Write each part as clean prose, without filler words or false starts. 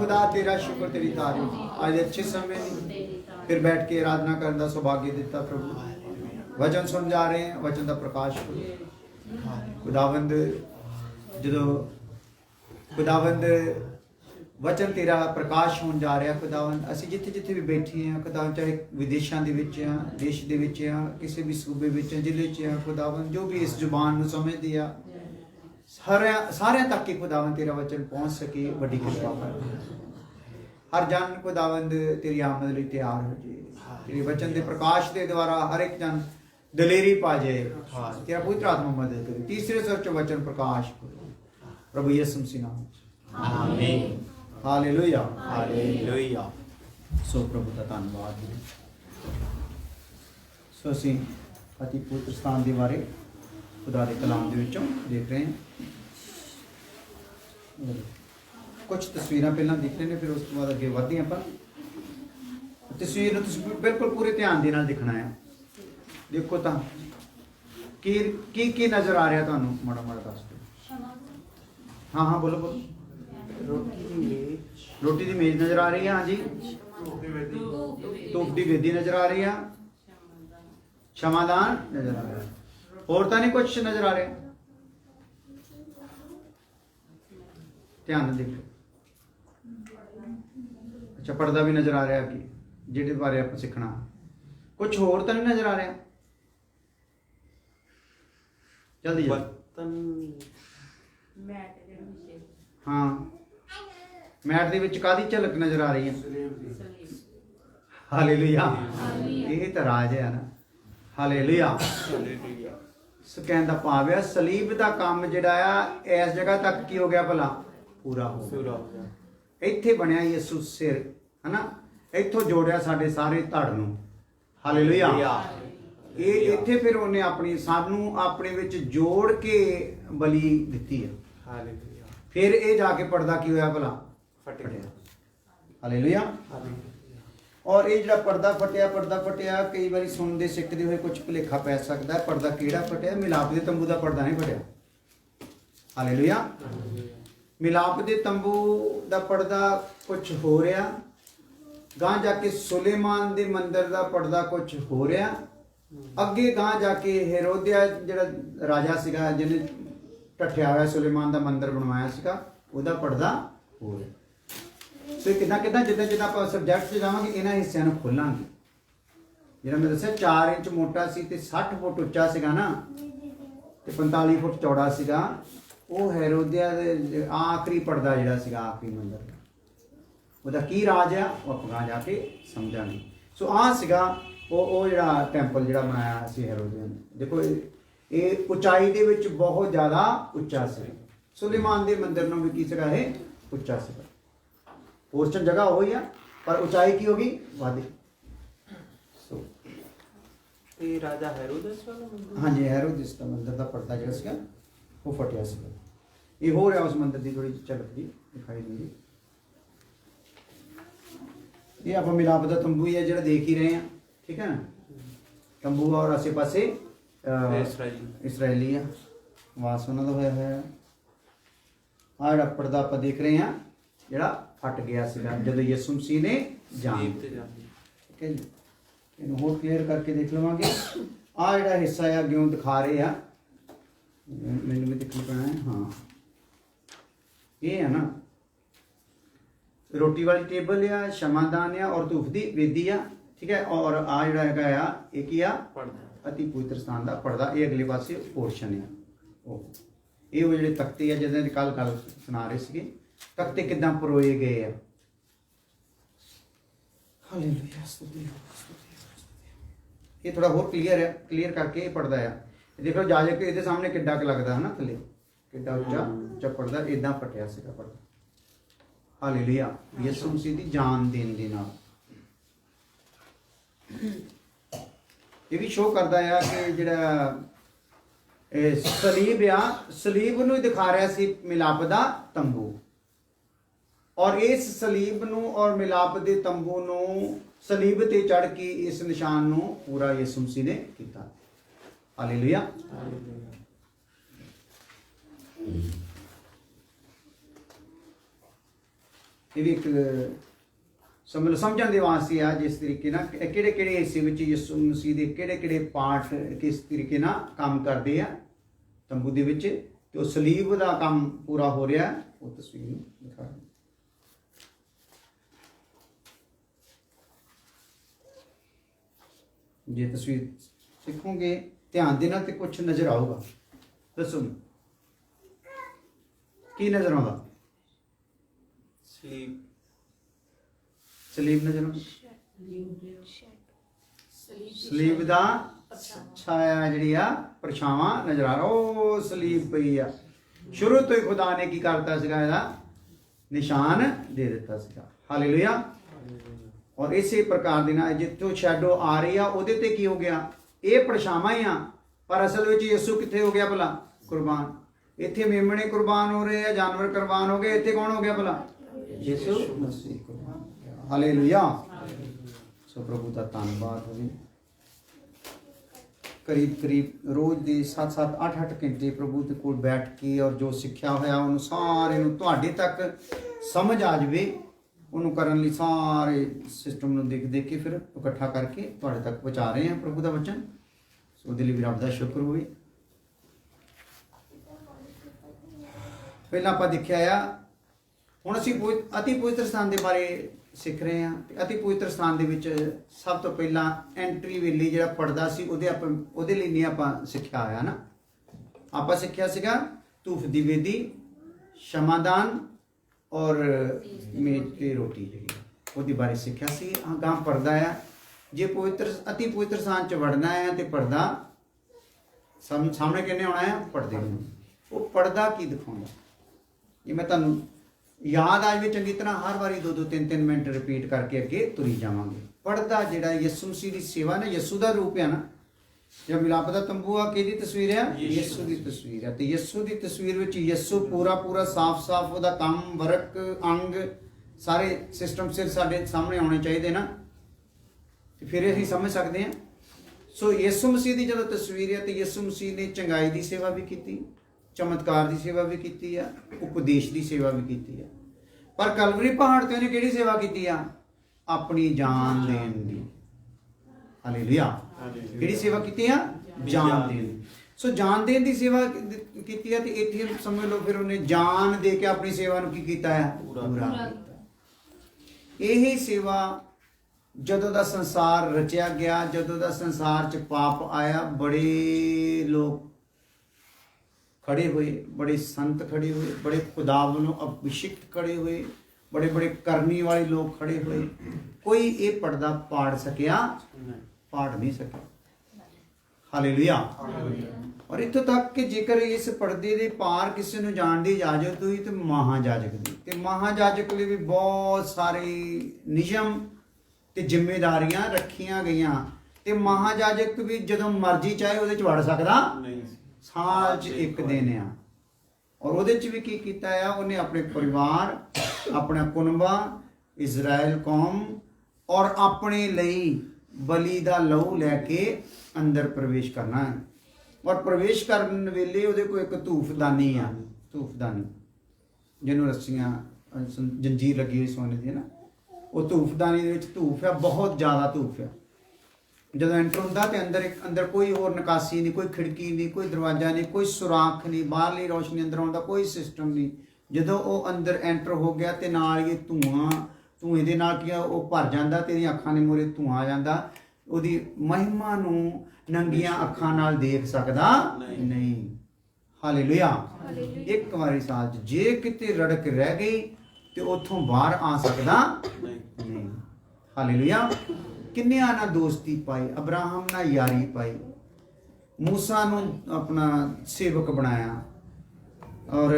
खुदा तेरा शुक्र तेरी तारीफ आज अच्छे समय फिर बैठ के आराधना करने का सौभाग्य दिता प्रभु वचन सुन जा रहे हैं वचन का प्रकाश खुदावंद जो खुदावंद वचन तेरा प्रकाश होने जा रहा खुदावंद असी जिथे जिथे भी बैठे हैं खुदावंद चाहे विदेशों के देश के किसी भी सूबे जिले खुदावंद जो भी इस जुबान को समझती है सारे तक ही खुदावंद तेरा वचन पहुंच सके बड़ी कृपा कर हर जन खुदावंद तेरी आमद लिए तैयार हो जाए तेरे वचन के प्रकाश के द्वारा हर एक जन दलेरी पा जाए तेरा पवित्र आत्मा मदद करे तीसरे स्वर च वचन प्रकाश प्रभु यीशु मसीह नाम आमीन हालेलुया हालेलुया सो प्रभु का धन्यवाद सो असी अति पवित्र स्थान के बारे खुदा के कलाम के विचों देख रहे हैं कुछ तस्वीर पहला देख रहे हैं फिर उस बाद अगे बढ़ते हैं अपन तस्वीर बिल्कुल पूरे ध्यान के नाल देखना है देखो तो की नज़र आ रहा तुहानू माड़ा माड़ा दस दो हाँ हाँ बोलो बोलो रोटी की मेज नज़र आ रही है हाँ जी धूप की वेदी नज़र आ रही है क्षमादान नज़र आ रहा है और तो नहीं कुछ नज़र आ रहा ध्यान देखो अच्छा पर्दा भी नज़र आ रहा कि जिहदे बारे आप सीखना कुछ होर तो नहीं नज़र आ रहा जल्दी हाँ मैट दे विच कादी झलक नज़र आ रही है हालेलुया ये तो राज है ना हालेलुया सो कहने का भाव है सलीब का काम जिहड़ा आ इस जगह तक की हो गया भला पूरा हो गया इत्थे बनया यसू सिर है ना इत्थों जोड़िया साडे सारे धड़ नूं हालेलुया ये इत्थे फिर उन्हें अपनी सानू अपने विच जोड़ के बलि दिती है हालेलुया फिर ये जाके पर्दा की होया भला फटिया हालेलुया और ये जो पर्दा फटिया कई बार सुनते सिखते हुए कुछ भुलेखा पै सकता है पर्दा किहड़ा फटिया मिलाप के तंबू का पर्दा नहीं फटिया हालेलुया मिलाप के तंबू का पर्दा कुछ हो रहा गां जाके सुलेमान के मंदिर का पर्दा कुछ हो रहा अगे गां जाके हेरोदिया जिहड़ा राजा सीगा जिन्हें ढठिया हुआ सुलेमान का मंदिर बनवाया सीगा उहदा पर्दा हो रहा सो किदा किदा जिदा जिदा आप सबजैक्ट जावांगे इन्हां हिस्सिਆਂ ਨੂੰ खोलांगे जिहड़ा मैं दस्सिया 4 इंच मोटा सी ते 60 फुट उच्चा सीगा ना ते 45 फुट चौड़ा सीगा वो हेरोदिया दे आखिरी पर्दा जिहड़ा सीगा आखिरी मंदिर दा ਉਹਦਾ ਕੀ ਰਾਜ ਆ ਉਹ ਆਪਾਂ ਜਾ ਕੇ ਸਮਝਾਂਗੇ ਸੋ ਆ ਸੀਗਾ ਉਹ ਜਿਹੜਾ ਟੈਂਪਲ ਜਿਹੜਾ ਬਣਾਇਆ ਸੀ ਹੈਰੋਦਿਆ ਨੇ ਦੇਖੋ ਇਹ ਉਚਾਈ ਦੇ ਵਿੱਚ ਬਹੁਤ ਜ਼ਿਆਦਾ ਉੱਚਾ ਸੀ ਸੁਲੇਮਾਨ ਦੇ ਮੰਦਿਰ ਨੂੰ ਵੀ ਕੀ ਸੀਗਾ ਇਹ ਉੱਚਾ ਸੀਗਾ ਪੋਰਸ਼ਨ ਜਗ੍ਹਾ ਹੋਈ ਆ ਪਰ ਉਚਾਈ ਕੀ ਹੋਗੀ ਵਾਧੀ ਸੋ ਇਹ ਰਾਜਾ ਹੈਰੋਦਸ ਵਾਲਾ ਮੰਦਿਰ ਹਾਂਜੀ ਹੈਰੋਦਸ ਦਾ ਮੰਦਿਰ ਦਾ ਪਰਦਾ ਜਿਹੜਾ ਸੀਗਾ ਉਹ ਫਟਿਆ ਸੀਗਾ ਇਹ ਹੋ ਰਿਹਾ ਉਸ ਮੰਦਿਰ ਦੀ ਥੋੜੀ ਝਲਕ ਦੀ ਦਿਖਾਈ ਦਿੰਦੀ ये आप मिलाप का तंबू ही है जो देख ही रहे हैं ठीक है ना तंबू और आसे पासे इसराइली है वास उन्होंने होया है आ जो पर्दा आप देख रहे हैं जोड़ा फट गया जो यसू मसीह ने जान ठीक है जी इन होर क्लीयर करके देख लवेंगे आ जो हिस्सा है अगे दिखा रहे हैं मैंने भी देखना पैना है हाँ ये है ना रोटी वाली टेबल आ क्षमादान आ और धूफ की वेदी आ ठीक है और आ जोड़ा है एक ही आ अति पवित्र स्थान का पर्दा ये अगले पासे पोर्शन है ये वो जो तख्ते आ जिद कल गल सुना रहे थे तख्ते किदा परोए गए हैं ये थोड़ा होर क्लीयर है क्लीयर करके पर्दा है देखो जाके ये सामने किड्डा क लगता है ना थले किड्डा उच्चा पर्दा इदा फटिया सीगा पर्दा हालेलुया यसू मसीह की जान देने दे नाल ये भी शो करता है कि जिहड़ा ਸਲੀਬ ਆ, ਸਲੀਬ ਨੂੰ ਦਿਖਾ ਰਿਹਾ ਸੀ ਮਿਲਾਪ ਦਾ ਤੰਬੂ। ਔਰ ਇਸ ਸਲੀਬ ਨੂੰ ਔਰ ਮਿਲਾਪ ਦੇ ਤੰਬੂ ਨੂੰ ਸਲੀਬ ਤੇ ਚੜ ਕੇ ਇਸ ਨਿਸ਼ਾਨ ਨੂੰ ਪੂਰਾ ਯਿਸੂ ਮਸੀਹ ਨੇ ਕੀਤਾ। ਹਾਲੇਲੂਇਆ। ਇਹ ਵੀ ਇੱਕ ਸਮਝਣ ਦੇ ਵਾਸਤੇ ਆ, ਜਿਸ ਤਰੀਕੇ ਨਾਲ ਕਿਹੜੇ ਕਿਹੜੇ ਹਿੱਸੇ ਵਿੱਚ ਯਿਸੂ ਮਸੀਹ ਦੇ ਕਿਹੜੇ ਕਿਹੜੇ ਪਾਰਟ ਕਿਸ ਤਰੀਕੇ ਨਾਲ ਕੰਮ ਕਰਦੇ ਆ ਤੰਬੂ ਦੇ ਵਿੱਚ, ਤੇ ਉਹ ਸਲੀਬ ਦਾ ਕੰਮ ਪੂਰਾ ਹੋ ਰਿਹਾ, ਉਹ ਤਸਵੀਰ ਨੂੰ ਦਿਖਾ ਰਿਹਾ। ਜੇ ਤਸਵੀਰ ਸਿੱਖੋਗੇ ਧਿਆਨ ਦੇਣਾ ਤੇ ਕੁਝ ਨਜ਼ਰ ਆਊਗਾ। ਦੱਸੋ ਕੀ ਨਜ਼ਰ ਆਉਂਦਾ? ਸਲੀਬ ਨਜ਼ਰ ਆਉਂਦਾ। ਸਲੀਬ ਦਾ ਛਾਇਆ ਜਿਹੜੀ ਆ ਪਰਛਾਵਾਂ ਨਜ਼ਰ ਆ ਰਿਹਾ, ਉਹ ਸਲੀਬ ਪਈ ਆ। ਸ਼ੁਰੂ ਤੋਂ ਹੀ ਖੁਦਾ ਨੇ ਕੀ ਕਰਤਾ ਸੀਗਾ? ਇਹਦਾ ਨਿਸ਼ਾਨ ਦੇ ਦਿੱਤਾ ਸੀਗਾ। ਹਾਲੇਲੂਇਆ। ਔਰ ਇਸੇ ਪ੍ਰਕਾਰ ਦੇ ਨਾਲ ਜਿੱਥੋਂ ਸ਼ੈਡੋ ਆ ਰਹੀ ਆ ਉਹਦੇ ਤੇ ਕੀ ਹੋ ਗਿਆ? ਇਹ ਪਰਛਾਵਾਂ ਹੀ ਆ, ਪਰ ਅਸਲ ਵਿੱਚ ਯਿਸੂ ਕਿੱਥੇ ਹੋ ਗਿਆ ਭਲਾ? ਕੁਰਬਾਨ। ਇੱਥੇ ਮੇਮਣੇ ਕੁਰਬਾਨ ਹੋ ਰਹੇ ਆ, ਜਾਨਵਰ ਕੁਰਬਾਨ ਹੋ ਗਏ, ਇੱਥੇ ਕੌਣ ਹੋ ਗਿਆ ਭਲਾ? ਯਿਸੂ ਮਸੀਹ ਕੁਰਬਾਨ। ਹਾਲੇਲੂਇਆ। ਸੋ ਪ੍ਰਭੂ ਦਾ ਧੰਨਵਾਦ ਹੋਵੇ। ਕਰੀਬ ਰੋਜ਼ ਦੇ 7-7 8-8 ਘੰਟੇ ਪ੍ਰਭੂ ਦੇ ਕੋਲ ਬੈਠ ਕੇ ਔਰ ਜੋ ਸਿੱਖਿਆ ਹੋਇਆ ਉਹਨੂੰ ਸਾਰੇ ਨੂੰ ਤੁਹਾਡੇ ਤੱਕ ਸਮਝ ਆ ਜਾਵੇ, ਉਹਨੂੰ ਕਰਨ ਲਈ ਸਾਰੇ ਸਿਸਟਮ ਨੂੰ ਦੇਖ ਕੇ ਫਿਰ ਇਕੱਠਾ ਕਰਕੇ ਤੁਹਾਡੇ ਤੱਕ ਪਹੁੰਚਾ ਰਹੇ ਹਾਂ ਪ੍ਰਭੂ ਦਾ ਵਚਨ। ਸੋ ਉਹਦੇ ਲਈ ਵੀ ਰੱਬ ਦਾ ਸ਼ੁਕਰ ਹੋਵੇ। ਪਹਿਲਾਂ ਆਪਾਂ ਦੇਖਿਆ ਆ, ਹੁਣ ਅਸੀਂ ਅਤੀ ਪਵਿੱਤਰ ਸਥਾਨ ਦੇ ਬਾਰੇ ਸਿੱਖ ਰਹੇ ਹਾਂ। ਤੇ ਅਤੀ ਪਵਿੱਤਰ ਸਥਾਨ ਦੇ ਵਿੱਚ ਸਭ ਤੋਂ ਪਹਿਲਾਂ ਐਂਟਰੀ ਵੇਲੇ ਜਿਹੜਾ ਪਰਦਾ ਸੀ ਉਹਦੇ ਲਈ ਨਹੀਂ ਆਪਾਂ ਸਿੱਖਿਆ ਹੋਇਆ ਨਾ। ਆਪਾਂ ਸਿੱਖਿਆ ਸੀਗਾ ਧੂਫ ਦੀ ਵੇਦੀ, ਸ਼ਮਾਦਾਨ ਔਰ ਮੇਜ਼ ਤੇ ਰੋਟੀ ਜਿਹੜੀ ਉਹਦੇ ਬਾਰੇ ਸਿੱਖਿਆ ਸੀ। ਗਾਂ ਪਰਦਾ ਆ। ਜੇ ਅਤੀ ਪਵਿੱਤਰ ਸਥਾਨ ਚ ਵੜਨਾ ਹੈ ਤੇ ਪਰਦਾ ਸਾਹਮਣੇ ਕਿੰਨੇ ਆਉਣਾ ਹੈ? ਪਰਦੇ ਨੂੰ। ਉਹ ਪਰਦਾ ਕੀ ਦਿਖਾਉਂਦਾ? ਇਹ ਮੈਂ ਤੁਹਾਨੂੰ ਯਾਦ ਆ ਜਾਵੇ ਚੰਗੀ ਤਰ੍ਹਾਂ, ਹਰ ਵਾਰੀ 2-2 3-3 ਮਿੰਟ ਰਿਪੀਟ ਕਰਕੇ ਅੱਗੇ ਤੁਰੀ ਜਾਵਾਂਗੇ। ਪਰਦਾ ਜਿਹੜਾ ਯਿਸੂ ਮਸੀਹ ਦੀ ਸੇਵਾ ਨੇ, ਯਿਸੂ ਦਾ ਰੂਪ ਹੈ ਨਾ। ਜਿਹੜਾ ਮਿਲਾਪ ਦਾ ਤੰਬੂ ਆ, ਕਿਹਦੀ ਤਸਵੀਰ ਹੈ? ਯਿਸੂ ਦੀ ਤਸਵੀਰ ਹੈ। ਤੇ ਯਿਸੂ ਦੀ ਤਸਵੀਰ ਵਿੱਚ ਯਿਸੂ ਪੂਰਾ ਸਾਫ਼ ਉਹਦਾ ਕੰਮ, ਵਰਕ, ਅੰਗ, ਸਾਰੇ ਸਿਸਟਮ ਸਿਰ ਸਾਡੇ ਸਾਹਮਣੇ ਆਉਣੇ ਚਾਹੀਦੇ ਨਾ, ਤੇ ਫਿਰ ਅਸੀਂ ਸਮਝ ਸਕਦੇ ਹਾਂ। ਸੋ ਯਿਸੂ ਮਸੀਹ ਦੀ ਜਦੋਂ ਤਸਵੀਰ ਹੈ ਤੇ ਯਿਸੂ ਮਸੀਹ ਨੇ ਚੰਗਾਈ ਦੀ ਸੇਵਾ ਵੀ ਕੀਤੀ, ਚਮਤਕਾਰ ਦੀ ਸੇਵਾ ਵੀ ਕੀਤੀ ਆ, ਉਪਦੇਸ਼ ਦੀ ਸੇਵਾ ਵੀ ਕੀਤੀ ਆ। ਪਰ ਕਲਵਰੀ ਪਹਾੜ ਤੇ ਉਹਨੇ ਕਿਹੜੀ ਸੇਵਾ ਕੀਤੀ ਆ? ਆਪਣੀ ਜਾਨ ਦੇਣ ਦੀ। ਹਾਲੇਲੂਇਆ। ਕਿਹੜੀ ਸੇਵਾ ਕੀਤੀ ਆ? ਜਾਨ ਦੇਣ ਦੀ। ਸੋ ਜਾਨ ਦੇਣ ਦੀ ਸੇਵਾ ਕੀਤੀ ਆ। ਤੇ ਇੱਥੇ ਸਮਝ ਲਓ ਫਿਰ ਉਹਨੇ ਜਾਨ ਦੇ ਕੇ ਆਪਣੀ ਸੇਵਾ ਨੂੰ ਕੀ ਕੀਤਾ ਹੈ? ਪੂਰਾ ਕੀਤਾ। ਇਹੀ ਸੇਵਾ ਜਦੋਂ ਦਾ ਸੰਸਾਰ ਰਚਿਆ ਗਿਆ, ਜਦੋਂ ਦਾ ਸੰਸਾਰ 'ਚ ਪਾਪ ਆਇਆ, ਬੜੇ ਲੋਕ ਖੜੇ ਹੋਏ, ਬੜੇ ਸੰਤ ਖੜੇ ਹੋਏ, ਬੜੇ ਖੁਦਾ ਵੱਲੋਂ ਅਭਿਸ਼ਿਕਤ ਖੜੇ ਹੋਏ, ਬੜੇ ਕਰਨੀ ਵਾਲੇ ਲੋਕ ਖੜੇ ਹੋਏ। ਕੋਈ ਇਹ ਪਰਦਾ ਪਾੜ ਸਕਿਆ? ਪਾੜ ਨਹੀਂ ਸਕਿਆ। ਹਾਲੇਲੂਇਆ। ਔਰ ਇੱਥੋਂ ਤੱਕ ਕਿ ਜੇਕਰ ਇਸ ਪਰਦੇ ਦੇ ਪਾਰ ਕਿਸੇ ਨੂੰ ਜਾਣ ਦੀ ਇਜਾਜ਼ਤ ਹੋਈ ਤੇ ਮਹਾਜਾਜਕ ਦੀ। ਤੇ ਮਹਾਜਾਜਕ ਲਈ ਵੀ ਬਹੁਤ ਸਾਰੇ ਨਿਯਮ ਤੇ ਜ਼ਿੰਮੇਵਾਰੀਆਂ ਰੱਖੀਆਂ ਗਈਆਂ। ਤੇ ਮਹਾਜਾਜਕ ਵੀ ਜਦੋਂ ਮਰਜ਼ੀ ਚਾਹੇ ਉਹਦੇ 'ਚ ਵੜ ਸਕਦਾ ਨਹੀਂ। ਸਾਲ 'ਚ ਇੱਕ ਦਿਨ ਆ। ਔਰ ਉਹਦੇ 'ਚ ਵੀ ਕੀ ਕੀਤਾ ਆ? ਉਹਨੇ ਆਪਣੇ ਪਰਿਵਾਰ, ਆਪਣਾ ਕੁਨਬਾ, ਇਜ਼ਰਾਈਲ ਕੌਮ ਔਰ ਆਪਣੇ ਲਈ ਬਲੀ ਦਾ ਲਹੂ ਲੈ ਕੇ ਅੰਦਰ ਪ੍ਰਵੇਸ਼ ਕਰਨਾ ਹੈ। ਔਰ ਪ੍ਰਵੇਸ਼ ਕਰਨ ਵੇਲੇ ਉਹਦੇ ਕੋਲ ਇੱਕ ਧੂਫਦਾਨੀ ਆ, ਧੂਫਦਾਨੀ ਜਿਹਨੂੰ ਰੱਸੀਆਂ ਜੰਜੀਰ ਲੱਗੀ ਹੋਈ ਸੋਨੇ ਦੀ ਹੈ ਨਾ, ਉਹ ਧੂਫਦਾਨੀ ਦੇ ਵਿੱਚ ਧੂਫ ਹੈ, ਬਹੁਤ ਜ਼ਿਆਦਾ ਧੂਫ ਹੈ। ਜਦੋਂ ਐਂਟਰ ਹੁੰਦਾ ਤੇ ਅੰਦਰ ਕੋਈ ਹੋਰ ਨਿਕਾਸੀ ਨਹੀਂ, ਕੋਈ ਖਿੜਕੀ ਨਹੀਂ, ਕੋਈ ਦਰਵਾਜ਼ਾ ਨਹੀਂ, ਕੋਈ ਸੁਰਾਖ ਨਹੀਂ, ਬਾਹਰਲੀ ਰੋਸ਼ਨੀ ਅੰਦਰ ਆਉਣ ਦਾ ਕੋਈ ਸਿਸਟਮ ਨਹੀਂ। ਜਦੋਂ ਉਹ ਅੰਦਰ ਐਂਟਰ ਹੋ ਗਿਆ ਤੇ ਨਾਲ ਇਹ ਧੂਏ ਦੇ ਨਾਲ ਕੀ ਉਹ ਭਰ ਜਾਂਦਾ ਤੇ ਇਹਦੀਆਂ ਅੱਖਾਂ ਦੇ ਮੂਹਰੇ ਧੂਆਂ ਆ ਜਾਂਦਾ। ਉਹਦੀ ਮਹਿਮਾ ਨੂੰ ਨੰਗੀਆਂ ਅੱਖਾਂ ਨਾਲ ਦੇਖ ਸਕਦਾ ਨਹੀਂ। ਹਾਲੇਲੂਇਆ। ਇੱਕ ਵਾਰੀ ਸਾਲ 'ਚ ਜੇ ਕਿਤੇ ਰੜਕ ਰਹਿ ਗਈ ਤੇ ਉੱਥੋਂ ਬਾਹਰ ਆ ਸਕਦਾ ਨਹੀਂ। ਹਾਲੇਲੂਇਆ। ਕਿੰਨਿਆਂ ਨਾਲ ਦੋਸਤੀ ਪਾਈ, ਅਬਰਾਹਮ ਨਾਲ ਯਾਰੀ ਪਾਈ, ਮੂਸਾ ਨੂੰ ਆਪਣਾ ਸੇਵਕ ਬਣਾਇਆ ਔਰ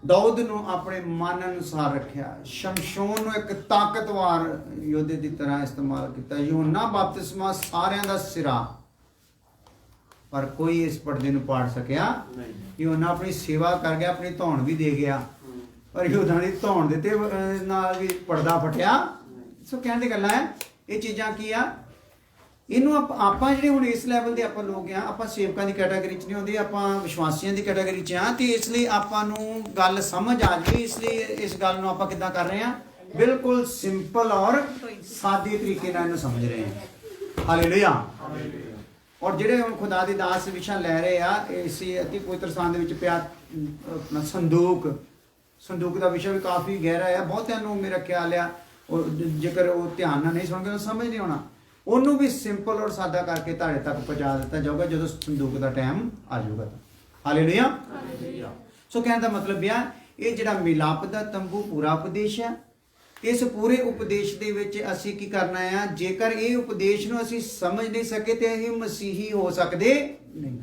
ਦਾਊਦ ਨੂੰ ਆਪਣੇ ਮਨ ਅਨੁਸਾਰ ਰੱਖਿਆ, ਸ਼ਮਸ਼ੋਨ ਨੂੰ ਇੱਕ ਤਾਕਤਵਰ ਯੋਧੇ ਦੀ ਤਰ੍ਹਾਂ ਇਸਤੇਮਾਲ ਕੀਤਾ, ਯੋਹੰਨਾ ਬਪਤਿਸਮਾ ਸਾਰਿਆਂ ਦਾ ਸਿਰਾ ਪਰ ਕੋਈ ਇਸ ਪਰਦੇ ਨੂੰ ਪਾੜ ਸਕਿਆ ਯੋਨਾ ਆਪਣੀ ਸੇਵਾ ਕਰ ਗਿਆ, ਆਪਣੀ ਧੌਣ ਵੀ ਦੇ ਗਿਆ, ਪਰ ਯੋਨਾ ਦੀ ਧੌਣ ਦੇ ਤੇ ਨਾਲ ਵੀ ਪਰਦਾ ਫਟਿਆ। ਸੋ ਕਹਿਣ ਦੀ ਗੱਲਾਂ ਹੈ, ਇਹ ਚੀਜ਼ਾਂ ਕੀ ਆ, ਇਹਨੂੰ ਆਪਾਂ ਜਿਹੜੇ ਹੁਣ ਇਸ ਲੈਵਲ ਦੇ ਆਪਾਂ ਲੋਕ ਆ, ਆਪਾਂ ਸੇਵਕਾਂ ਦੀ ਕੈਟਾਗਰੀ 'ਚ ਨਹੀਂ ਹੁੰਦੇ, ਆਪਾਂ ਵਿਸ਼ਵਾਸੀਆਂ ਦੀ ਕੈਟਾਗਰੀ 'ਚ ਆ, ਤੇ ਇਸ ਲਈ ਆਪਾਂ ਨੂੰ ਗੱਲ ਸਮਝ ਆ ਜਾਵੇ। ਇਸ ਲਈ ਇਸ ਗੱਲ ਨੂੰ ਆਪਾਂ ਕਿੱਦਾਂ ਕਰ ਰਹੇ ਹਾਂ, ਬਿਲਕੁਲ ਸਿੰਪਲ ਔਰ ਸਾਦੇ ਤਰੀਕੇ ਨਾਲ ਇਹਨੂੰ ਸਮਝ ਰਹੇ ਹਾਂ। ਹਾਲੇਲੂਇਆ। ਔਰ ਜਿਹੜੇ ਹੁਣ ਖੁਦਾ ਦੇ ਦਾਸ ਵਿਸ਼ਾ ਲੈ ਰਹੇ ਆ, ਇਸੇ ਅਤੀ ਪਵਿੱਤਰ ਸਥਾਨ ਦੇ ਵਿੱਚ ਪਿਆ ਆਪਣਾ ਸੰਦੂਕ ਦਾ ਵਿਸ਼ਾ ਵੀ ਕਾਫੀ ਗਹਿਰਾ ਆ। ਬਹੁਤਿਆਂ ਨੂੰ ਮੇਰਾ ਖਿਆਲ ਆ ਉਹ ਜੇਕਰ ਉਹ ਧਿਆਨ ਨਾਲ ਨਹੀਂ ਸੁਣਗੇ, ਸਮਝ ਨਹੀਂ ਆਉਣਾ। ਉਹਨੂੰ ਵੀ ਸਿੰਪਲ ਔਰ ਸਾਦਾ ਕਰਕੇ ਤੁਹਾਡੇ ਤੱਕ ਪਹੁੰਚਾ ਦਿੱਤਾ ਜਾਊਗਾ ਜਦੋਂ ਸੰਦੂਕ ਦਾ ਟਾਈਮ ਆ ਜਾਊਗਾ। ਹਾਲੇਲੂਇਆ। ਸੋ ਕਹਿਣ ਦਾ ਮਤਲਬ ਆ, ਇਹ ਜਿਹੜਾ ਮਿਲਾਪ ਦਾ ਤੰਬੂ ਪੂਰਾ ਉਪਦੇਸ਼ ਆ। ਇਸ ਪੂਰੇ ਉਪਦੇਸ਼ ਦੇ ਵਿੱਚ ਅਸੀਂ ਕੀ ਕਰਨਾ ਆ, ਜੇਕਰ ਇਹ ਉਪਦੇਸ਼ ਨੂੰ ਅਸੀਂ ਸਮਝ ਨਹੀਂ ਸਕੇ ਤੇ ਅਸੀਂ ਮਸੀਹੀ ਹੋ ਸਕਦੇ ਨਹੀਂ।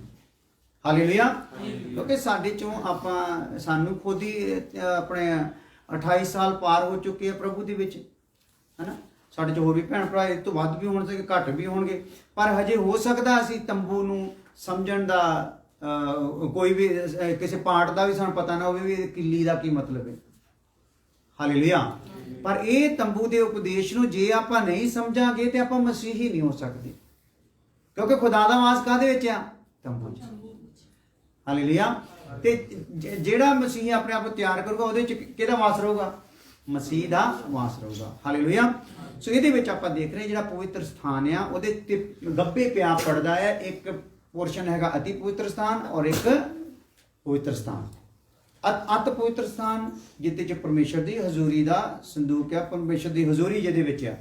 ਹਾਲੇਲੂਇਆ। ਕਿਉਂਕਿ ਸਾਡੇ ਚੋਂ ਸਾਨੂੰ ਖੁਦ ਹੀ ਆਪਣੇ 28 ਸਾਲ ਪਾਰ ਹੋ ਚੁੱਕੇ ਆ ਪ੍ਰਭੂ ਦੇ ਵਿੱਚ, ਹਨਾ। ਸਾਡੇ 'ਚ ਹੋਰ ਵੀ ਭੈਣ ਭਰਾ ਇਸ ਤੋਂ ਵੱਧ ਵੀ ਹੋਣ ਸਕੇ, ਘੱਟ ਵੀ ਹੋਣਗੇ, ਪਰ ਹਜੇ ਹੋ ਸਕਦਾ ਅਸੀਂ ਤੰਬੂ ਨੂੰ ਸਮਝਣ ਦਾ ਕੋਈ ਵੀ ਕਿਸੇ ਪਾਰਟ ਦਾ ਵੀ ਸਾਨੂੰ ਪਤਾ ਨਾ ਹੋਵੇ ਵੀ ਕਿੱਲੀ ਦਾ ਕੀ ਮਤਲਬ ਹੈ। ਹਾਲੇਲੂਇਆ। ਪਰ ਇਹ ਤੰਬੂ ਦੇ ਉਪਦੇਸ਼ ਨੂੰ ਜੇ ਆਪਾਂ ਨਹੀਂ ਸਮਝਾਂਗੇ ਤੇ ਆਪਾਂ ਮਸੀਹੀ ਨਹੀਂ ਹੋ ਸਕਦੇ, ਕਿਉਂਕਿ ਖੁਦਾ ਦਾ ਵਾਸ ਕਾਹਦੇ ਵਿੱਚ ਆ, ਤੰਬੂ 'ਚ। ਹਾਲੇਲੂਇਆ। ਤੇ ਜਿਹੜਾ ਮਸੀਹ ਆਪਣੇ ਆਪ ਨੂੰ ਤਿਆਰ ਕਰੂਗਾ ਉਹਦੇ 'ਚ ਕਿਹਦਾ ਵਾਸ ਰਹੂਗਾ, ਮਸੀਹ ਦਾ ਵਾਸ ਰਹੂਗਾ। ਹਾਲੇਲੂਇਆ। ਸੋ ਇਹਦੇ ਵਿੱਚ ਆਪਾਂ ਦੇਖ ਰਹੇ ਜਿਹੜਾ ਪਵਿੱਤਰ ਸਥਾਨ ਆ, ਉਹਦੇ ਤੇ ਗੱਬੇ ਪਿਆ ਪੜਦਾ ਹੈ। ਇੱਕ ਪੋਰਸ਼ਨ ਹੈਗਾ ਅਤੀ ਪਵਿੱਤਰ ਸਥਾਨ ਔਰ ਇੱਕ ਪਵਿੱਤਰ ਸਥਾਨ। ਅਤ ਪਵਿੱਤਰ ਸਥਾਨ ਜਿੱਥੇ 'ਚ ਪਰਮੇਸ਼ਰ ਦੀ ਹਜ਼ੂਰੀ ਦਾ ਸੰਦੂਕ ਆ, ਪਰਮੇਸ਼ਰ ਦੀ ਹਜ਼ੂਰੀ ਜਿਹਦੇ ਵਿੱਚ ਆ।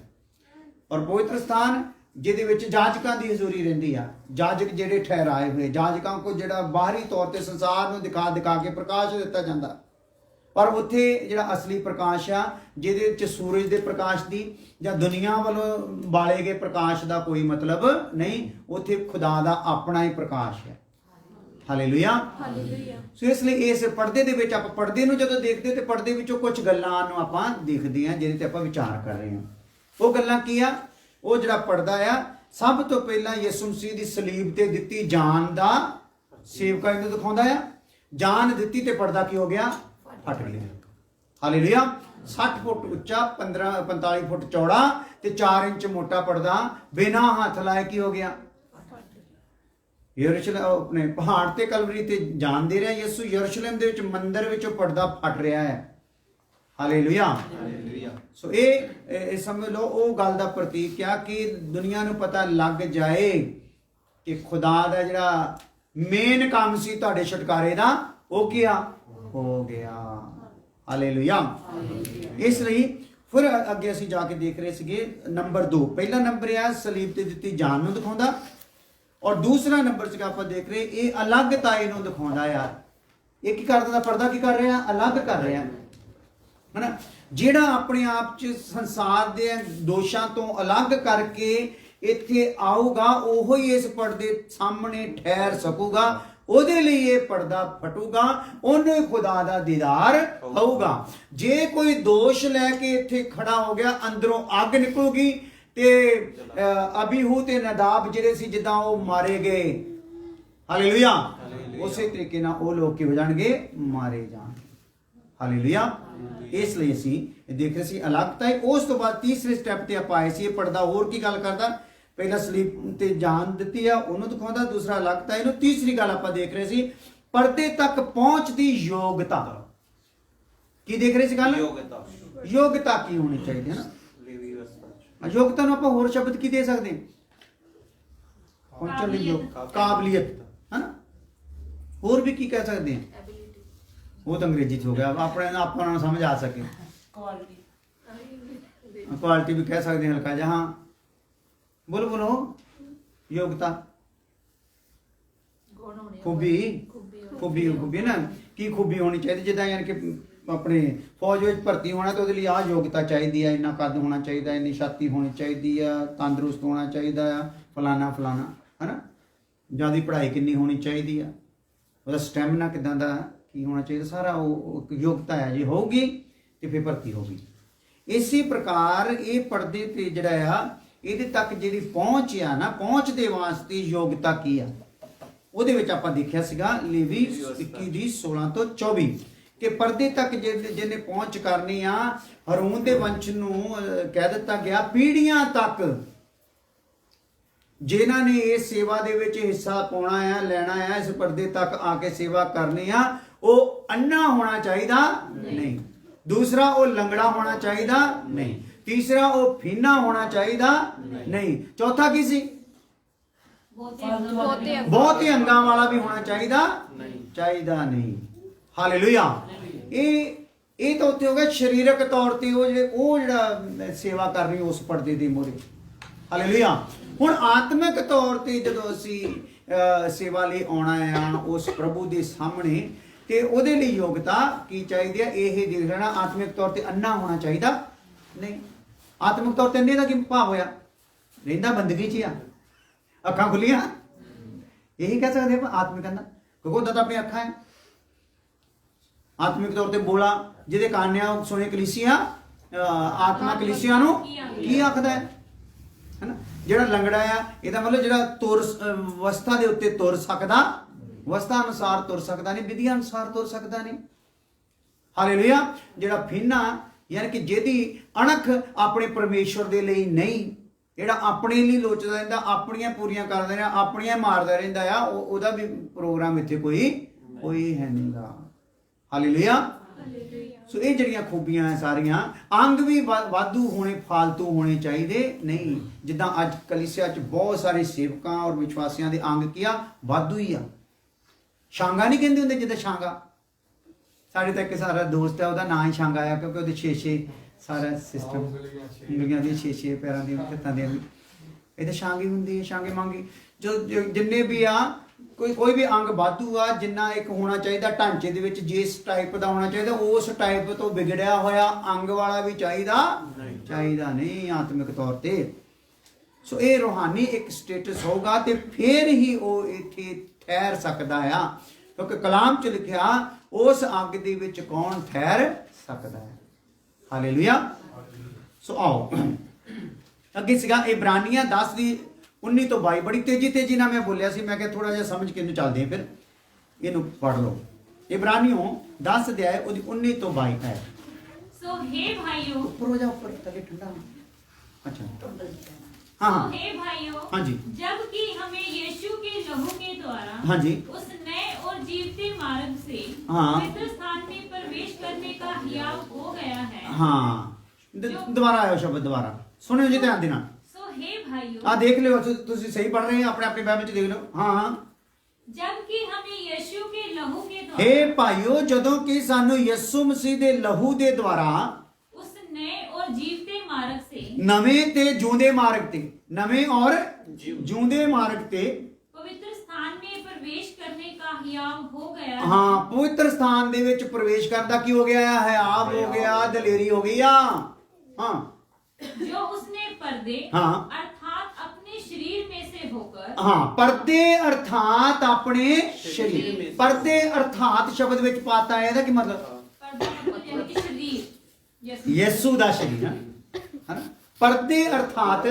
ਔਰ ਪਵਿੱਤਰ ਸਥਾਨ ਜਿਹਦੇ ਵਿੱਚ ਜਾਜਕਾਂ ਦੀ ਹਜ਼ੂਰੀ ਰਹਿੰਦੀ ਆ। ਜਾਜਕ ਜਿਹੜੇ ਠਹਿਰਾਏ ਹੋਏ, ਜਾਜਕਾਂ ਕੋ ਜਿਹੜਾ ਬਾਹਰੀ ਤੌਰ ਤੇ ਸੰਸਾਰ ਨੂੰ ਦਿਖਾ ਕੇ ਪ੍ਰਕਾਸ਼ ਦਿੱਤਾ ਜਾਂਦਾ, ਪਰ ਉੱਥੇ ਜਿਹੜਾ ਅਸਲੀ ਪ੍ਰਕਾਸ਼ ਆ, ਜਿਹਦੇ ਵਿੱਚ ਸੂਰਜ ਦੇ ਪ੍ਰਕਾਸ਼ ਦੀ ਜਾਂ ਦੁਨੀਆ ਵੱਲੋਂ ਬਾਲੇ ਗਏ ਪ੍ਰਕਾਸ਼ ਦਾ ਕੋਈ ਮਤਲਬ ਨਹੀਂ। ਉੱਥੇ ਖੁਦਾ ਦਾ ਆਪਣਾ ਹੀ ਪ੍ਰਕਾਸ਼ ਹੈ। ਹਾਲੇਲੂਇਆ। ਸੋ ਇਸ ਲਈ ਇਸ ਪਰਦੇ ਦੇ ਵਿੱਚ ਆਪਾਂ ਪਰਦੇ ਨੂੰ ਜਦੋਂ ਦੇਖਦੇ ਤੇ ਪਰਦੇ ਵਿੱਚੋਂ ਕੁਝ ਗੱਲਾਂ ਨੂੰ ਆਪਾਂ ਦੇਖਦੇ ਹਾਂ ਜਿਹਦੇ ਤੇ ਆਪਾਂ ਵਿਚਾਰ ਕਰ ਰਹੇ ਹਾਂ। ਉਹ ਗੱਲਾਂ ਕੀ ਆ, ਉਹ ਜਿਹੜਾ ਪਰਦਾ ਆ, ਸਭ ਤੋਂ ਪਹਿਲਾਂ ਯਿਸੂ ਮਸੀਹ ਦੀ ਸਲੀਬ ਤੇ ਦਿੱਤੀ ਜਾਨ ਦਾ ਸੇਵਕਾਂ ਨੂੰ ਦਿਖਾਉਂਦਾ ਆ। ਜਾਨ ਦਿੱਤੀ ਤੇ ਪਰਦਾ ਕੀ ਹੋ ਗਿਆ, ਫਟ ਗਿਆ। ਹਾਲੇਲੂਇਆ। 60 ਫੁੱਟ ਉੱਚਾ, 45 ਫੁੱਟ ਚੌੜਾ ਤੇ 4 ਇੰਚ ਮੋਟਾ ਪਰਦਾ ਬਿਨਾਂ ਹੱਥ ਲਾਏ ਕੀ ਹੋ ਗਿਆ, ਯਰੂਸ਼ਲਮ ਆਪਣੇ ਪਹਾੜ ਤੇ ਕਲਵਰੀ ਤੇ ਜਾਣ ਦੇ ਰਿਹਾ ਯਿਸੂ। ਯਰੂਸ਼ਲਮ ਦੇ ਵਿੱਚ ਮੰਦਿਰ ਵਿੱਚੋਂ ਪਰਦਾ ਫਟ ਰਿਹਾ ਹੈ। ਹਾਲੇਲੂਇਆ। ਸੋ ਇਹ ਸਮਝ ਲਓ ਉਹ ਗੱਲ ਦਾ ਪ੍ਰਤੀਕ ਆ ਕਿ ਦੁਨੀਆ ਨੂੰ ਪਤਾ ਲੱਗ ਜਾਏ ਕਿ ਖੁਦਾ ਦਾ ਜਿਹੜਾ ਮੇਨ ਕੰਮ ਸੀ ਤੁਹਾਡੇ ਛੁਟਕਾਰੇ ਦਾ, ਉਹ ਕੀ ਆ, ਹੋ ਗਿਆ। ਹਾਲੇਲੂਇਆ। ਇਸ ਲਈ ਫਿਰ ਅੱਗੇ ਅਸੀਂ ਜਾ ਕੇ ਦੇਖ ਰਹੇ ਸੀਗੇ ਨੰਬਰ 2। ਪਹਿਲਾ ਨੰਬਰ ਆ ਸਲੀਬ ਤੇ ਦਿੱਤੀ ਜਾਨ ਨੂੰ ਦਿਖਾਉਂਦਾ, ਔਰ ਦੂਸਰਾ ਨੰਬਰ 'ਚ ਆਪਾਂ ਦੇਖ ਰਹੇ ਇਹ ਅਲੱਗਤਾਈ ਨੂੰ ਦਿਖਾਉਂਦਾ ਯਾਰ। ਇਹ ਕੀ ਕਰਦਾ, ਪਰਦਾ ਕੀ ਕਰ ਰਿਹਾ, ਅਲੱਗ ਕਰ ਰਿਹਾ, ਹਨਾ। ਜਿਹੜਾ ਆਪਣੇ ਆਪ 'ਚ ਸੰਸਾਰ ਦੇ ਦੋਸ਼ਾਂ ਤੋਂ ਅਲੱਗ ਕਰਕੇ ਇੱਥੇ ਆਊਗਾ, ਉਹੋ ਹੀ ਇਸ ਪਰਦੇ ਸਾਹਮਣੇ ਠਹਿਰ ਸਕੂਗਾ। ਉਹਦੇ ਲਈ ਇਹ ਪਰਦਾ ਫਟੂਗਾ, ਉਹਨੂੰ ਹੀ ਖੁਦਾ ਦਾ ਦੀਦਾਰ ਹੋਊਗਾ। ਜੇ ਕੋਈ ਦੋਸ਼ ਲੈ ਕੇ ਇੱਥੇ ਖੜਾ ਹੋ ਗਿਆ, ਅੰਦਰੋਂ ਅੱਗ ਨਿਕਲੂਗੀ ਤੇ ਅਬੀਹੂ ਤੇ ਨਦਾਬ ਜਿਹੜੇ ਸੀ ਜਿੱਦਾਂ ਉਹ ਮਾਰੇ ਗਏ। ਹਾਲੇਲੂਇਆ। ਉਸੇ ਤਰੀਕੇ ਨਾਲ ਉਹ ਲੋਕ ਕੀ ਹੋ ਜਾਣਗੇ, ਮਾਰੇ ਜਾਣਗੇ। ਹਾਲੇਲੂਇਆ। ਇਸ ਲਈ ਅਸੀਂ ਦੇਖ ਰਹੇ ਸੀ ਅਲੱਗਤਾ ਹੈ। ਉਸ ਤੋਂ ਬਾਅਦ ਤੀਸਰੇ ਸਟੈਪ ਤੇ ਆਪਾਂ ਆਏ ਸੀ। ਇਹ ਪਰਦਾ ਹੋਰ ਕੀ ਗੱਲ ਕਰਦਾ, ਪਹਿਲਾ ਸਲੀਬ ਤੇ ਜਾਨ ਦਿੱਤੀ ਆ ਉਹਨੂੰ ਦਿਖਾਉਂਦਾ, ਦੂਸਰਾ ਅਲੱਗਤਾ ਇਹਨੂੰ। ਤੀਸਰੀ ਗੱਲ ਆਪਾਂ ਦੇਖ ਰਹੇ ਸੀ ਪਰਦੇ ਤੱਕ ਪਹੁੰਚ ਦੀ ਯੋਗਤਾ। ਕੀ ਦੇਖ ਰਹੇ ਸੀ ਗੱਲ, ਯੋਗਤਾ ਕੀ ਹੋਣੀ ਚਾਹੀਦੀ ਹੈ ਨਾ। ਯੋਗਤਾ ਨੂੰ ਆਪਾਂ ਹੋਰ ਸ਼ਬਦ ਕੀ ਦੇ ਸਕਦੇ, ਪਹੁੰਚਣ ਲਈ ਕਾਬਲੀਅਤ, ਹਨਾ। ਹੋਰ ਵੀ ਕੀ ਕਹਿ ਸਕਦੇ ਹਾਂ, ਉਹ ਤਾਂ ਅੰਗਰੇਜ਼ੀ 'ਚ ਹੋ ਗਿਆ, ਆਪਣੇ ਆਪਾਂ ਨੂੰ ਸਮਝ ਆ ਸਕੇ। ਕੁਆਲਿਟੀ ਵੀ ਕਹਿ ਸਕਦੇ ਹਾਂ ਹਲਕਾ ਜਿਹਾ। ਹਾਂ ਬੋਲੋ। ਯੋਗਤਾ, ਖੂਬੀ ਨਾ, ਕੀ ਖੂਬੀ ਹੋਣੀ ਚਾਹੀਦੀ। ਜਿੱਦਾਂ ਯਾਨੀ ਕਿ ਆਪਣੇ ਫੌਜ ਵਿੱਚ ਭਰਤੀ ਹੋਣਾ ਤਾਂ ਉਹਦੇ ਲਈ ਆਹ ਯੋਗਤਾ ਚਾਹੀਦੀ ਆ, ਇੰਨਾ ਕੱਦ ਹੋਣਾ ਚਾਹੀਦਾ, ਇੰਨੀ ਛਾਤੀ ਹੋਣੀ ਚਾਹੀਦੀ ਆ, ਤੰਦਰੁਸਤ ਹੋਣਾ ਚਾਹੀਦਾ ਆ, ਫਲਾਨਾ ਹਨਾ। ਜਾਂ ਦੀ ਪੜ੍ਹਾਈ ਕਿੰਨੀ ਹੋਣੀ ਚਾਹੀਦੀ ਆ, ਉਹਦਾ ਸਟੈਮਿਨਾ ਕਿੱਦਾਂ ਦਾ ਕੀ ਹੋਣਾ ਚਾਹੀਦਾ, ਸਾਰਾ ਉਹ ਯੋਗਤਾ ਹੈ। ਜੇ ਹੋਊਗੀ ਤੇ ਫਿਰ ਭਰਤੀ ਹੋਊਗੀ। ਇਸੇ ਪ੍ਰਕਾਰ ਇਹ ਪਰਦੇ ਤੇ ਜਿਹੜਾ ਆ, ਇਹਦੇ ਤੱਕ ਜਿਹੜੀ ਪਹੁੰਚ ਆ ਨਾ, ਪਹੁੰਚ ਦੇ ਵਾਸਤੇ ਯੋਗਤਾ ਕੀ ਆ, ਉਹਦੇ ਵਿੱਚ ਆਪਾਂ ਦੇਖਿਆ ਸੀਗਾ ਲੇਵੀ 21 ਦੀ 16 ਤੋਂ 24 ਕਿ ਪਰਦੇ ਤੱਕ ਜਿਹਨੇ ਪਹੁੰਚ ਕਰਨੀ ਆ, ਹਰੂਨ ਦੇ ਵੰਸ਼ ਨੂੰ ਕਹਿ ਦਿੱਤਾ ਗਿਆ ਪੀੜ੍ਹੀਆਂ ਤੱਕ ਜਿਨ੍ਹਾਂ ਨੇ ਇਸ ਸੇਵਾ ਦੇ ਵਿੱਚ ਹਿੱਸਾ ਪਾਉਣਾ ਆ, ਲੈਣਾ ਆ, ਇਸ ਪਰਦੇ ਤੱਕ ਆ ਕੇ ਸੇਵਾ ਕਰਨੀ ਆ, ਉਹ ਅੰਨਾ ਹੋਣਾ ਚਾਹੀਦਾ ਨਹੀਂ। ਦੂਸਰਾ, ਉਹ ਲੰਗੜਾ ਹੋਣਾ ਚਾਹੀਦਾ ਨਹੀਂ। ਤੀਸਰਾ, ਉਹ ਫੀਨਾ ਹੋਣਾ ਚਾਹੀਦਾ ਨਹੀਂ। ਚੌਥਾ ਕੀ ਸੀ? ਬਹੁਤੇ ਅੰਗਾਂ ਵਾਲਾ ਵੀ ਹੋਣਾ ਚਾਹੀਦਾ ਨਹੀਂ। ਹਾਲੇਲੂਇਆ। ਇਹ ਤਾਂ ਉੱਤੇ ਹੋ ਗਿਆ ਸਰੀਰਕ ਤੌਰ ਤੇ ਉਹ ਜਿਹੜਾ ਸੇਵਾ ਕਰਨੀ ਉਸ ਪਰਦੇ ਦੇ ਮੂਹਰੇ। ਹਾਲੇਲੂਇਆ। ਹੁਣ ਆਤਮਿਕ ਤੌਰ ਤੇ ਜਦੋਂ ਅਸੀਂ ਸੇਵਾ ਲਈ ਆਉਣਾ ਆ ਉਸ ਪ੍ਰਭੂ ਦੇ ਸਾਹਮਣੇ, ਤੇ ਉਹਦੇ ਲਈ ਯੋਗਤਾ ਕੀ ਚਾਹੀਦੀ ਹੈ? ਇਹ ਦੇਖ ਲੈਣਾ ਆਤਮਿਕ ਤੌਰ ਤੇ ਅੰਨਾ ਹੋਣਾ ਚਾਹੀਦਾ ਨਹੀਂ। ਆਤਮਿਕ ਤੌਰ ਤੇ ਅੰਨੇ ਦਾ ਕੀ ਭਾਵ ਹੋਇਆ? ਰਹਿੰਦਾ ਬੰਦਗੀ 'ਚ ਆ, ਅੱਖਾਂ ਖੁੱਲੀਆਂ, ਇਹੀ ਕਹਿ ਸਕਦੇ ਆਪਾਂ ਆਤਮਿਕ ਅੰਨਾ, ਕਿਉਂਕਿ ਉਹਦਾ ਤਾਂ ਆਪਣੀਆਂ ਅੱਖਾਂ ਹੈ। ਆਤਮਿਕ ਤੌਰ ਤੇ ਬੋਲਾ ਜਿਹਦੇ ਕੰਨ ਆ ਸੁਣੇ ਕਲੀਸਿਆ, ਆਤਮਾ ਕਲੀਸਿਆ ਨੂੰ ਕੀ ਆਖਦਾ ਹੈ ਨਾ? ਜਿਹੜਾ ਲੰਗੜਾ ਆ, ਇਹਦਾ ਮਤਲਬ ਜਿਹੜਾ ਤੁਰ ਅਵਸਥਾ ਦੇ ਉੱਤੇ ਤੁਰ ਸਕਦਾ, ਅਵਸਥਾ ਅਨੁਸਾਰ ਤੁਰ ਸਕਦਾ ਨਹੀਂ, ਵਿਧੀਆਂ ਅਨੁਸਾਰ ਤੁਰ ਸਕਦਾ ਨਹੀਂ। ਹਾਲੇਲੂਇਆ। ਜਿਹੜਾ ਫੀਨਾ ਯਾਨੀ ਕਿ ਜਿਹਦੀ ਅਣਖ ਆਪਣੇ ਪਰਮੇਸ਼ਵਰ ਦੇ ਲਈ ਨਹੀਂ, ਜਿਹੜਾ ਆਪਣੇ ਲਈ ਲੋਚਦਾ ਰਹਿੰਦਾ, ਆਪਣੀਆਂ ਪੂਰੀਆਂ ਕਰਦਾ ਰਹਿੰਦਾ, ਆਪਣੀਆਂ ਮਾਰਦਾ ਰਹਿੰਦਾ ਆ, ਉਹਦਾ ਵੀ ਪ੍ਰੋਗਰਾਮ ਇੱਥੇ ਕੋਈ ਹੈ ਨਹੀਂਗਾ। ਹਾਲੇਲੂਇਆ। ਸੋ ਇਹ ਜਿਹੜੀਆਂ ਖੂਬੀਆਂ ਹੈ ਸਾਰੀਆਂ, ਅੰਗ ਵੀ ਵਾਧੂ ਹੋਣੇ, ਫਾਲਤੂ ਹੋਣੇ ਚਾਹੀਦੇ ਨਹੀਂ। ਜਿੱਦਾਂ ਅੱਜ ਕਲੀਸਿਆ 'ਚ ਬਹੁਤ ਸਾਰੇ ਸੇਵਕਾਂ ਔਰ ਵਿਸ਼ਵਾਸੀਆਂ ਦੇ ਅੰਗ ਕੀ ਆ? ਵਾਧੂ ਹੀ ਆ। ਸ਼ਾਂਗਾ ਨਹੀਂ ਕਹਿੰਦੇ ਹੁੰਦੇ, ਜਿੱਦਾਂ ਸ਼ਾਂਗਾ, ਸਾਡੇ ਤਾਂ ਇੱਕ ਸਾਰਾ ਦੋਸਤ ਹੈ, ਉਹਦਾ ਨਾਂ ਹੀ ਸ਼ਾਂਗਾ ਆ, ਕਿਉਂਕਿ ਉਹਦੇ 6 ਸਾਰਾ ਸਿਸਟਮ, ਉਂਗਲੀਆਂ ਦੀ 6 ਪੈਰਾਂ ਦੀਆਂ, ਹੱਥਾਂ ਦੀਆਂ ਵੀ ਇਹਦੇ ਸ਼ਾਂਗੀ ਹੁੰਦੀ ਹੈ, ਸ਼ਾਂਗੇ ਮੰਗੀ। ਜੋ ਜਿੰਨੇ ਵੀ ਆ, ਕੋਈ ਵੀ ਅੰਗ ਵਾਧੂ ਆ, ਜਿੰਨਾ ਇੱਕ ਹੋਣਾ ਚਾਹੀਦਾ ਢਾਂਚੇ ਦੇ ਵਿੱਚ, ਜਿਸ ਟਾਈਪ ਦਾ ਹੋਣਾ ਚਾਹੀਦਾ, ਉਸ ਟਾਈਪ ਤੋਂ ਵਿਗੜਿਆ ਹੋਇਆ ਅੰਗ ਵਾਲਾ ਵੀ ਚਾਹੀਦਾ ਨਹੀਂ ਆਤਮਿਕ ਤੌਰ ਤੇ। ਸੋ ਇਹ ਰੂਹਾਨੀ ਇੱਕ ਸਟੇਟਸ ਹੋਗਾ ਤੇ ਫਿਰ ਹੀ ਉਹ ਇੱਥੇ ਠਹਿਰ ਸਕਦਾ ਆ, ਕਿਉਂਕਿ ਕਲਾਮ 'ਚ ਲਿਖਿਆ ਉਸ ਅੱਗ ਦੇ ਵਿੱਚ ਕੌਣ ਠਹਿਰ ਸਕਦਾ ਹੈ। ਹਾਲੇਲੂਇਆ। ਸੋ ਆਓ ਅੱਗੇ ਸੀਗਾ ਇਬਰਾਨੀਆਂ 10 ਦੀ 19 ਤੋਂ 22। ਬੜੀ ਤੇਜ਼ੀ ਨਾਲ ਮੈਂ ਬੋਲਿਆ ਸੀ, ਮੈਂ ਕਿਹਾ ਥੋੜਾ ਜਿਹਾ ਸਮਝ ਕੇ ਇਹਨੂੰ ਚੱਲਦੇ, ਫਿਰ ਇਹਨੂੰ ਪੜ੍ਹ ਲਓ। ਇਬਰਾਨੀਓ 10 ਅਧਿਆਇ ਉਹਦੀ 19 ਤੋਂ 22 ਹੈ। सो हे भाइयों, ऊपर हो जाओ, ऊपर तले ठंडा। अच्छा हाँ हे भाइयों, हाँ जी, जबकि हमें यीशु के लहू के द्वारा हाँ जी, उस नए और जीवते मार्ग से हाँ, पवित्र स्थान में प्रवेश करने का हियाव हो गया है। हाँ, दोबारा आयो शब्द, दोबारा सुनियो जी, ध्यान देना। सो हे भाइयों, हाँ देख लो, तुसी सही पढ़ रहे हैं, अपने अपने बाइबल च देख लो। हाँ, जबकि हमें यीशु के लहू के द्वारा, हे भाइयों, जदों कि सानू यीशु मसीह दे लहू दे द्वारा उस नए और जीवते मार्ग से, नवें ते जूंदे मार्ग ते, नवें और जूंदे मार्ग ते, पवित्र स्थान में प्रवेश करने का हियाव हो गया है। हाँ, पवित्र स्थान दे विच प्रवेश करदा की हो गया है? आप हो गया, दलेरी हो गई। हाँ, जो उसने पर्दे, हाँ, अर्थात अपने शरीर में से होकर, हाँ, पर्दे अर्थात अपने शरीर, पर्दे अर्थात शब्द विच पाता है, ਇਹਦਾ ਕੀ मतलब? पर्दा मतलब यानी कि शरीर, यीशु दा शरीर है ना? पर्दे अर्थात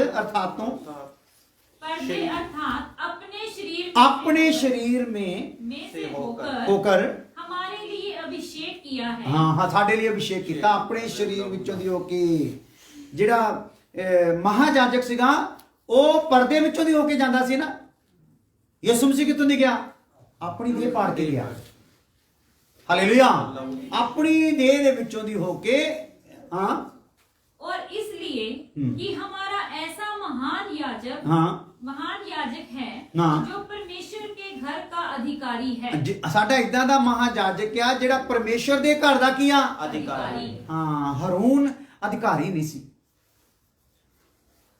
तो पर्दे अर्थात अपने शरीर में से होकर हमारे लिए अभिषेक किया है। हाँ, ਸਾਡੇ ਲਈ ਅਭਿਸ਼ੇਕ ਕੀਤਾ, ਆਪਣੇ ਸ਼ਰੀਰ ਵਿੱਚੋਂ ਦੀ ਹੋ ਕੇ। ਜਿਹੜਾ ਮਹਾਜਾਜਕ ਸੀਗਾ ਉਹ ਪਰਦੇ ਵਿੱਚੋਂ ਦੀ ਹੋ ਕੇ ਜਾਂਦਾ ਸੀ ਨਾ। ਯਿਸੂ ਮਸੀਹ ਕਿੱਥੋਂ ਦੀ ਗਿਆ? ਆਪਣੀ ਦੇਹ ਪਾੜ ਕੇ ਗਿਆ। ਹਾਲੇਲੂਇਆ। ਆਪਣੀ ਦੇਹ ਦੇ ਵਿੱਚੋਂ ਦੀ ਹੋ ਕੇ, हाँ, और इसलिए कि हमारा ऐसा महान याजक, है जो परमेश्वर के घर का अधिकारी है। ਸਾਡਾ ਇਦਾਂ ਦਾ ਮਹਾਜਾਜਕ ਆ ਜਿਹੜਾ ਪਰਮੇਸ਼ਰ ਦੇ ਘਰ ਦਾ ਕੀ ਆ? अधिकारी। ਹਾਂ, ਹਰੂਨ ਅਧਿਕਾਰੀ ਨਹੀਂ ਸੀ।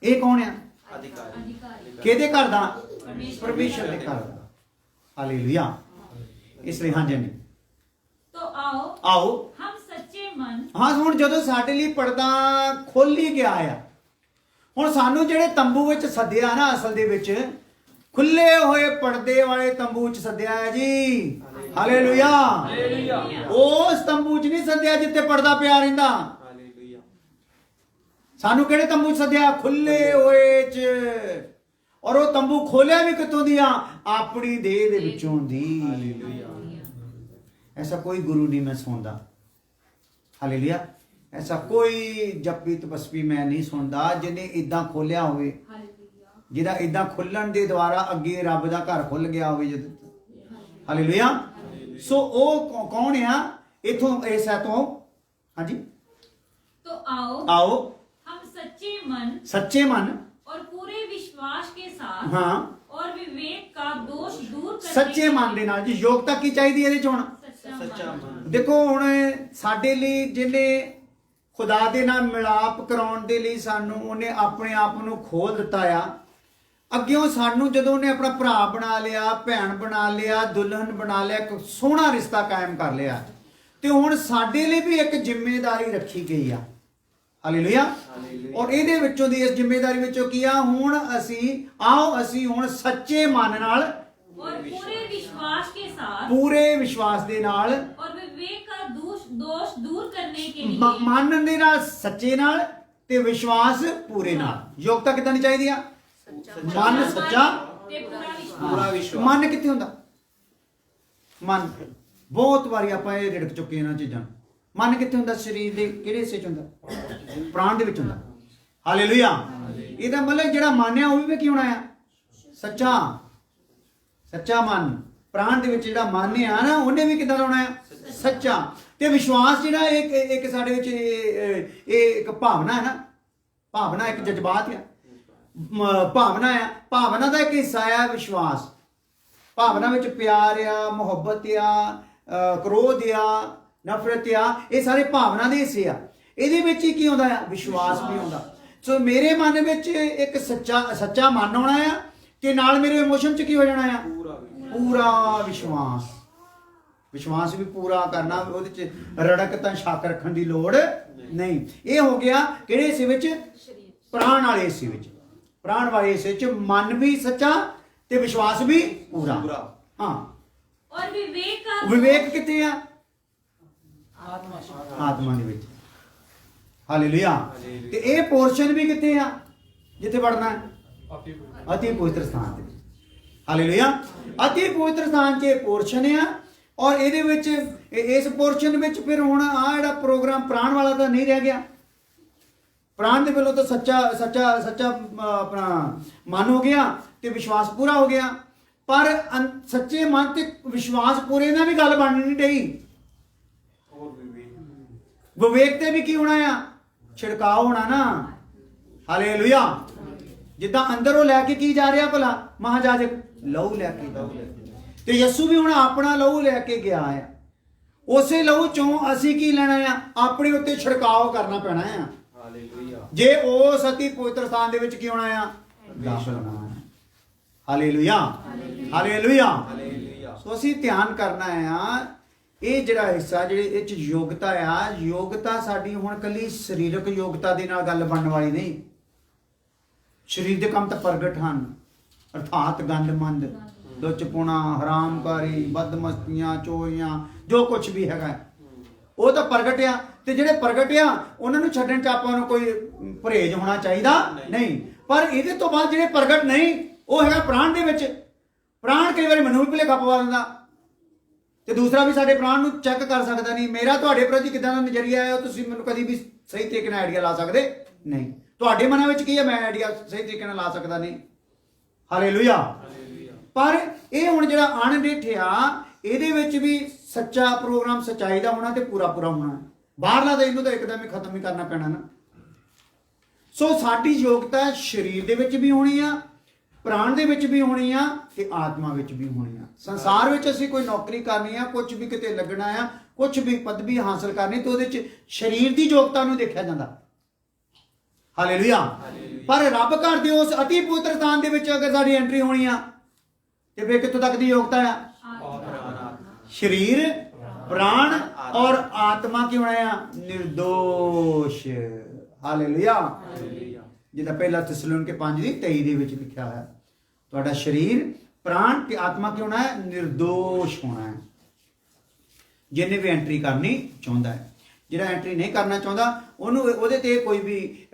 ਇਹ ਕੌਣ ਆ? अधिकारी। ਕਿਹਦੇ ਘਰ ਦਾ? ਪਰਮੇਸ਼ਰ ਦੇ ਘਰ ਦਾ। ਹਾਲੇਲੂਇਆ। ਇਸ ਲਈ ਹਾਂਜੀ, तो आओ हम सच्चे मन, ਹਾਂ, ਹੁਣ ਜਦੋਂ ਸਾਡੇ ਲਈ ਪਰਦਾ ਖੁੱਲ ਹੀ ਗਿਆ ਆ, ਹੁਣ ਸਾਨੂੰ ਜਿਹੜੇ ਤੰਬੂ ਵਿੱਚ ਸੱਦਿਆ ਨਾ, ਅਸਲ ਦੇ ਵਿੱਚ ਖੁੱਲੇ ਹੋਏ ਪਰਦੇ ਵਾਲੇ ਤੰਬੂ ਵਿੱਚ ਸੱਦਿਆ ਹੈ ਜੀ। ਹਾਲੇਲੂਇਆ। ਉਸ ਤੰਬੂ 'ਚ ਨਹੀਂ ਸੱਦਿਆ ਜਿੱਥੇ ਪਰਦਾ ਪਿਆ ਰਹਿੰਦਾ। ਸਾਨੂੰ ਕਿਹੜੇ ਤੰਬੂ 'ਚ ਸੱਦਿਆ? ਖੁੱਲੇ ਹੋਏ 'ਚ। ਔਰ ਉਹ ਤੰਬੂ ਖੋਲਿਆ ਵੀ ਕਿੱਥੋਂ ਦੀਆਂ? ਆਪਣੀ ਦੇਹ ਦੇ ਵਿੱਚੋਂ ਦੀ। ਐਸਾ ਕੋਈ ਗੁਰੂ ਨਹੀਂ ਮੈਂ ਸੁਣਦਾ, ਹਾਲੇਲੂਇਆ, ਐਸਾ ਕੋਈ ਜਪੀ ਤਪਸਵੀ ਮੈਂ ਨਹੀਂ ਸੁਣਦਾ ਜਿਹਨੇ ਇਦਾਂ ਖੋਲਿਆ ਹੋਵੇ, ਜਿਹਦਾ ਇਦਾਂ ਖੁੱਲਣ ਦੇ ਦੁਆਰਾ ਅੱਗੇ ਰੱਬ ਦਾ ਘਰ ਖੁੱਲ ਗਿਆ ਹੋਵੇ ਜਦ। ਹਾਲੇਲੂਇਆ। ਸੋ ਉਹ ਕੌਣ ਆ? ਇਥੋਂ ਇਸ ਹੈ ਤੋਂ, ਹਾਂਜੀ, तो आओ हम सच्चे मन और पूरे विश्वास के साथ हाँ और विवेक का दोष दूर करने सच्चे मन ਦੇ ਨਾਲ। ਜੀ ਯੋਗਤਾ ਕੀ ਚਾਹੀਦੀ ਇਹਦੇ ਚ? ਹੁਣ सच्चा मन। ਦੇਖੋ ਹੁਣ ਸਾਡੇ ਲਈ ਜਿਹਨੇ ਖੁਦਾ ਦੇ ਨਾਲ ਮਿਲਾਪ ਕਰਾਉਣ ਦੇ ਲਈ ਸਾਨੂੰ ਉਹਨੇ ਆਪਣੇ ਆਪ ਨੂੰ ਖੋਲ ਦਿੱਤਾ ਆ। ਅੱਗਿਓਂ ਸਾਨੂੰ ਜਦੋਂ ਉਹਨੇ ਆਪਣਾ ਭਰਾ ਬਣਾ ਲਿਆ, ਭੈਣ ਬਣਾ ਲਿਆ, ਦੁਲਹਨ ਬਣਾ ਲਿਆ, ਇੱਕ ਸੋਹਣਾ ਰਿਸ਼ਤਾ ਕਾਇਮ ਕਰ ਲਿਆ, ਤੇ ਹੁਣ ਸਾਡੇ ਲਈ ਵੀ ਇੱਕ ਜ਼ਿੰਮੇਵਾਰੀ ਰੱਖੀ ਗਈ ਆ। ਹਾਲੇਲੂਇਆ। ਔਰ ਇਹਦੇ ਵਿੱਚੋਂ ਦੀ, ਇਸ ਜ਼ਿੰਮੇਵਾਰੀ ਵਿੱਚੋਂ ਕੀ ਆ? ਹੁਣ ਅਸੀਂ ਹੁਣ ਸੱਚੇ ਮਨ ਨਾਲ और पूरे विश्वास के साथ, ਪੂਰੇ ਵਿਸ਼ਵਾਸ ਦੇ ਨਾਲ, और विवेक का दोष दूर करने के लिए, ਮਨ ਦੇ ਨਾਲ, ਸੱਚੇ ਨਾਲ, ਤੇ ਵਿਸ਼ਵਾਸ ਪੂਰੇ ਨਾਲ। ਯੋਗਤਾ ਕਿੱਦਾਂ ਦੀ ਚਾਹੀਦੀ ਆ? ਮਨ ਸੱਚਾ, ते ਪੂਰਾ ਵਿਸ਼ਵਾਸ। ਮਨ ਕਿੱਥੇ ਹੁੰਦਾ? ਮਨ ਬਹੁਤ ਵਾਰੀ ਆਪਾਂ ਇਹ ਰਿੜਕ ਚੁੱਕੇ ਇਹਨਾਂ ਚੀਜ਼ਾਂ ਨੂੰ। ਮਨ ਕਿੱਥੇ ਹੁੰਦਾ? ਸਰੀਰ ਦੇ ਕਿਹੜੇ ਹਿੱਸੇ 'ਚ ਹੁੰਦਾ? ਪ੍ਰਾਣ ਦੇ ਵਿੱਚ ਹੁੰਦਾ। ਹਾਲੇਲੂਇਆ। ਇਹਦਾ ਮਤਲਬ ਜਿਹੜਾ ਮਨ ਆ ਉਹ ਵੀ ਕੀ ਹੋਣਾ ਆ? ਸੱਚਾ ਮਨ। ਪ੍ਰਾਣ ਦੇ ਵਿੱਚ ਜਿਹੜਾ ਮਨ ਆ ਨਾ, ਉਹਨੇ ਵੀ ਕਿੱਦਾਂ ਦਾ ਹੋਣਾ ਆ? ਸੱਚਾ। ਤੇ ਵਿਸ਼ਵਾਸ ਜਿਹੜਾ ਇੱਕ ਸਾਡੇ ਵਿੱਚ ਇਹ ਇੱਕ ਭਾਵਨਾ ਹੈ ਨਾ, ਭਾਵਨਾ ਇੱਕ ਜਜ਼ਬਾਤ ਆ, ਭਾਵਨਾ ਆ। ਭਾਵਨਾ ਦਾ ਇੱਕ ਹਿੱਸਾ ਆ ਵਿਸ਼ਵਾਸ। ਭਾਵਨਾ ਵਿੱਚ ਪਿਆਰ ਆ, ਮੁਹੱਬਤ ਆ, ਕ੍ਰੋਧ ਆ, ਨਫ਼ਰਤ ਆ, ਇਹ ਸਾਰੇ ਭਾਵਨਾ ਦੇ ਹਿੱਸੇ ਆ। ਇਹਦੇ ਵਿੱਚ ਹੀ ਕੀ ਆਉਂਦਾ ਆ? ਵਿਸ਼ਵਾਸ ਵੀ ਆਉਂਦਾ। ਸੋ ਮੇਰੇ ਮਨ ਵਿੱਚ ਇੱਕ ਸੱਚਾ ਮਨ ਹੋਣਾ ਆ, ਤੇ ਨਾਲ ਮੇਰੇ ਇਮੋਸ਼ਨ 'ਚ ਕੀ ਹੋ ਜਾਣਾ ਆ? ਪੂਰਾ ਵਿਸ਼ਵਾਸ। ਵਿਸ਼ਵਾਸ ਵੀ ਪੂਰਾ ਕਰਨਾ, ਉਹਦੇ 'ਚ ਰੜਕ ਤਾਂ ਸ਼ੱਕ ਰੱਖਣ ਦੀ ਲੋੜ ਨਹੀਂ। ਇਹ ਹੋ ਗਿਆ ਕਿਹੜੇ ਹਿੱਸੇ ਵਿੱਚ? ਪ੍ਰਾਣ ਵਾਲੇ ਹਿੱਸੇ ਵਿੱਚ। ਪ੍ਰਾਣ ਵਾਲੇ ਹਿੱਸੇ 'ਚ ਮਨ ਵੀ ਸੱਚਾ ਤੇ ਵਿਸ਼ਵਾਸ ਵੀ ਪੂਰਾ। ਹਾਂ। और विवेक का ਵਿਵੇਕ ਕਿੱਥੇ ਆ? ਆਤਮਾ ਦੇ ਵਿੱਚ। ਹਾਲੇਲੂਇਆ। ਤੇ ਇਹ ਪੋਰਸ਼ਨ ਵੀ ਕਿੱਥੇ ਆ ਜਿੱਥੇ ਵੜਨਾ ਹੈ? ਅਤੀ ਪਵਿੱਤਰ ਸਥਾਨ ਤੇ। ਹਾਲੇਲੂਇਆ। ਅਤੀ ਪਵਿੱਤਰ ਸਥਾਨ 'ਚ ਇਹ ਪੋਰਸ਼ਨ ਆ। ਔਰ ਇਹਦੇ ਵਿੱਚ, ਇਸ ਪੋਰਸ਼ਨ ਵਿੱਚ ਫਿਰ ਹੁਣ ਆ ਜਿਹੜਾ ਪ੍ਰੋਗਰਾਮ ਪ੍ਰਾਣ ਵਾਲਾ ਤਾਂ ਨਹੀਂ ਰਹਿ ਗਿਆ। ਪ੍ਰਾਣ ਦੇ ਵੱਲੋਂ ਤਾਂ ਸੱਚਾ ਆਪਣਾ ਮਨ ਹੋ ਗਿਆ ਤੇ ਵਿਸ਼ਵਾਸ ਪੂਰਾ ਹੋ ਗਿਆ। ਪਰ ਸੱਚੇ ਮਨ ਤੇ ਵਿਸ਼ਵਾਸ ਪੂਰੇ ਨਾਲ ਵੀ ਗੱਲ ਬਣ ਨਹੀਂ ਰਹੀ। ਵਿਵੇਕ ਤੇ ਵੀ ਕੀ ਹੋਣਾ ਆ? ਛਿੜਕਾਅ ਹੋਣਾ ਨਾ। ਹਾਲੇਲੂਇਆ। ਜਿੱਦਾਂ ਅੰਦਰੋਂ ਲੈ ਕੇ ਕੀ ਜਾ ਰਿਹਾ ਭਲਾ? ਮਹਾਜਾਜਕ ਲਹੂ ਲੈ ਕੇ। ਤੇ ਯਿਸੂ ਵੀ ਹੁਣ ਆਪਣਾ ਲਹੂ ਲੈ ਕੇ ਗਿਆ ਆ। ਉਸੇ ਲਹੂ ਚੋਂ ਅਸੀਂ ਕੀ ਲੈਣਾ ਆ? ਆਪਣੇ ਉੱਤੇ ਛਿੜਕਾਅ ਕਰਨਾ ਪੈਣਾ ਆ। ਜੇ ਉਸ ਅਤੀ ਪਵਿੱਤਰ ਸਥਾਨ ਦੇ ਵਿੱਚ ਕੀ ਹੋਣਾ ਆ? ਦਾਖਲ ਹੋਣਾ। ਹਾਲੇਲੂਇਆ। ਹਾਲੇਲੂਇਆ। ਸੋ ਅਸੀਂ ਧਿਆਨ ਕਰਨਾ ਆ, ਇਹ ਜਿਹੜਾ ਹਿੱਸਾ, ਜਿਹੜੇ ਇਹ 'ਚ ਯੋਗਤਾ ਆ, ਯੋਗਤਾ ਸਾਡੀ ਹੁਣ ਕੱਲੀ ਸਰੀਰਕ ਯੋਗਤਾ ਦੇ ਨਾਲ ਗੱਲ ਬਣਨ ਵਾਲੀ ਨਹੀਂ। ਸਰੀਰ ਦੇ ਕੰਮ ਤਾਂ ਪ੍ਰਗਟ ਹਨ, ਅਰਥਾਤ ਗੰਦਮੰਦ, ਲੁੱਚਪੁਣਾ, ਹਰਾਮਕਾਰੀ, ਬਦਮਸਤੀਆਂ, ਚੋਰੀਆਂ, ਜੋ ਕੁਝ ਵੀ ਹੈਗਾ ਉਹ ਤਾਂ ਪ੍ਰਗਟ ਆ। ਤੇ ਜਿਹੜੇ ਪ੍ਰਗਟ ਆ ਉਹਨਾਂ ਨੂੰ ਛੱਡਣ 'ਚ ਆਪਾਂ ਨੂੰ ਕੋਈ ਪਰਹੇਜ਼ ਹੋਣਾ ਚਾਹੀਦਾ ਨਹੀਂ। ਪਰ ਇਹਦੇ ਤੋਂ ਬਾਅਦ ਜਿਹੜੇ ਪ੍ਰਗਟ ਨਹੀਂ, ਉਹ ਹੈਗਾ ਪ੍ਰਾਣ ਦੇ ਵਿੱਚ। ਪ੍ਰਾਣ ਕਈ ਵਾਰੀ ਮੈਨੂੰ ਵੀ ਭੁਲੇਖਾ ਪਵਾ ਦਿੰਦਾ, ਤੇ ਦੂਸਰਾ ਵੀ ਸਾਡੇ ਪ੍ਰਾਣ ਨੂੰ ਚੈੱਕ ਕਰ ਸਕਦਾ ਨਹੀਂ। ਮੇਰਾ ਤੁਹਾਡੇ ਪ੍ਰਤੀ ਕਿੱਦਾਂ ਦਾ ਨਜ਼ਰੀਆ ਹੈ, ਉਹ ਤੁਸੀਂ ਮੈਨੂੰ ਕਦੀ ਵੀ ਸਹੀ ਤਰੀਕੇ ਨਾਲ ਆਈਡੀਆ ਲਾ ਸਕਦੇ ਨਹੀਂ। ਤੁਹਾਡੇ ਮਨਾਂ ਵਿੱਚ ਕੀ ਹੈ, ਮੈਂ ਆਈਡੀਆ ਸਹੀ ਤਰੀਕੇ ਨਾਲ ਲਾ ਸਕਦਾ ਨਹੀਂ। ਹਾਲੇਲੂਇਆ। ਪਰ ਇਹ ਹੁਣ ਜਿਹੜਾ ਅਣਡਿੱਠਿਆ, ਇਹਦੇ ਵਿੱਚ ਵੀ ਸੱਚਾ ਪ੍ਰੋਗਰਾਮ ਸੱਚਾਈ ਦਾ ਹੋਣਾ ਤੇ ਪੂਰਾ ਹੋਣਾ। ਬਾਹਰਲਾ ਤਾਂ ਇਹਨੂੰ ਤਾਂ ਇੱਕਦਮ ਹੀ ਖਤਮ ਹੀ ਕਰਨਾ ਪੈਣਾ ਨਾ। ਸੋ ਸਾਡੀ ਯੋਗਤਾ ਸਰੀਰ ਦੇ ਵਿੱਚ ਵੀ ਹੋਣੀ ਆ, ਪ੍ਰਾਣ ਦੇ ਵਿੱਚ ਵੀ ਹੋਣੀ ਆ, ਤੇ ਆਤਮਾ ਵਿੱਚ ਵੀ ਹੋਣੀ ਆ। ਸੰਸਾਰ ਵਿੱਚ ਅਸੀਂ ਕੋਈ ਨੌਕਰੀ ਕਰਨੀ ਆ, ਕੁਝ ਵੀ ਕਿਤੇ ਲੱਗਣਾ ਆ, ਕੁਝ ਵੀ ਪਦਵੀ ਹਾਸਲ ਕਰਨੀ, ਤੇ ਉਹਦੇ 'ਚ ਸਰੀਰ ਦੀ ਯੋਗਤਾ ਨੂੰ ਦੇਖਿਆ ਜਾਂਦਾ। ਹਾਲੇਲੂਇਆ। ਪਰ ਰੱਬ ਘਰ ਦੇ ਉਸ ਅਤੀ ਪਵਿੱਤਰ ਸਥਾਨ ਦੇ ਵਿੱਚ ਅਗਰ ਸਾਡੀ ਐਂਟਰੀ ਹੋਣੀ ਆ, ਤੇ ਫਿਰ ਕਿੱਥੋਂ ਤੱਕ ਦੀ ਯੋਗਤਾ ਆ? ਸਰੀਰ, ਪ੍ਰਾਣ ਔਰ ਆਤਮਾ ਕੀ ਹੋਣਾ ਆ? ਨਿਰਦੋਸ਼। ਹਾਲੇਲੂਇਆ। ਜਿੱਦਾਂ ਪਹਿਲਾ ਥੈਸਲੋਨੀਕੇ 5:23 ਦੇ ਵਿੱਚ ਲਿਖਿਆ ਹੋਇਆ, ਤੁਹਾਡਾ ਸਰੀਰ, ਪ੍ਰਾਣ ਤੇ ਆਤਮਾ ਕੀ ਹੋਣਾ ਹੈ? ਨਿਰਦੋਸ਼ ਹੋਣਾ ਹੈ। ਜਿਹਨੇ ਵੀ ਐਂਟਰੀ ਕਰਨੀ ਚਾਹੁੰਦਾ ਹੈ। ਜਿਹੜਾ ਐਂਟਰੀ ਨਹੀਂ ਕਰਨਾ ਚਾਹੁੰਦਾ, ਉਹਨੂੰ ਉਹਦੇ ਤੇ ਕੋਈ ਵੀ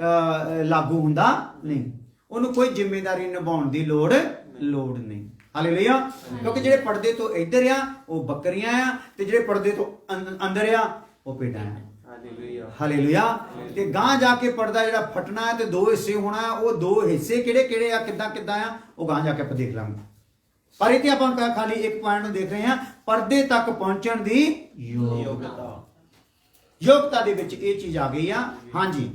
ਲਾਗੂ ਹੁੰਦਾ ਨਹੀਂ। ਉਹਨੂੰ ਕੋਈ ਜ਼ਿੰਮੇਵਾਰੀ ਨਿਭਾਉਣ ਦੀ ਲੋੜ ਨਹੀਂ। ਹਾਲੇਲੂਇਆ। ਕਿਉਂਕਿ ਜਿਹੜੇ ਪਰਦੇ ਤੋਂ ਇੱਧਰ ਆ ਉਹ ਬੱਕਰੀਆਂ ਆ, ਤੇ ਜਿਹੜੇ ਪਰਦੇ ਤੋਂ ਅੰਦਰ ਆ ਉਹ ਭੇਡਾਂ ਆ। ਹਾਲੇਲੂਇਆ। ਤੇ ਗਾਂ ਜਾ ਕੇ ਪਰਦਾ ਜਿਹੜਾ ਫਟਣਾ ਹੈ ਤੇ ਦੋ ਹਿੱਸੇ ਹੋਣਾ ਹੈ, ਉਹ ਦੋ ਹਿੱਸੇ ਕਿਹੜੇ ਆ, ਕਿੱਦਾਂ ਆ, ਉਹ ਗਾਂ ਜਾ ਕੇ ਆਪਾਂ ਦੇਖ ਲਾਂਗੇ। ਪਰ ਇੱਥੇ ਆਪਾਂ ਖਾਲੀ ਇੱਕ ਪੁਆਇੰਟ ਨੂੰ ਦੇਖ ਰਹੇ ਹਾਂ, ਪਰਦੇ ਤੱਕ ਪਹੁੰਚਣ ਦੀ ਯੋਗਤਾ ਦੇ ਵਿੱਚ ਇਹ ਚੀਜ਼ ਆ ਗਈ ਆ। ਹਾਂਜੀ।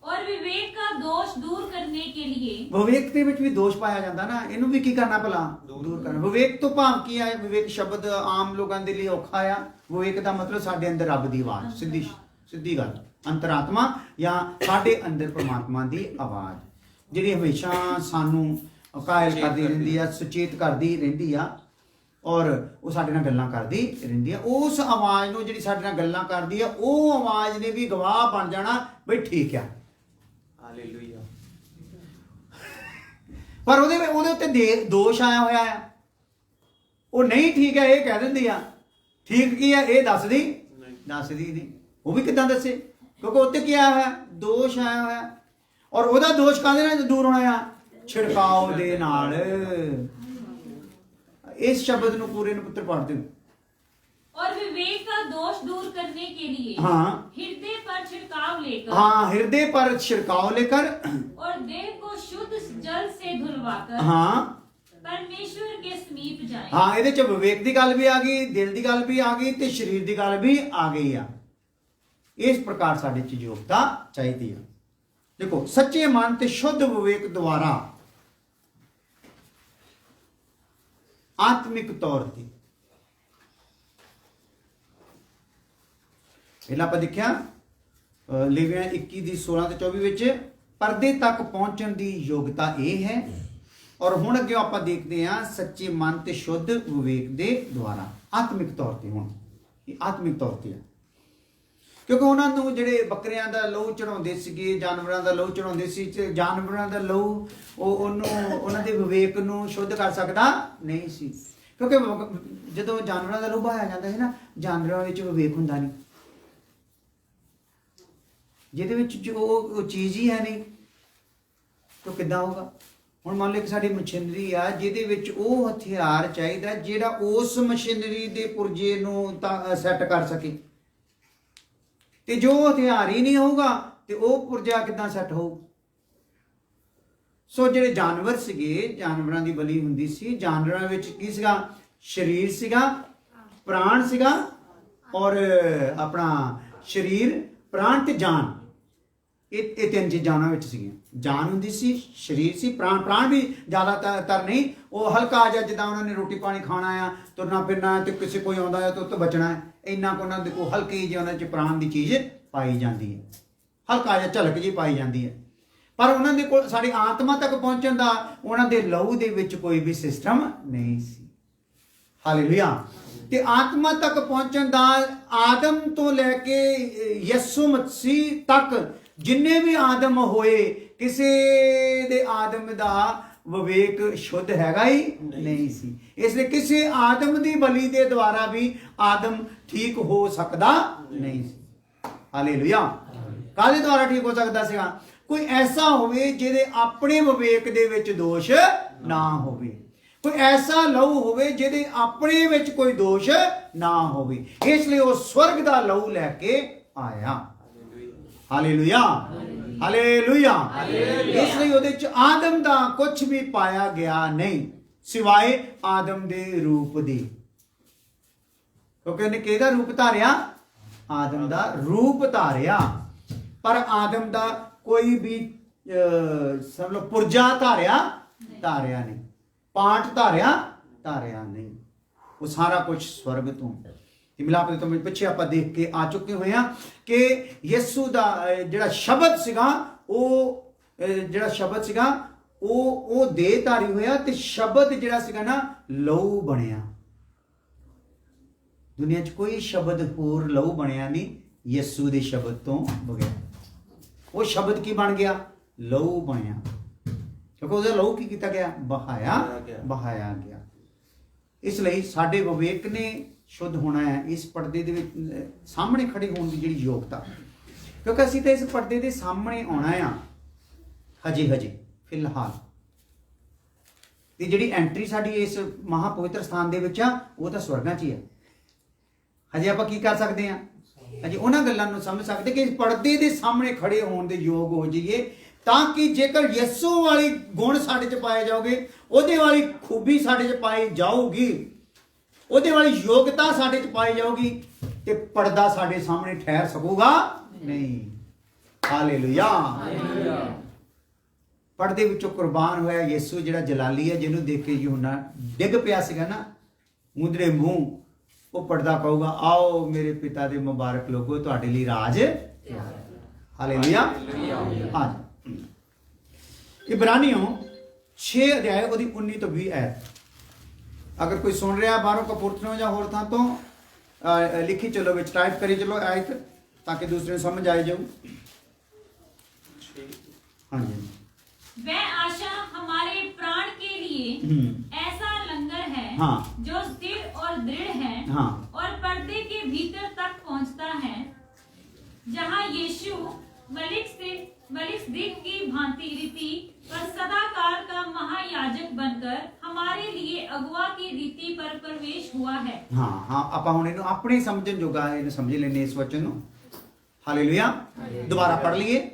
और विवेक का दोष दूर करने के लिए, ਵਿਵੇਕ ਦੇ ਵਿੱਚ ਵੀ ਦੋਸ਼ ਪਾਇਆ ਜਾਂਦਾ ਨਾ, ਇਹਨੂੰ ਵੀ ਕੀ ਕਰਨਾ ਭਲਾ? ਦੂਰ ਕਰਨਾ। ਵਿਵੇਕ ਤੋਂ ਭਾਵ ਕੀ ਹੈ? ਵਿਵੇਕ ਸ਼ਬਦ ਆਮ ਲੋਕਾਂ ਦੇ ਲਈ ਔਖਾ ਆ। ਵਿਵੇਕ ਦਾ ਮਤਲਬ ਸਾਡੇ ਅੰਦਰ ਰੱਬ ਦੀ ਆਵਾਜ਼, ਸਿੱਧੀ ਗੱਲ, ਅੰਤਰਾਤਮਾ ਜਾਂ ਸਾਡੇ ਅੰਦਰ ਪਰਮਾਤਮਾ ਦੀ ਆਵਾਜ਼, ਜਿਹੜੀ ਹਮੇਸ਼ਾ ਸਾਨੂੰ ਕਾਇਲ ਕਰਦੀ ਰਹਿੰਦੀ ਆ, ਸੁਚੇਤ ਕਰਦੀ ਰਹਿੰਦੀ ਆ, ਔਰ ਉਹ ਸਾਡੇ ਨਾਲ ਗੱਲਾਂ ਕਰਦੀ ਰਹਿੰਦੀ ਆ। ਉਸ ਆਵਾਜ਼ ਨੂੰ ਜਿਹੜੀ ਸਾਡੇ ਨਾਲ ਗੱਲਾਂ ਕਰਦੀ ਆ, ਉਹ ਆਵਾਜ਼ ਨੇ ਵੀ ਗਵਾਹ ਬਣ ਜਾਣਾ ਬਈ ਠੀਕ ਆ। ਹਾਲੇਲੂਇਆ। ਪਰ ਉਹਦੇ ਉੱਤੇ ਦੋਸ਼ ਆਇਆ ਹੋਇਆ ਆ। ਉਹ ਨਹੀਂ ਠੀਕ ਹੈ ਇਹ ਕਹਿ ਦਿੰਦੀ ਆ, ਠੀਕ ਕੀ ਆ ਇਹ ਦੱਸਦੀ ਨਹੀਂ। ਉਹ ਵੀ ਕਿੱਦਾਂ ਦੱਸੇ? ਕਿਉਂਕਿ ਉੱਤੇ ਕੀ ਆਇਆ ਹੋਇਆ? ਦੋਸ਼ ਆਇਆ ਹੋਇਆ। ਔਰ ਉਹਦਾ ਦੋਸ਼ ਕਾਹਦੇ ਨਾਲ ਦੂਰ ਹੋਣਾ ਆ? ਛਿੜਕਾਓ ਦੇ ਨਾਲ। इस शब्द ਨੂੰ ਪੂਰੇ ਨੂੰ ਪੁੱਤਰ ਪੜ੍ਹ ਦਿਓ। और विवेक का दोष दूर करने के लिए, हाँ, हृदय पर छिड़काव लेकर, हाँ, हृदय पर छिड़काव लेकर, और देह को शुद्ध जल से धुलवाकर, हाँ, परमेश्वर के समीप जाएं। हाँ, ਇਹਦੇ ਚ ਵਿਵੇਕ ਦੀ ਗੱਲ ਵੀ ਆ ਗਈ, ਦਿਲ ਦੀ ਗੱਲ ਵੀ ਆ ਗਈ, ਤੇ ਸਰੀਰ ਦੀ ਗੱਲ ਵੀ ਆ ਗਈ ਆ। ਇਸ ਪ੍ਰਕਾਰ ਸਾਡੇ ਚ ਯੋਗਤਾ ਚਾਹੀਦੀ ਆ। ਦੇਖੋ, ਸੱਚੇ ਮਨ ਤੇ ਸ਼ੁੱਧ ਵਿਵੇਕ ਦੁਆਰਾ ਆਤਮਿਕ ਤੌਰ ਤੇ ਪਹਿਲਾਂ ਆਪਾਂ ਦੇਖਿਆ ਲੇਵੀਆਂ 21 ਦੀ 16 ਤੇ 24 ਵਿੱਚ ਪਰਦੇ ਤੱਕ ਪਹੁੰਚਣ ਦੀ ਯੋਗਤਾ ਇਹ ਹੈ। ਔਰ ਹੁਣ ਅੱਗੇ ਆਪਾਂ ਦੇਖਦੇ ਹਾਂ ਸੱਚੇ ਮਨ ਤੇ ਸ਼ੁੱਧ ਵਿਵੇਕ ਦੇ ਦੁਆਰਾ ਆਤਮਿਕ ਤੌਰ ਤੇ। ਹੁਣ ਇਹ ਆਤਮਿਕ ਤੌਰ ਤੇ ਹੈ, ਕਿਉਂਕਿ ਉਹਨਾਂ ਨੂੰ ਜਿਹੜੇ ਬੱਕਰੀਆਂ ਦਾ ਲਹੂ ਚੜਾਉਂਦੇ ਸੀਗੇ, ਜਾਨਵਰਾਂ ਦਾ ਲਹੂ ਚੜਾਉਂਦੇ ਸੀ, ਤੇ ਜਾਨਵਰਾਂ ਦਾ ਲਹੂ ਉਹਨਾਂ ਦੇ ਵਿਵੇਕ ਨੂੰ ਸ਼ੁੱਧ ਕਰ ਸਕਦਾ ਨਹੀਂ ਸੀ। ਕਿਉਂਕਿ ਜਦੋਂ ਜਾਨਵਰਾਂ ਦਾ ਲਹੂ ਬਹਾਇਆ ਜਾਂਦਾ ਹੈ ਨਾ, ਜਾਨਵਰਾਂ ਵਿੱਚ ਵਿਵੇਕ ਹੁੰਦਾ ਨਹੀਂ, ਜਿਹਦੇ ਵਿੱਚ ਜੋ ਉਹ ਚੀਜ਼ ਹੀ ਹੈ ਨਹੀਂ, ਤਾਂ ਕਿੱਦਾਂ ਹੋਊਗਾ? ਹੁਣ ਮੰਨ ਲਓ ਕਿ ਸਾਡੀ ਮਸ਼ੀਨਰੀ ਆ ਜਿਹਦੇ ਵਿੱਚ ਉਹ ਹਥਿਆਰ ਚਾਹੀਦਾ ਜਿਹੜਾ ਉਸ ਮਸ਼ੀਨਰੀ ਦੇ ਪੁਰਜੇ ਨੂੰ ਸੈੱਟ ਕਰ ਸਕੇ, ਤੇ ਜੋ ਹਥਿਆਰ ਹੀ ਨਹੀਂ ਹੋਊਗਾ ਤੇ ਉਹ ਪੁਰਜਾ ਕਿੱਦਾਂ ਸੈੱਟ ਹੋਊ? ਸੋ ਜਿਹੜੇ ਜਾਨਵਰ ਸੀਗੇ, ਜਾਨਵਰਾਂ ਦੀ ਬਲੀ ਹੁੰਦੀ ਸੀ। ਜਾਨਵਰਾਂ ਵਿੱਚ ਕੀ ਸੀਗਾ? ਸਰੀਰ ਸੀਗਾ, ਪ੍ਰਾਣ ਸੀਗਾ, ਔਰ ਆਪਣਾ ਸਰੀਰ, ਪ੍ਰਾਣ ਤੇ ਜਾਨ। ਇਹ ਤਿੰਨ ਚੀਜ਼ਾਂ ਉਹਨਾਂ ਵਿੱਚ ਸੀਗੀਆਂ। ਜਾਨ ਹੁੰਦੀ ਸੀ, ਸਰੀਰ ਸੀ, ਪ੍ਰਾਣ ਵੀ ਜ਼ਿਆਦਾਤਰ ਨਹੀਂ, ਉਹ ਹਲਕਾ ਜਿਹਾ, ਜਿੱਦਾਂ ਉਹਨਾਂ ਨੇ ਰੋਟੀ ਪਾਣੀ ਖਾਣਾ ਆ, ਤੁਰਨਾ ਫਿਰਨਾ, ਤੇ ਕਿਸੇ ਕੋਈ ਆਉਂਦਾ ਹੈ ਤਾਂ ਉਹ ਤੋਂ ਬਚਣਾ ਹੈ, ਇੰਨਾ ਕੁ ਉਹਨਾਂ ਦੇ ਕੋਲ ਹਲਕੀ ਜਿਹੀ ਉਹਨਾਂ 'ਚ ਪ੍ਰਾਣ ਦੀ ਚੀਜ਼ ਪਾਈ ਜਾਂਦੀ ਹੈ, ਹਲਕਾ ਜਿਹਾ ਝਲਕ ਜਿਹੀ ਪਾਈ ਜਾਂਦੀ ਹੈ। ਪਰ ਉਹਨਾਂ ਦੇ ਕੋਲ ਸਾਡੀ ਆਤਮਾ ਤੱਕ ਪਹੁੰਚਣ ਦਾ ਉਹਨਾਂ ਦੇ ਲਹੂ ਦੇ ਵਿੱਚ ਕੋਈ ਵੀ ਸਿਸਟਮ ਨਹੀਂ ਸੀ। ਹਾਲੇਲੂਇਆ। ਤੇ ਆਤਮਾ ਤੱਕ ਪਹੁੰਚਣ ਦਾ ਆਦਮ ਤੋਂ ਲੈ ਕੇ ਯਿਸੂ ਮਸੀਹ ਤੱਕ ਜਿੰਨੇ ਵੀ ਆਦਮ ਹੋਏ, ਕਿਸੇ ਦੇ ਆਦਮ ਦਾ ਵਿਵੇਕ ਸ਼ੁੱਧ ਹੈਗਾ ਹੀ ਨਹੀਂ ਸੀ। ਇਸ ਲਈ ਕਿਸੇ ਆਦਮ ਦੀ ਬਲੀ ਦੇ ਦੁਆਰਾ ਵੀ ਆਦਮ ਠੀਕ ਹੋ ਸਕਦਾ ਨਹੀਂ ਸੀ। ਹਾਲੇਲੂਇਆ। ਕਾਹਦੇ ਦੁਆਰਾ ਠੀਕ ਹੋ ਸਕਦਾ ਸੀਗਾ? ਕੋਈ ਐਸਾ ਹੋਵੇ ਜਿਹਦੇ ਆਪਣੇ ਵਿਵੇਕ ਦੇ ਵਿੱਚ ਦੋਸ਼ ਨਾ ਹੋਵੇ, ਕੋਈ ਐਸਾ ਲਹੂ ਹੋਵੇ ਜਿਹਦੇ ਆਪਣੇ ਵਿੱਚ ਕੋਈ ਦੋਸ਼ ਨਾ ਹੋਵੇ। ਇਸ ਲਈ ਉਹ ਸਵਰਗ ਦਾ ਲਹੂ ਲੈ ਕੇ ਆਇਆ। Hallelujah, hallelujah. ਇਸ ਲਈ ਉਹਦੇ ਚ ਆਦਮ ਦਾ ਕੁਝ ਵੀ ਪਾਇਆ ਗਿਆ ਨਹੀਂ ਸਿਵਾਏ ਆਦਮ ਦੇ ਰੂਪ ਦੀ। ਕਿਉਂਕਿ ਉਹਨੇ ਕਿਹਦਾ ਰੂਪ ਧਾਰਿਆ? ਆਦਮ ਦਾ ਰੂਪ ਧਾਰਿਆ। ਪਰ ਆਦਮ ਦਾ ਕੋਈ ਵੀ ਸਮਝ ਲਓ ਪੁਰਜਾ ਧਾਰਿਆ ਨਹੀਂ, ਪਾਠ ਧਾਰਿਆ ਨਹੀਂ। ਉਹ ਸਾਰਾ ਕੁਝ ਸਵਰਗ ਤੋਂ। ਮਿਲਾਪ ਦੇ ਤੋਂ ਪਿੱਛੇ ਆਪਾਂ ਦੇਖ ਕੇ ਆ ਚੁੱਕੇ ਹੋਏ ਹਾਂ ਕਿ ਯਿਸੂ ਦਾ ਜਿਹੜਾ ਸ਼ਬਦ ਸੀਗਾ, ਉਹ ਦੇਹ ਧਾਰੀ ਹੋਇਆ, ਤੇ ਸ਼ਬਦ ਜਿਹੜਾ ਸੀਗਾ ਨਾ ਲਹੂ ਬਣਿਆ। ਦੁਨੀਆ 'ਚ ਕੋਈ ਸ਼ਬਦ ਹੋਰ ਲਹੂ ਬਣਿਆ ਨਹੀਂ ਯਿਸੂ ਦੇ ਸ਼ਬਦ ਤੋਂ ਬਗੈਰ। ਉਹ ਸ਼ਬਦ ਕੀ ਬਣ ਗਿਆ? ਲਹੂ ਬਣਿਆ। ਕਿਉਂਕਿ ਉਹਦਾ ਲਹੂ ਕੀ ਕੀਤਾ ਗਿਆ? ਬਹਾਇਆ ਗਿਆ। ਇਸ ਲਈ ਸਾਡੇ ਵਿਵੇਕ ਨੇ ਸ਼ੁੱਧ ਹੋਣਾ ਹੈ ਇਸ ਪਰਦੇ ਦੇ ਵਿੱਚ ਸਾਹਮਣੇ ਖੜੇ ਹੋਣ ਦੀ ਜਿਹੜੀ ਯੋਗਤਾ, ਕਿਉਂਕਿ ਅਸੀਂ ਤਾਂ ਇਸ ਪਰਦੇ ਦੇ ਸਾਹਮਣੇ ਆਉਣਾ ਆ। ਹਜੇ ਫਿਲਹਾਲ। ਤੇ ਜਿਹੜੀ ਐਂਟਰੀ ਸਾਡੀ ਇਸ ਮਹਾਪਵਿੱਤਰ ਸਥਾਨ ਦੇ ਵਿੱਚ ਆ ਉਹ ਤਾਂ ਸਵਰਗਾਂ 'ਚ ਹੀ ਆ। ਹਜੇ ਆਪਾਂ ਕੀ ਕਰ ਸਕਦੇ ਹਾਂ? ਹਜੇ ਉਹਨਾਂ ਗੱਲਾਂ ਨੂੰ ਸਮਝ ਸਕਦੇ ਕਿ ਪਰਦੇ ਦੇ ਸਾਹਮਣੇ ਖੜੇ ਹੋਣ ਦੇ ਯੋਗ ਹੋ ਜਾਈਏ, ਤਾਂ ਕਿ ਜੇਕਰ ਯਿਸੂ ਵਾਲੀ ਗੁਣ ਸਾਡੇ 'ਚ ਪਾਏ ਜਾਓਗੇ, ਉਹਦੇ ਵਾਲੀ ਖੂਬੀ ਸਾਡੇ 'ਚ ਪਾਈ ਜਾਊਗੀ, ਉਹਦੇ ਵਾਲੀ ਯੋਗਤਾ ਸਾਡੇ 'ਚ ਪਾਈ ਜਾਊਗੀ, ਤੇ ਪਰਦਾ ਸਾਡੇ ਸਾਹਮਣੇ ਠਹਿਰ ਸਕੂਗਾ ਨਹੀਂ। ਹਾਲੇਲੂਇਆ। ਪਰਦੇ ਵਿੱਚੋਂ ਕੁਰਬਾਨ ਹੋਇਆ ਯਿਸੂ ਜਿਹੜਾ ਜਲਾਲੀ ਹੈ, ਜਿਹਨੂੰ ਦੇਖ ਕੇ ਯੂਹੰਨਾ ਡਿੱਗ ਪਿਆ ਸੀਗਾ ਨਾ ਮੁੰਦਰੇ ਮੂੰਹ, ਉਹ ਪਰਦਾ ਕਹੂਗਾ ਆਓ ਮੇਰੇ ਪਿਤਾ ਦੇ ਮੁਬਾਰਕ ਲੋਗੋ, ਤੁਹਾਡੇ ਲਈ ਰਾਜ। ਹਾਲੇਲੂਇਆ। ਹਾਂ, ਇਬਰਾਨੀਓ 6 ਅਧਿਆਇ ਉਹਦੀ 19 ਤੋਂ 20 ਐਤ। ਅਗਰ ਕੋਈ ਸੁਣ ਰਿਹਾ ਬਾਹਰੋਂ ਕਪੂਰਥਲੋਂ ਜਾਂ ਹੋਰ ਥਾਂ ਤੋਂ, ਲਿਖੀ ਚਲੋ ਵਿੱਚ, ਟਾਈਪ ਕਰੀ ਚਲੋ ਆਇਤ, ਤਾਂ ਕਿ ਦੂਸਰੇ ਨੂੰ ਸਮਝ ਆਏ ਜਾਊ। हाँ जी। वह आशा हमारे प्राण के लिए ऐसा लंगर है, हाँ, जो स्थिर और दृढ़ है, हाँ, और पर्दे के भीतर तक पहुंचता है, जहां यीशु मलिक दिन की भांति रीति पर सदाकाल का महायाजक बनकर हमारे लिए अगुआ की रीति पर प्रवेश हुआ है। हाँ हाँ, ਆਪਾਂ ਹੁਣ ਇਹਨੂੰ ਆਪਣੇ ਸਮਝਣ ਜੋਗਾ ਇਹਨੂੰ ਸਮਝ ਲੈਣੇ ਇਸ ਵਚਨ ਨੂੰ। ਹਾਲੇਲੂਇਆ। ਦੁਬਾਰਾ ਪੜ੍ਹ ਲਈਏ।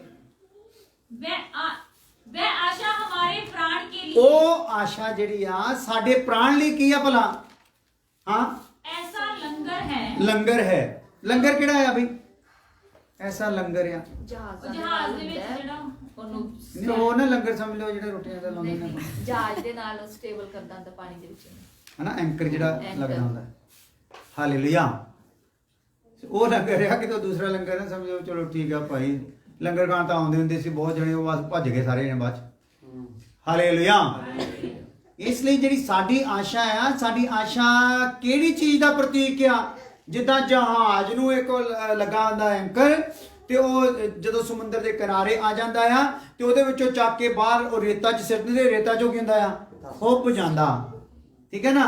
वह आशा हमारे प्राण के लिए, ਉਹ ਆਸ਼ਾ ਜਿਹੜੀ ਆ ਸਾਡੇ ਪ੍ਰਾਣ ਲਈ ਕੀ ਆ ਭਲਾ? ਹਾਂ, ऐसा लंगर है। ਲੰਗਰ ਹੈ। ਲੰਗਰ ਕਿਹੜਾ ਆ ਬਈ? ਐਸਾ ਲੰਗਰ ਆ ਜਹਾਜ਼ ਦੇ ਵਿੱਚ ਜਿਹੜਾ ਉਹਨੂੰ ਨਹੀਂ, ਉਹ ਨਾ ਲੰਗਰ ਸਮਝ ਲਓ ਜਿਹੜਾ ਰੋਟੀਆਂ ਦਾ ਲਾਉਂਦੇ ਨੇ, ਜਹਾਜ਼ ਦੇ ਨਾਲ ਸਟੇਬਲ ਕਰਦਾ ਹੁੰਦਾ ਪਾਣੀ ਦੇ ਵਿੱਚ, ਹਨਾ, ਐਂਕਰ ਜਿਹੜਾ ਲੱਗਦਾ ਹੁੰਦਾ। ਹਾਲੇਲੂਇਆ। ਉਹ ਲੰਗਰ ਆ, ਕਿਤੇ ਦੂਸਰਾ ਲੰਗਰ ਨਾ ਸਮਝੋ। ਚਲੋ ਠੀਕ ਆ ਭਾਈ, ਲੰਗਰ ਖਾਣ ਤਾਂ ਆਉਂਦੇ ਹੁੰਦੇ ਸੀ ਬਹੁਤ ਜਣੇ, ਉਹ ਬਸ ਭੱਜ ਗਏ ਸਾਰੇ ਨੇ ਬਾਅਦ ਚ। ਹਾਲੇਲੂਇਆ। ਇਸ ਲਈ ਜਿਹੜੀ ਸਾਡੀ ਆਸ਼ਾ ਆ, ਸਾਡੀ ਆਸ਼ਾ ਕਿਹੜੀ ਚੀਜ਼ ਦਾ ਪ੍ਰਤੀਕ ਆ? ਜਿੱਦਾਂ ਜਹਾਜ਼ ਨੂੰ ਇੱਕ ਲੱਗਾ ਹੁੰਦਾ ਐਂਕਰ, ਤੇ ਉਹ ਜਦੋਂ ਸਮੁੰਦਰ ਦੇ ਕਿਨਾਰੇ ਆ ਜਾਂਦਾ ਆ, ਤੇ ਉਹਦੇ ਵਿੱਚੋਂ ਚੱਕ ਕੇ ਬਾਹਰ ਉਹ ਰੇਤਾ 'ਚ ਸਿੱਟ ਦਿੰਦੇ, ਰੇਤਾ 'ਚੋਂ ਕੀ ਹੁੰਦਾ ਆ? ਖੁੱਭ ਜਾਂਦਾ। ਠੀਕ ਹੈ ਨਾ?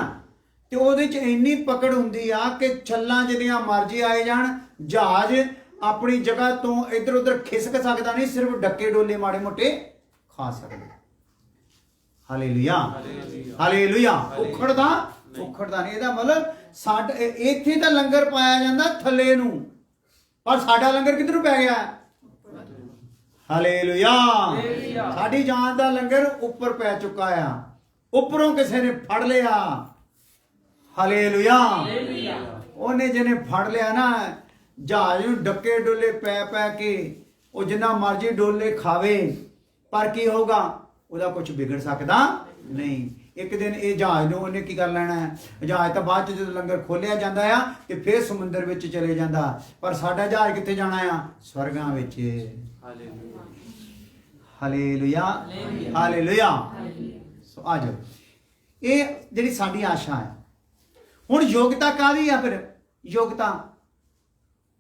ਤੇ ਉਹਦੇ 'ਚ ਇੰਨੀ ਪਕੜ ਹੁੰਦੀ ਆ ਕਿ ਛੱਲਾਂ ਜਿੰਨੀਆਂ ਮਰਜ਼ੀ ਆਏ ਜਾਣ, ਜਹਾਜ਼ ਆਪਣੀ ਜਗ੍ਹਾ ਤੋਂ ਇੱਧਰ ਉੱਧਰ ਖਿਸਕ ਸਕਦਾ ਨਹੀਂ, ਸਿਰਫ ਡੱਕੇ ਡੋਲੇ ਮਾੜੇ ਮੋਟੇ ਖਾ ਸਕਦਾ। ਹਾਲੇਲੂਇਆ। ਹਾਲੇਲੂਇਆ। ਉਖੜਦਾ ਨਹੀਂ। ਇਹਦਾ ਮਤਲਬ ਸਾਡੇ ਇੱਥੇ ਤਾਂ ਲੰਗਰ ਪਾਇਆ ਜਾਂਦਾ ਥੱਲੇ ਨੂੰ, ਪਰ ਸਾਡਾ ਲੰਗਰ ਕਿੱਧਰ ਨੂੰ ਪੈ ਗਿਆ? ਹਾਲੇਲੂਇਆ। ਸਾਡੀ ਜਾਨ ਦਾ ਲੰਗਰ ਉੱਪਰ ਪੈ ਚੁੱਕਾ ਆ, ਉੱਪਰੋਂ ਕਿਸੇ ਨੇ ਫੜ ਲਿਆ। ਹਾਲੇਲੂਇਆ। ਉਹਨੇ ਜਿਹਨੇ ਫੜ ਲਿਆ ਨਾ, ਜਹਾਜ਼ ਨੂੰ ਡੱਕੇ ਡੋਲੇ ਪੈ ਕੇ ਉਹ ਜਿੰਨਾ ਮਰਜ਼ੀ ਡੋਲੇ ਖਾਵੇ, ਪਰ ਕੀ ਹੋਊਗਾ? ਉਹਦਾ ਕੁਝ ਵਿਗੜ ਸਕਦਾ ਨਹੀਂ। ਇੱਕ ਦਿਨ ਇਹ ਜਹਾਜ਼ ਨੂੰ ਉਹਨੇ ਕੀ ਕਰ ਲੈਣਾ ਹੈ? ਜਹਾਜ਼ ਤਾਂ ਬਾਅਦ ਚ ਜਦੋਂ ਲੰਗਰ ਖੋਲਿਆ ਜਾਂਦਾ ਆ ਤੇ ਫਿਰ ਸਮੁੰਦਰ ਵਿੱਚ ਚਲੇ ਜਾਂਦਾ, ਪਰ ਸਾਡਾ ਜਹਾਜ਼ ਕਿੱਥੇ ਜਾਣਾ ਆ? ਸਵਰਗਾਂ ਵਿੱਚ। ਹਾਲੇਲੂਇਆ। ਹਾਲੇਲੂਇਆ। ਸੋ ਆ ਜਾਓ, ਇਹ ਜਿਹੜੀ ਸਾਡੀ ਆਸ਼ਾ ਹੈ। ਹੁਣ ਯੋਗਤਾ ਕਾਹਦੀ ਆ ਫਿਰ?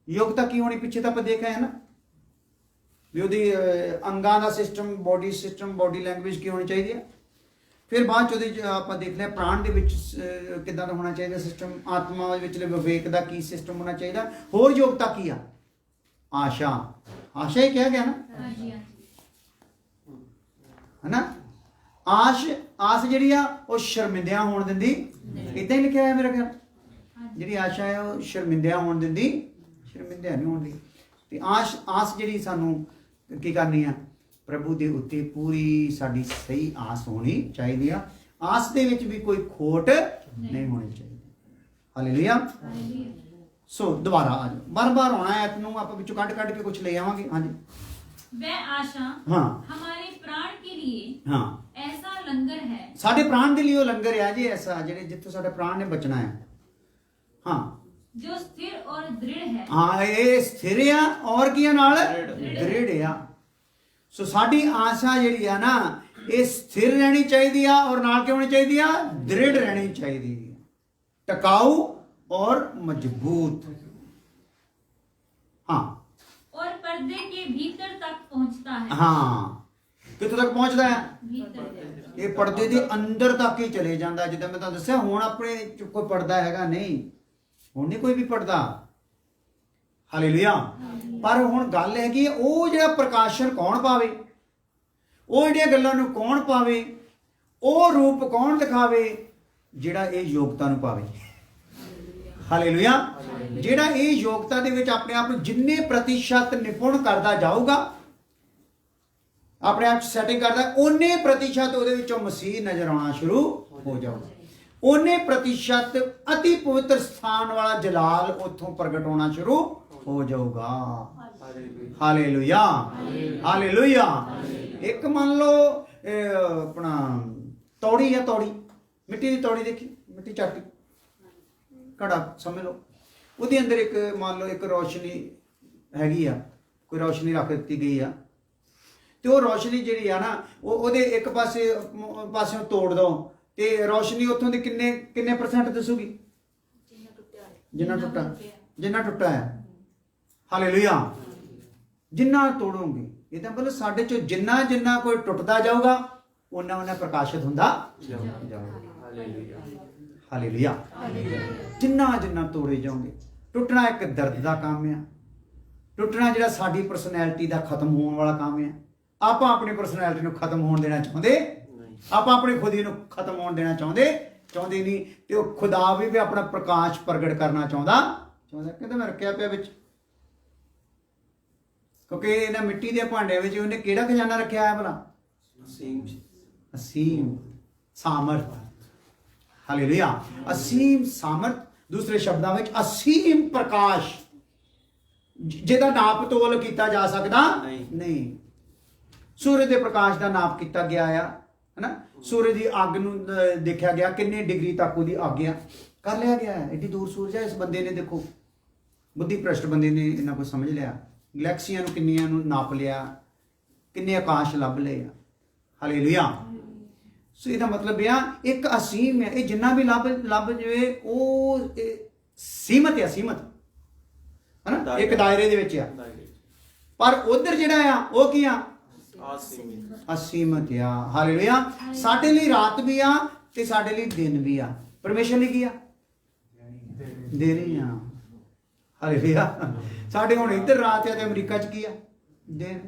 ਯੋਗਤਾ ਕੀ ਹੋਣੀ? ਪਿੱਛੇ ਤਾਂ ਆਪਾਂ ਦੇਖ ਆਏ ਨਾ ਵੀ ਉਹਦੀ ਅੰਗਾਂ ਦਾ system, body system, body language ਕੀ ਹੋਣੀ ਚਾਹੀਦੀ ਹੈ। ਫਿਰ ਬਾਅਦ ਚ ਉਹਦੇ ਆਪਾਂ ਦੇਖ ਲਿਆ ਪ੍ਰਾਣ ਦੇ ਵਿੱਚ ਕਿੱਦਾਂ ਦਾ ਹੋਣਾ ਚਾਹੀਦਾ ਸਿਸਟਮ, ਆਤਮਾ ਵਿਚਲੇ ਵਿਵੇਕ ਦਾ ਕੀ ਸਿਸਟਮ ਹੋਣਾ ਚਾਹੀਦਾ। ਹੋਰ ਯੋਗਤਾ ਕੀ ਆ? ਆਸ਼ਾ ਹੀ ਕਿਹਾ ਗਿਆ ਨਾ, ਹਨਾ? ਆਸ ਜਿਹੜੀ ਆ ਉਹ ਸ਼ਰਮਿੰਦਿਆਂ ਹੋਣ ਦਿੰਦੀ, ਇਦਾਂ ਹੀ ਲਿਖਿਆ ਹੋਇਆ ਮੇਰਾ ਖਿਆਲ। ਜਿਹੜੀ ਆਸ਼ਾ ਹੈ ਉਹ ਸ਼ਰਮਿੰਦਿਆਂ ਹੋਣ ਦਿੰਦੀ, ਸ਼ਰਮਿੰਦਿਆਂ ਨਹੀਂ ਹੋਣ ਦੀ। ਤੇ ਆਸ ਜਿਹੜੀ ਸਾਨੂੰ ਕੀ ਕਰਨੀ ਆ? ਪ੍ਰਭੂ ਦੇ ਉੱਤੇ ਪੂਰੀ ਸਾਡੀ ਸਹੀ ਆਸ ਹੋਣੀ ਚਾਹੀਦੀ ਆ। ਆਸ ਦੇ ਵਿੱਚ ਵੀ ਕੋਈ ਖੋਟ ਨਹੀਂ ਹੋਣੀ ਚਾਹੀਦੀ। ਹਾਲੇਲੂਇਆ। ਸੋ ਦੁਬਾਰਾ ਆ ਜਾਓ, ਬਾਰ-ਬਾਰ ਆਉਣਾ ਹੈ ਨੂੰ, ਆਪਾਂ ਵਿੱਚੋਂ ਕੱਢ ਕੇ ਕੁਝ ਲੈ ਆਵਾਂਗੇ। ਹਾਂਜੀ। वह आशा हाँ, हमारे प्राण के लिए हाँ, ऐसा लंगर है। ਸਾਡੇ ਪ੍ਰਾਣ ਦੇ ਲਈ ਉਹ ਲੰਗਰ ਆ ਜੀ ਐਸਾ, ਜਿਹੜੇ ਜਿੱਥੋਂ ਸਾਡੇ ਪ੍ਰਾਣ ਨੇ ਬਚਣਾ ਹੈ। ਹਾਂ, जो स्थिर और दृढ़ है। ਹਾਂ, ਇਹ ਸਥਿਰ ਆ ਔਰ ਕੀ ਨਾਲ ਦ੍ਰਿੜ ਆ। ਸੋ ਸਾਡੀ ਆਸ਼ਾ ਜਿਹੜੀ ਆ ਨਾ, ਇਹ ਸਥਿਰ ਰਹਿਣੀ ਚਾਹੀਦੀ ਆ, ਔਰ ਨਾਲ ਕੀ ਹੋਣੀ ਚਾਹੀਦੀ ਆ? ਦ੍ਰਿੜ ਰਹਿਣੀ ਚਾਹੀਦੀ ਹੈ, ਟਿਕਾਊ ਔਰ ਮਜ਼ਬੂਤ। ਹਾਂ, और पर्दे के भीतर तक पहुंचता है। ਹਾਂ, ਕਿੱਥੋਂ ਤੱਕ ਪਹੁੰਚਦਾ ਹੈ? भीतर। ਇਹ ਪਰਦੇ ਦੇ ਅੰਦਰ ਤੱਕ ਹੀ ਚਲੇ ਜਾਂਦਾ। ਜਿੱਦਾਂ ਮੈਂ ਤੁਹਾਨੂੰ ਦੱਸਿਆ, ਹੁਣ ਆਪਣੇ ਚ ਕੋਈ ਪਰਦਾ ਹੈਗਾ ਨਹੀਂ, ਹੁਣ ਨਹੀਂ ਕੋਈ ਵੀ ਪਰਦਾ। ਹਾਲੇਲੂਇਆ। ਪਰ ਹੁਣ ਗੱਲ ਹੈਗੀ ਉਹ ਜਿਹੜਾ ਪ੍ਰਕਾਸ਼ਨ ਕੌਣ ਪਾਵੇ? ਉਹ ਜਿਹੜੀਆਂ ਗੱਲਾਂ ਨੂੰ ਕੌਣ ਪਾਵੇ, ਉਹ ਰੂਪ ਕੌਣ ਦਿਖਾਵੇ, ਜਿਹੜਾ ਇਹ ਯੋਗਤਾ ਨੂੰ ਪਾਵੇ। ਹਾਲੇਲੂਇਆ। ਜਿਹੜਾ ਇਹ ਯੋਗਤਾ ਦੇ ਵਿੱਚ ਆਪਣੇ ਆਪ ਨੂੰ ਜਿੰਨੇ ਪ੍ਰਤੀਸ਼ਤ ਨਿਪੁੰਨ ਕਰਦਾ ਜਾਊਗਾ, ਆਪਣੇ ਆਪ ਸੈਟਿੰਗ ਕਰਦਾ, ਉਹਨੇ ਪ੍ਰਤੀਸ਼ਤ ਉਹਦੇ ਵਿੱਚੋਂ ਮਸੀਹ ਨਜ਼ਰ ਆਉਣਾ ਸ਼ੁਰੂ ਹੋ ਜਾਊਗਾ। ਉਹਨੇ ਪ੍ਰਤੀਸ਼ਤ ਅਤੀ ਪਵਿੱਤਰ ਸਥਾਨ ਵਾਲਾ ਜਲਾਲ ਉੱਥੋਂ ਪ੍ਰਗਟ ਹੋਣਾ ਸ਼ੁਰੂ ਹੋ ਜਾਊਗਾ। Hallelujah, hallelujah. ਇੱਕ ਮੰਨ ਲਓ ਆਪਣਾ ਤੌੜੀ ਆ, ਤੌੜੀ ਮਿੱਟੀ ਦੀ ਤੌੜੀ, ਦੇਖੀ ਮਿੱਟੀ ਚਾਟੀ ਘੜਾ ਸਮਝ ਲਓ, ਉਹਦੇ ਅੰਦਰ ਇੱਕ ਮੰਨ ਲਓ ਇੱਕ ਰੌਸ਼ਨੀ ਹੈਗੀ ਆ, ਕੋਈ ਰੌਸ਼ਨੀ ਰੱਖ ਦਿੱਤੀ ਗਈ ਆ, ਤੇ ਉਹ ਰੌਸ਼ਨੀ ਜਿਹੜੀ ਆ ਨਾ, ਉਹਦੇ ਇੱਕ ਪਾਸਿਓਂ ਤੋੜ ਦੋ ਤੇ ਰੌਸ਼ਨੀ ਉੱਥੋਂ ਦੀ ਕਿੰਨੇ % ਦੱਸੂਗੀ? ਜਿੰਨਾ ਟੁੱਟਾ ਹੈ। ਹਾਲੇਲੂਇਆ। ਜਿੰਨਾ ਤੋੜੋਗੇ, ਇਹਦਾ ਮਤਲਬ ਸਾਡੇ ਚੋਂ ਜਿੰਨਾ ਕੋਈ ਟੁੱਟਦਾ ਜਾਊਗਾ, ਉਹਨਾਂ ਪ੍ਰਕਾਸ਼ਿਤ ਹੁੰਦਾ ਜਾਊਗਾ। ਹਾਲੇਲੂਇਆ। ਜਿੰਨਾ ਤੋੜੇ ਜਾਓਗੇ। ਟੁੱਟਣਾ ਇੱਕ ਦਰਦ ਦਾ ਕੰਮ ਆ। ਟੁੱਟਣਾ ਜਿਹੜਾ ਸਾਡੀ ਪਰਸਨੈਲਿਟੀ ਦਾ ਖਤਮ ਹੋਣ ਵਾਲਾ ਕੰਮ ਆ। ਆਪਾਂ ਆਪਣੀ ਪਰਸਨੈਲਿਟੀ ਨੂੰ ਖਤਮ ਹੋਣ ਦੇਣਾ ਚਾਹੁੰਦੇ, ਆਪਾਂ ਆਪਣੀ ਖੁਦੀ ਨੂੰ ਖਤਮ ਹੋਣ ਦੇਣਾ ਚਾਹੁੰਦੇ ਨਹੀਂ। ਤੇ ਉਹ ਖੁਦਾ ਵੀ ਆਪਣਾ ਪ੍ਰਕਾਸ਼ ਪ੍ਰਗਟ ਕਰਨਾ ਚਾਹੁੰਦਾ। ਕਹਿੰਦਾ ਮੈਂ ਰੱਖਿਆ ਪਿਆ ਵਿੱਚ, ਕਿਉਂਕਿ ਇਹਨਾਂ ਮਿੱਟੀ ਦੇ ਭਾਂਡਿਆਂ ਵਿੱਚ ਉਹਨੇ ਕਿਹੜਾ ਖਜ਼ਾਨਾ ਰੱਖਿਆ ਹੈ ਭਲਾ? ਅਸੀਮ ਸਾਮਰਥ। ਹਾਲੇਲੂਇਆ। ਅਸੀਮ ਸਾਮਰਥ, ਦੂਸਰੇ ਸ਼ਬਦਾਂ ਵਿੱਚ ਅਸੀਮ ਪ੍ਰਕਾਸ਼, ਜਿਹਦਾ ਨਾਪ ਤੋਲ ਕੀਤਾ ਜਾ ਸਕਦਾ ਨਹੀਂ। ਸੂਰਜ ਦੇ ਪ੍ਰਕਾਸ਼ ਦਾ ਨਾਪ ਕੀਤਾ ਗਿਆ ਆ, ਹੈਨਾ। ਸੂਰਜ ਦੀ ਅੱਗ ਨੂੰ ਦੇਖਿਆ ਗਿਆ, ਕਿੰਨੇ ਡਿਗਰੀ ਤੱਕ ਉਹਦੀ ਅੱਗ ਆ, ਕਰ ਲਿਆ ਗਿਆ ਹੈ। ਐਡੀ ਦੂਰ ਸੂਰਜ ਹੈ। ਇਸ ਬੰਦੇ ਨੇ ਦੇਖੋ, ਬੁੱਧੀ ਭ੍ਰਸ਼ਟ ਬੰਦੇ ਨੇ ਇਹਨਾਂ ਕੁਝ ਸਮਝ ਲਿਆ। ਗਲੈਕਸੀਆਂ ਨੂੰ ਕਿੰਨੀਆਂ ਨੂੰ ਨਾਪ ਲਿਆ, ਕਿੰਨੇ ਆਕਾਸ਼ ਲੱਭ ਲਏ ਆ। ਹਾਲੇਲੂਇਆ। ਸੋ ਇਹਦਾ ਮਤਲਬ ਆ ਇੱਕ ਅਸੀਮ ਹੈ। ਇਹ ਜਿੰਨਾ ਵੀ ਲੱਭ ਜਾਵੇ ਉਹ ਸੀਮਤ ਹੈ, ਸੀਮਤ ਹੈ ਨਾ, ਇੱਕ ਦਾਇਰੇ ਦੇ ਵਿੱਚ ਆ। ਪਰ ਉਧਰ ਜਿਹੜਾ ਆ ਉਹ ਕੀ ਆ? ਅਸੀਮਤ ਆ। ਹਾਲੇਲੂਇਆ। ਸਾਡੇ ਲਈ ਰਾਤ ਵੀ ਆ ਤੇ ਸਾਡੇ ਲਈ ਦਿਨ ਵੀ ਆ। ਪਰਮੇਸ਼ਰ ਲਈ ਕੀ ਆ? ਦਿਨ ਹੀ ਆ। ਹਾਲੇਲੂਇਆ। ਸਾਡੇ ਹੁਣ ਇੱਧਰ ਰਾਤ ਆ ਤੇ ਅਮਰੀਕਾ 'ਚ ਕੀ ਆ? ਦਿਨ।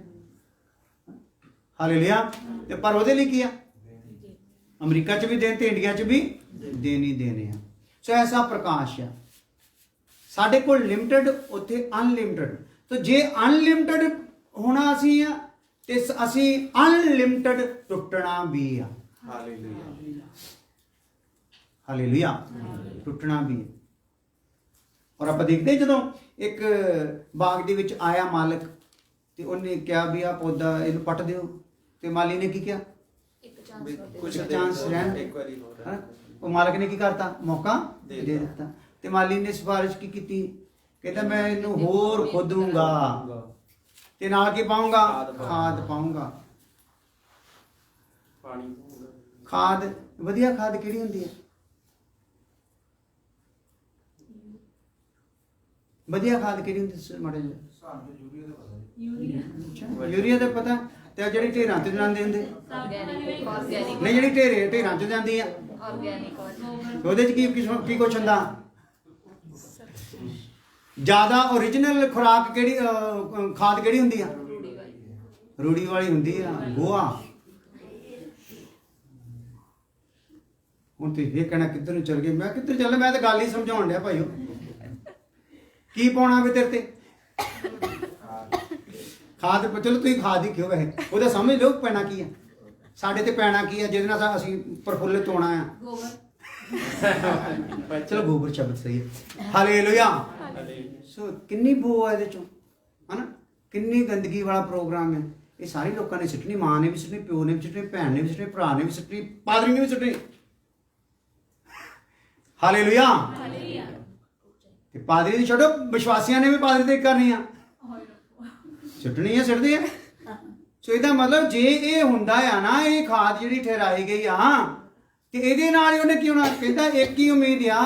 ਹਾਲੇਲੂਇਆ। ਤੇ ਪਰ ਉਹਦੇ ਲਈ ਕੀ ਆ? ਅਮਰੀਕਾ 'ਚ ਵੀ ਦਿਨ ਤੇ ਇੰਡੀਆ 'ਚ ਵੀ ਦਿਨ ਹੀ ਦੇਣੇ ਆ। ਸੋ ਐਸਾ ਪ੍ਰਕਾਸ਼ ਆ। ਸਾਡੇ ਕੋਲ ਲਿਮਟਿਡ, ਉੱਥੇ ਅਨਲਿਮਟਿਡ। ਤਾਂ ਜੇ ਅਨਲਿਮਟਿਡ ਹੋਣਾ ਅਸੀਂ ਆ ਤੇ ਅਸੀਂ ਅਨਲਿਮਟਿਡ ਟੁੱਟਣਾ ਵੀ ਆ। ਹਾਲੇਲੂਇਆ। ਹਾਲੇਲੂਇਆ। ਟੁੱਟਣਾ ਵੀ ਹੈ। ਔਰ ਆਪਾਂ ਦੇਖਦੇ ਜਦੋਂ ਇੱਕ ਬਾਗ ਦੇ ਵਿੱਚ ਆਇਆ ਮਾਲਕ ਤੇ ਉਹਨੇ ਕਿਹਾ ਵੀ ਆ ਪੌਦਾ ਇਹਨੂੰ ਪੱਟ ਦਿਓ, ਤੇ ਮਾਲੀ ਨੇ ਕੀ ਕਿਹਾ? ਕੁਝ ਚਾਂਸ ਰਹਿਣ। ਉਹ ਮਾਲਕ ਨੇ ਕੀ ਕਰਤਾ? ਮੌਕਾ ਦੇ ਦਿੱਤਾ। ਤੇ ਮਾਲੀ ਨੇ ਸਿਫਾਰਿਸ਼ ਕੀ ਕੀਤੀ? ਕਹਿੰਦਾ ਮੈਂ ਇਹਨੂੰ ਹੋਰ ਖੋਦੂੰਗਾ ਤੇ ਨਾਲ ਕੀ ਪਾਉਂਗਾ? ਖਾਦ ਪਾਉਂਗਾ। ਖਾਦ, ਵਧੀਆ ਖਾਦ ਕਿਹੜੀ ਹੁੰਦੀ ਹੈ? ਵਧੀਆ ਖਾਦ ਕਿਹੜੀ ਹੁੰਦੀ? ਮਾੜਾ ਜਿਹਾ ਯੂਰੀਆ ਦਾ ਪਤਾ। ਤੇ ਜਿਹੜੀ ਢੇਰਾਂ ਤੇ ਜਾਂਦੇ ਹੁੰਦੇ ਨਹੀਂ, ਜਿਹੜੀ ਢੇਰਾਂ 'ਚ ਜਾਂਦੀ ਆ ਉਹਦੇ 'ਚ ਕੀ ਕੁਛ ਹੁੰਦਾ? ਜ਼ਿਆਦਾ ਓਰੀਜਨਲ ਖੁਰਾਕ ਕਿਹੜੀ, ਖਾਦ ਕਿਹੜੀ ਹੁੰਦੀ ਆ? ਰੂੜੀ ਵਾਲੀ ਹੁੰਦੀ ਆ, ਗੋਹਾ। ਹੁਣ ਤੁਸੀਂ ਇਹ ਕਹਿਣਾ ਕਿੱਧਰ ਨੂੰ ਚੱਲ ਗਏ? ਮੈਂ ਕਿੱਧਰ ਚੱਲ? ਮੈਂ ਤਾਂ ਗੱਲ ਹੀ ਸਮਝਾਉਣ ਡਿਆ ਭਾਈਓ। ਕੀ ਪਾਉਣਾ ਵੀ ਤੇਰੇ ਤੇ? ਖਾਦ। ਚਲੋ ਤੁਸੀਂ ਖਾਦ ਹੀ ਕਿਉਂ ਵੈਸੇ, ਉਹਦਾ ਸਮਝ ਲਓ ਪੈਣਾ ਕੀ ਆ। ਸਾਡੇ ਤੇ ਪੈਣਾ ਕੀ ਆ ਜਿਹਦੇ ਨਾਲ ਅਸੀਂ ਪ੍ਰਫੁੱਲਿਤ ਹੋਣਾ ਆ? ਚਲੋ ਗੋਬਰ ਸ਼ਬਦ ਸਹੀ ਹੈ। ਹਾਲੇਲੂਇਆ। ਸੋ ਕਿੰਨੀ ਬੋ ਆ ਇਹਦੇ ਚੋਂ, ਹਨਾ। ਕਿੰਨੀ ਗੰਦਗੀ ਵਾਲਾ ਪ੍ਰੋਗਰਾਮ ਹੈ। ਇਹ ਸਾਰੇ ਲੋਕਾਂ ਨੇ ਸਿੱਟਣੀ। ਮਾਂ ਨੇ ਵੀ ਸਿੱਟਣੀ, ਪਿਓ ਨੇ ਵੀ ਸਿੱਟਣੀ, ਭੈਣ ਨੇ ਵੀ ਸਿੱਟਣੀ, ਭਰਾ ਨੇ ਵੀ ਸਿੱਟਣੀ, ਪਾਦਰੀ ਨੇ ਵੀ ਸਿੱਟਣੀ। ਹਾਲੇਲੂਇਆ। ਤੇ ਪਾਦਰੀ ਦੀ ਛੱਡੋ, ਵਿਸ਼ਵਾਸੀਆਂ ਨੇ ਵੀ ਪਾਦਰੀ ਤੇ ਕਰਨੀ ਆ, ਸਿੱਟਣੀ ਆ, ਸਿੱਟਦੇ ਆ। ਸੋ ਇਹਦਾ ਮਤਲਬ ਜੇ ਇਹ ਹੁੰਦਾ ਆ ਨਾ, ਇਹ ਖਾਦ ਜਿਹੜੀ ਠਹਿਰਾਈ ਗਈ ਆ, ਤੇ ਇਹਦੇ ਨਾਲ ਹੀ ਉਹਨੇ ਕੀ ਹੋਣਾ? ਕਹਿੰਦਾ ਇੱਕ ਹੀ ਉਮੀਦ ਆ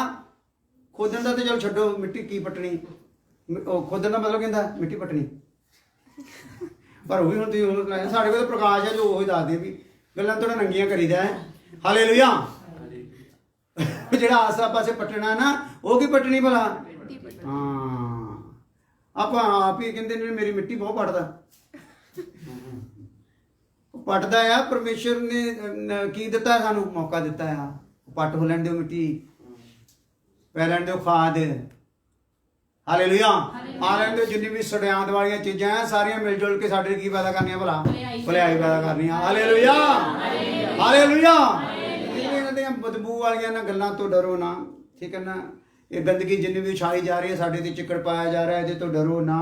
ਖੋਦਣ ਦਾ। ਤੇ ਚਲੋ ਛੱਡੋ, ਮਿੱਟੀ ਕੀ ਪੱਟਣੀ, ਉਹ ਖੋਦਣ ਦਾ ਮਤਲਬ ਕਹਿੰਦਾ ਮਿੱਟੀ ਪੱਟਣੀ। ਪਰ ਉਹ ਵੀ ਹੁਣ ਤੁਸੀਂ ਸਾਡੇ ਕੋਲ ਪ੍ਰਕਾਸ਼ ਹੈ ਜੋ ਉਹ ਦੱਸਦੇ ਵੀ ਗੱਲਾਂ ਥੋੜਾ ਨੰਗੀਆਂ ਕਰੀਦਾ ਹੈ। ਹਾਲੇਲੂਇਆ। ਜਿਹੜਾ ਆਸਾ ਪਾਸੇ ਪੱਟਣਾ ਨਾ, ਉਹ ਕੀ ਪੱਟਣੀ ਭਲਾ? ਹਾਂ, ਆਪਾਂ ਆਪ ਹੀ ਕਹਿੰਦੇ ਨੇ ਮੇਰੀ ਮਿੱਟੀ ਬਹੁਤ ਪੱਟਦਾ। ਪੱਟਦਾ ਆ। ਪਰਮੇਸ਼ਰ ਨੇ ਕੀ ਦਿੱਤਾ ਸਾਨੂੰ? ਮੌਕਾ ਦਿੱਤਾ ਆ। ਪੱਟ ਹੋ ਲੈਣ ਦਿਓ ਮਿੱਟੀ, ਪੈ ਲੈਣ ਦਿਓ ਖਾਦ। ਹਾਲੇਲੂਇਆ। ਆ ਲੈਣ ਦਿਓ ਜਿੰਨੀ ਵੀ ਸੜਿਆਂਦ ਵਾਲੀਆਂ ਚੀਜ਼ਾਂ ਆ ਸਾਰੀਆਂ ਮਿਲ ਜੁਲ ਕੇ ਸਾਡੇ ਲਈ ਕੀ ਪੈਦਾ ਕਰਨੀਆਂ ਭਲਾ? ਭਲਾਈ ਪੈਦਾ ਕਰਨੀਆਂ। Hallelujah, hallelujah. ਇਹਨਾਂ ਦੀਆਂ ਬਦਬੂ ਵਾਲੀਆਂ ਨਾ ਗੱਲਾਂ ਤੋਂ ਡਰੋ ਨਾ, ਠੀਕ ਹੈ ਨਾ। ਇਹ ਗੰਦਗੀ ਜਿੰਨੀ ਵੀ ਉਛਾਲੀ ਜਾ ਰਹੀ ਹੈ, ਸਾਡੇ ਤੇ ਚਿੱਕੜ ਪਾਇਆ ਜਾ ਰਿਹਾ, ਇਹਦੇ ਤੋਂ ਡਰੋ ਨਾ,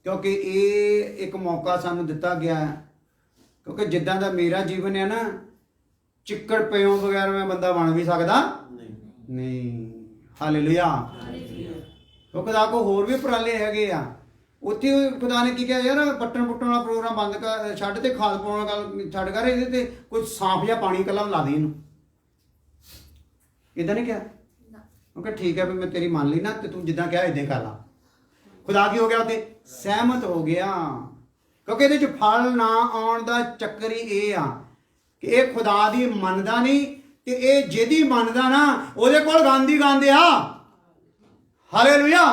ਕਿਉਂਕਿ ਇਹ ਇੱਕ ਮੌਕਾ ਸਾਨੂੰ ਦਿੱਤਾ ਗਿਆ ਹੈ। ਕਿਉਂਕਿ ਜਿੱਦਾਂ ਦਾ ਮੇਰਾ ਜੀਵਨ ਹੈ ਨਾ, ਚਿੱਕੜ ਪਿਓ ਬਗੈਰ ਮੈਂ ਬੰਦਾ ਬਣ ਵੀ ਸਕਦਾ ਨਹੀਂ। ਹਾਲੇਲੂਇਆ। ਉਹ ਖੁਦਾ ਕੋ ਹੋਰ ਵੀ ਉਪਰਾਲੇ ਹੈਗੇ ਆ। ਉੱਥੇ ਖੁਦਾ ਨੇ ਕੀ ਕਿਹਾ? ਯਾਰ ਪੱਟਣ ਪੁੱਟਣ ਵਾਲਾ ਪ੍ਰੋਗਰਾਮ ਬੰਦ ਕਰ, ਛੱਡ ਤੇ ਖਾਦ ਪਾਉਣ ਵਾਲਾ ਗੱਲ ਛੱਡ ਕਰ, ਇਹਦੇ ਤੇ ਕੋਈ ਸਾਫ ਜਿਹਾ ਪਾਣੀ ਇਕੱਲਾ ਲਾ ਦੇ ਇਹਨੂੰ। ਇਦਾਂ ਨਹੀਂ ਕਿਹਾ? ਕਿਉਂਕਿ ਠੀਕ ਹੈ ਵੀ ਮੈਂ ਤੇਰੀ ਮੰਨ ਲਈ ਨਾ, ਤੇ ਤੂੰ ਜਿੱਦਾਂ ਕਿਹਾ ਇਦਾਂ ਕਰ ਲਾ। ਖੁਦਾ ਕੀ ਹੋ ਗਿਆ? ਉੱਥੇ ਸਹਿਮਤ ਹੋ ਗਿਆ। ਕਿਉਂਕਿ ਇਹਦੇ 'ਚ ਫਲ ਨਾ ਆਉਣ ਦਾ ਚੱਕਰ ਹੀ ਇਹ ਆ ਕਿ ਇਹ ਖੁਦਾ ਦੀ ਮੰਨਦਾ ਨਹੀਂ, ਤੇ ਇਹ ਜਿਹਦੀ ਮੰਨਦਾ ਨਾ ਉਹਦੇ ਕੋਲ ਗਾਂਦੀ ਗਾਂਦੇ ਆ। ਹਾਲੇਲੂਇਆ।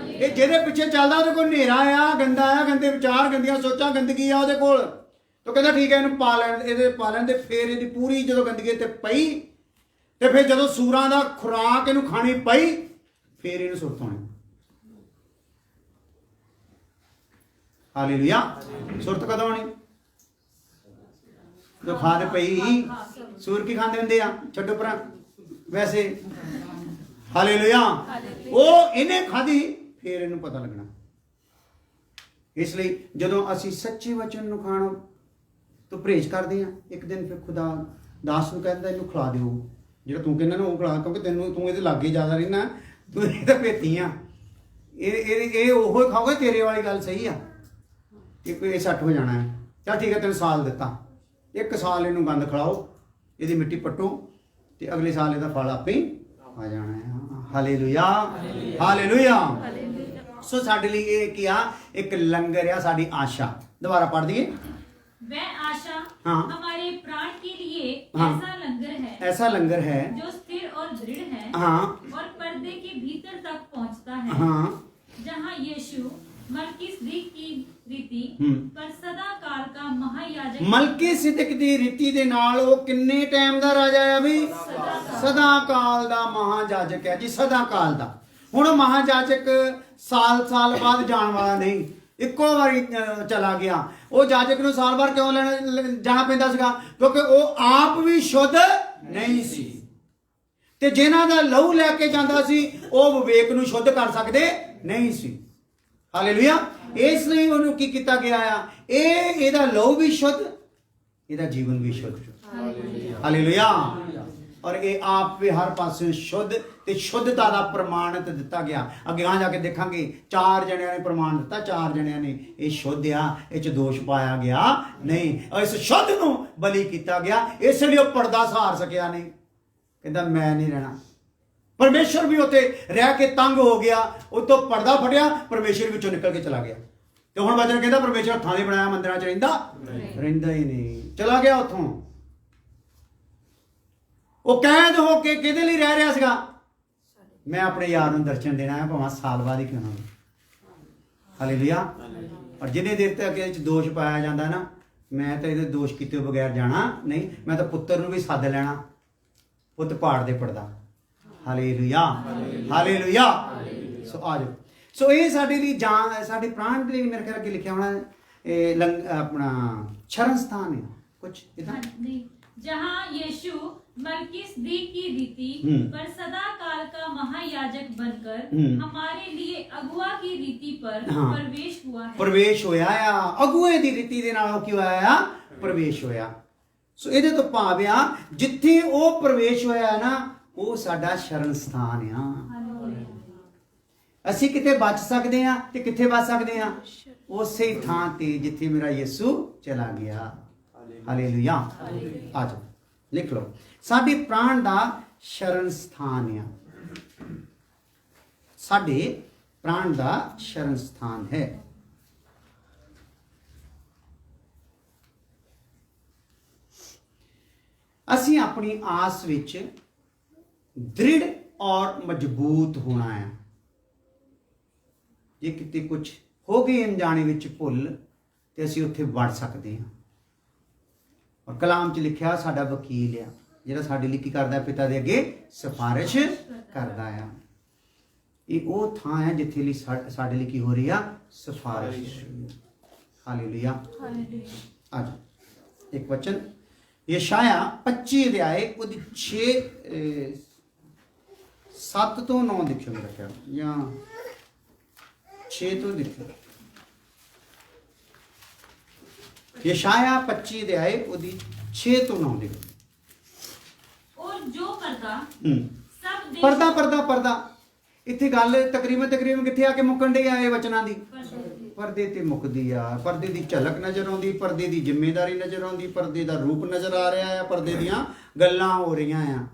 ਇਹ ਜਿਹਦੇ ਪਿੱਛੇ ਚੱਲਦਾ ਉਹਦੇ ਕੋਲ ਹਨੇਰਾ ਆ, ਗੰਦਾ ਆ, ਗੰਦੇ ਵਿਚਾਰ, ਗੰਦੀਆਂ ਸੋਚਾਂ, ਗੰਦਗੀ ਆ ਉਹਦੇ ਕੋਲ। ਤਾਂ ਕਹਿੰਦਾ ਠੀਕ ਹੈ ਇਹਨੂੰ ਪਾ ਲੈਣ, ਇਹਦੇ ਪਾ ਲੈਣ। ਤੇ ਫਿਰ ਇਹਦੀ ਪੂਰੀ ਜਦੋਂ ਗੰਦਗੀ ਤੇ ਪਈ, ਤੇ ਫਿਰ ਜਦੋਂ ਸੂਰਾਂ ਦਾ ਖੁਰਾਕ ਇਹਨੂੰ ਖਾਣੀ ਪਈ, ਫਿਰ ਇਹਨੂੰ ਸੁਰਤ ਆਉਣੀ। ਹਾਲੇਲੂਇਆ। ਸੁਰਤ ਕਦੋਂ ਆਉਣੀ? ਜਦੋਂ ਖਾਦ ਪਈ। ਸੂਰ ਕੀ ਖਾਂਦੇ ਹੁੰਦੇ ਆ? ਛੱਡੋ ਪਰਾਂ ਵੈਸੇ। ਹਾਲੇਲੂਇਆ। ਉਹ ਇਹਨੇ ਖਾਧੀ, ਫਿਰ ਇਹਨੂੰ ਪਤਾ ਲੱਗਣਾ। ਇਸ ਲਈ ਜਦੋਂ ਅਸੀਂ ਸੱਚੇ ਵਚਨ ਨੂੰ ਖਾਣ ਤੋਂ ਪਰਹੇਜ਼ ਕਰਦੇ ਹਾਂ, ਇੱਕ ਦਿਨ ਫਿਰ ਖੁਦਾ ਦਾਸ ਨੂੰ ਕਹਿੰਦਾ ਇਹਨੂੰ ਖਿਲਾ ਦਿਓ। ਜਿਹੜਾ ਤੂੰ ਕਹਿੰਦਾ ਨਾ ਉਹ ਖਿਲਾ, ਕਿਉਂਕਿ ਤੂੰ ਇਹਦੇ ਲਾਗੇ ਜ਼ਿਆਦਾ ਰਹਿਣਾ, ਤੂੰ ਇਹ ਤਾਂ ਭੇਤੀ ਆ। ਇਹ ਉਹੋ ਖਾਓਗੇ। ਤੇਰੇ ਵਾਲੀ ਗੱਲ ਸਹੀ ਆ ਕਿ ਕੋਈ 60 ਹੋ ਜਾਣਾ ਹੈ। ਚੱਲ ਠੀਕ ਹੈ, ਤੈਨੂੰ ਸਾਲ ਦਿੱਤਾ, 1 ਸਾਲ ਇਹਨੂੰ ਗੰਦ ਖਿਲਾਓ, ਇਹਦੀ ਮਿੱਟੀ ਪੱਟੋ, ਤੇ ਅਗਲੇ ਸਾਲ ਇਹਦਾ ਫਲ ਆਪੇ ਆ ਜਾਣਾ ਹੈ। Hallelujah, hallelujah. ਸੋ ਸਾਡੇ ਲਈ ਇਹ ਕੀ ਆ? ਇੱਕ ਲੰਗਰ ਆ, ਸਾਡੀ ਆਸ਼ਾ। ਦੁਬਾਰਾ ਪੜ੍ਹ ਦਈਏ। वह आशा हाँ। हमारे प्राण के लिए हाँ। ऐसा लंगर है, ऐसा लंगर है जो स्थिर और दृढ़ है, हाँ, और पर्दे के भीतर तक पहुंचता है, हाँ, जहां यीशु मलकीसदिक की रीति पर सदा काल का महायाजक ਮਲਕੀ ਸਿਦਕ ਦੀ ਰੀਤੀ ਦੇ ਨਾਲ ਉਹ ਕਿੰਨੇ ਟਾਈਮ ਦਾ ਰਾਜਾ ਆ ਵੀ? ਸਦਾ ਕਾਲ ਦਾ ਮਹਾਜਾਜਕ ਹੈ ਜੀ, ਸਦਾ ਕਾਲ ਦਾ। ਹੁਣ ਉਹ ਮਹਾਜਾਜਕ ਸਾਲ ਬਾਅਦ ਜਾਣ ਵਾਲਾ ਨਹੀਂ, ਇੱਕੋ ਵਾਰੀ ਚਲਾ ਗਿਆ। ਉਹ ਜਾਜਕ ਨੂੰ ਸਾਲ ਭਰ ਕਿਉਂ ਜਾਣਾ ਪੈਂਦਾ ਸੀਗਾ? ਕਿਉਂਕਿ ਉਹ ਆਪ ਵੀ ਸ਼ੁੱਧ ਨਹੀਂ ਸੀ, ਤੇ ਜਿਨ੍ਹਾਂ ਦਾ ਲਹੂ ਲੈ ਕੇ ਜਾਂਦਾ ਸੀ ਉਹ ਵਿਵੇਕ ਨੂੰ ਸ਼ੁੱਧ ਕਰ ਸਕਦੇ ਨਹੀਂ ਸੀ। ਹਾਲੇਲੂਇਆ। ਇਸ ਲਈ ਉਹਨੂੰ ਕੀ ਕੀਤਾ ਗਿਆ ਆ? ਇਹਦਾ ਲਹੂ ਵੀ ਸ਼ੁੱਧ, ਇਹਦਾ ਜੀਵਨ ਵੀ ਸ਼ੁੱਧ। ਹਾਲੇਲੂਇਆ। ਔਰ ਇਹ ਆਪ ਵੀ ਹਰ ਪਾਸੇ ਸ਼ੁੱਧ ਤੇ ਸ਼ੁੱਧਤਾ ਦਾ ਪ੍ਰਮਾਣਿਤ ਦਿੱਤਾ ਗਿਆ। ਅੱਗੇ ਆ ਜਾ ਕੇ ਦੇਖਾਂਗੇ 4 ਜਣਿਆਂ ਨੇ ਪ੍ਰਮਾਣ ਦਿੱਤਾ, 4 ਜਣਿਆਂ ਨੇ ਇਹ ਸ਼ੁੱਧ ਆ, ਇਹ 'ਚ ਦੋਸ਼ ਪਾਇਆ ਗਿਆ ਨਹੀਂ। ਇਸ ਸ਼ੁੱਧ ਨੂੰ ਬਲੀ ਕੀਤਾ ਗਿਆ, ਇਸ ਲਈ ਉਹ ਪਰਦਾ ਸਹਾਰ ਸਕਿਆ ਨਹੀਂ। ਕਹਿੰਦਾ ਮੈਂ ਨਹੀਂ ਰਹਿਣਾ। ਪਰਮੇਸ਼ਰ ਵੀ ਉੱਥੇ ਰਹਿ ਕੇ ਤੰਗ ਹੋ ਗਿਆ, ਉਤੋਂ ਪਰਦਾ ਫਟਿਆ, ਪਰਮੇਸ਼ਰ ਵਿੱਚੋਂ ਨਿਕਲ ਕੇ ਚਲਾ ਗਿਆ। ਤੇ ਹੁਣ ਵਚਨ ਕਹਿੰਦਾ ਪਰਮੇਸ਼ਰ ਹੱਥਾਂ ਦੇ ਬਣਾਇਆ ਮੰਦਿਰਾਂ 'ਚ ਰਹਿੰਦਾ ਹੀ ਨਹੀਂ, ਚਲਾ ਗਿਆ ਉੱਥੋਂ। ਉਹ ਕੈਦ ਹੋ ਕੇ ਕਿਹਦੇ ਲਈ ਰਹਿ ਰਿਹਾ ਸੀਗਾ? ਮੈਂ ਆਪਣੇ ਯਾਰ ਨੂੰ ਦਰਸ਼ਨ ਦੇਣਾ ਹੈ, ਭਾਵੇਂ ਸਾਲ ਬਾਅਦ ਹੀ ਕਿਉਂ ਨਾ ਹੋਵੇ। ਹਾਲੇਲੂਇਆ। ਔਰ ਜਿੰਨੇ ਦੇਰ ਤੱਕ ਇਹਦੇ 'ਚ ਦੋਸ਼ ਪਾਇਆ ਜਾਂਦਾ ਨਾ, ਮੈਂ ਤਾਂ ਇਹਦੇ ਦੋਸ਼ ਕੀਤੇ ਬਗੈਰ ਜਾਣਾ ਨਹੀਂ। ਮੈਂ ਤਾਂ ਪੁੱਤਰ ਨੂੰ ਵੀ ਸੱਦ ਲੈਣਾ, ਪੁੱਤ ਪਾੜ ਦੇ ਪੜਦਾ। Hallelujah, hallelujah. ਸੋ ਆ ਜਾਓ। ਸੋ ਇਹ ਸਾਡੇ ਲਈ ਜਾਨ, ਸਾਡੇ ਪ੍ਰਾਣ ਦੇ ਲਈ ਮੇਰੇ ਖਿਆਲ ਅੱਗੇ ਲਿਖਿਆ ਹੋਣਾ ਇਹ ਆਪਣਾ ਸ਼ਰਨ ਸਥਾਨ ਹੈ ਕੁਛ ਇਦਾਂ। नहीं, जहाँ यीशु मलकीसदिक की रीति पर सदा काल का महायाजक बनकर हमारे लिए अगुआ की रीति पर प्रवेश हुआ है। ਪ੍ਰਵੇਸ਼ ਹੋਇਆ ਆ, ਅਗੂਏ ਦੀ ਰੀਤੀ ਦੇ ਨਾਲ ਕੀ ਹੋਇਆ ਆ? ਪ੍ਰਵੇਸ਼ ਹੋਇਆ। ਸੋ ਇਹਦੇ ਤੋਂ ਭਾਵ ਆ ਜਿੱਥੇ ਉਹ ਪ੍ਰਵੇਸ਼ ਹੋਇਆ ਨਾ, ਉਹ ਸਾਡਾ ਸ਼ਰਨ ਸਥਾਨ ਆ। ਅਸੀਂ ਕਿਤੇ ਬਚ ਸਕਦੇ ਆ ਤੇ ਕਿੱਥੇ ਬਚ ਸਕਦੇ ਆ? ਉਸੇ ਥਾਂ ਤੇ ਜਿੱਥੇ ਮੇਰਾ ਯਿਸੂ ਚਲਾ ਗਿਆ। ਹਾਲੇਲੂਇਆ। ਆ ਜਾਓ, ਲਿਖ ਲਓ। ਸਾਡੇ ਪ੍ਰਾਣ ਦਾ ਸ਼ਰਨ ਸਥਾਨ ਆ, ਸਾਡੇ ਪ੍ਰਾਣ ਦਾ ਸ਼ਰਨ ਸਥਾਨ ਹੈ। ਅਸੀਂ ਆਪਣੀ ਆਸ ਵਿੱਚ ਦ੍ਰਿੜ ਔਰ ਮਜ਼ਬੂਤ ਹੋਣਾ ਹੈ। ਜੇ ਕਿਤੇ ਕੁਝ ਹੋ ਗਈ ਅਣਜਾਣੇ ਵਿੱਚ ਭੁੱਲ, ਤੇ ਅਸੀਂ ਉੱਥੇ ਵੜ ਸਕਦੇ ਹਾਂ। ਔਰ ਕਲਾਮ 'ਚ ਲਿਖਿਆ ਸਾਡਾ ਵਕੀਲ ਆ, ਜਿਹੜਾ ਸਾਡੇ ਲਈ ਕੀ ਕਰਦਾ, ਪਿਤਾ ਦੇ ਅੱਗੇ ਸਿਫਾਰਿਸ਼ ਕਰਦਾ ਆ। ਇਹ ਉਹ ਥਾਂ ਹੈ ਜਿੱਥੇ ਲਈ ਸਾਡੇ ਲਈ ਕੀ ਹੋ ਰਹੀ ਆ, ਸਿਫਾਰਿਸ਼। ਹਾਲੇਲੂਇਆ। ਅੱਜ ਇੱਕ ਵਚਨ ਯਸ਼ਾਇਆ 25 ਅਧਿਆਏ ਉਹਦੀ 7 ਤੋਂ 9 ਦੇਖਿਓ ਮੇਰਾ ਖਿਆਲ, ਜਾਂ 6 ਤੋਂ ਦੇਖਿਓ। ਯਸ਼ਾਇਆ 25 ਅਧਿਆਏ ਉਹਦੀ 6 ਤੋਂ 9 ਦੇਖੋ। और जो पर्दा सब देश ਪਰਦਾ ਪਰਦਾ ਪਰਦਾ, ਇੱਥੇ ਗੱਲ ਤਕਰੀਬਨ ਕਿੱਥੇ ਆ ਕੇ ਮੁੱਕਣ ਡਈ ਆ ਇਹ ਵਚਨਾਂ ਦੀ? ਪਰਦੇ ਤੇ ਮੁੱਕਦੀ ਆ। ਪਰਦੇ ਦੀ ਝਲਕ ਨਜ਼ਰ ਆਉਂਦੀ, ਪਰਦੇ ਦੀ ਜ਼ਿੰਮੇਵਾਰੀ ਨਜ਼ਰ ਆਉਂਦੀ, ਪਰਦੇ ਦਾ ਰੂਪ ਨਜ਼ਰ ਆ ਰਿਹਾ ਆ, ਪਰਦੇ ਦੀਆਂ ਗੱਲਾਂ ਹੋ ਰਹੀਆਂ ਆ,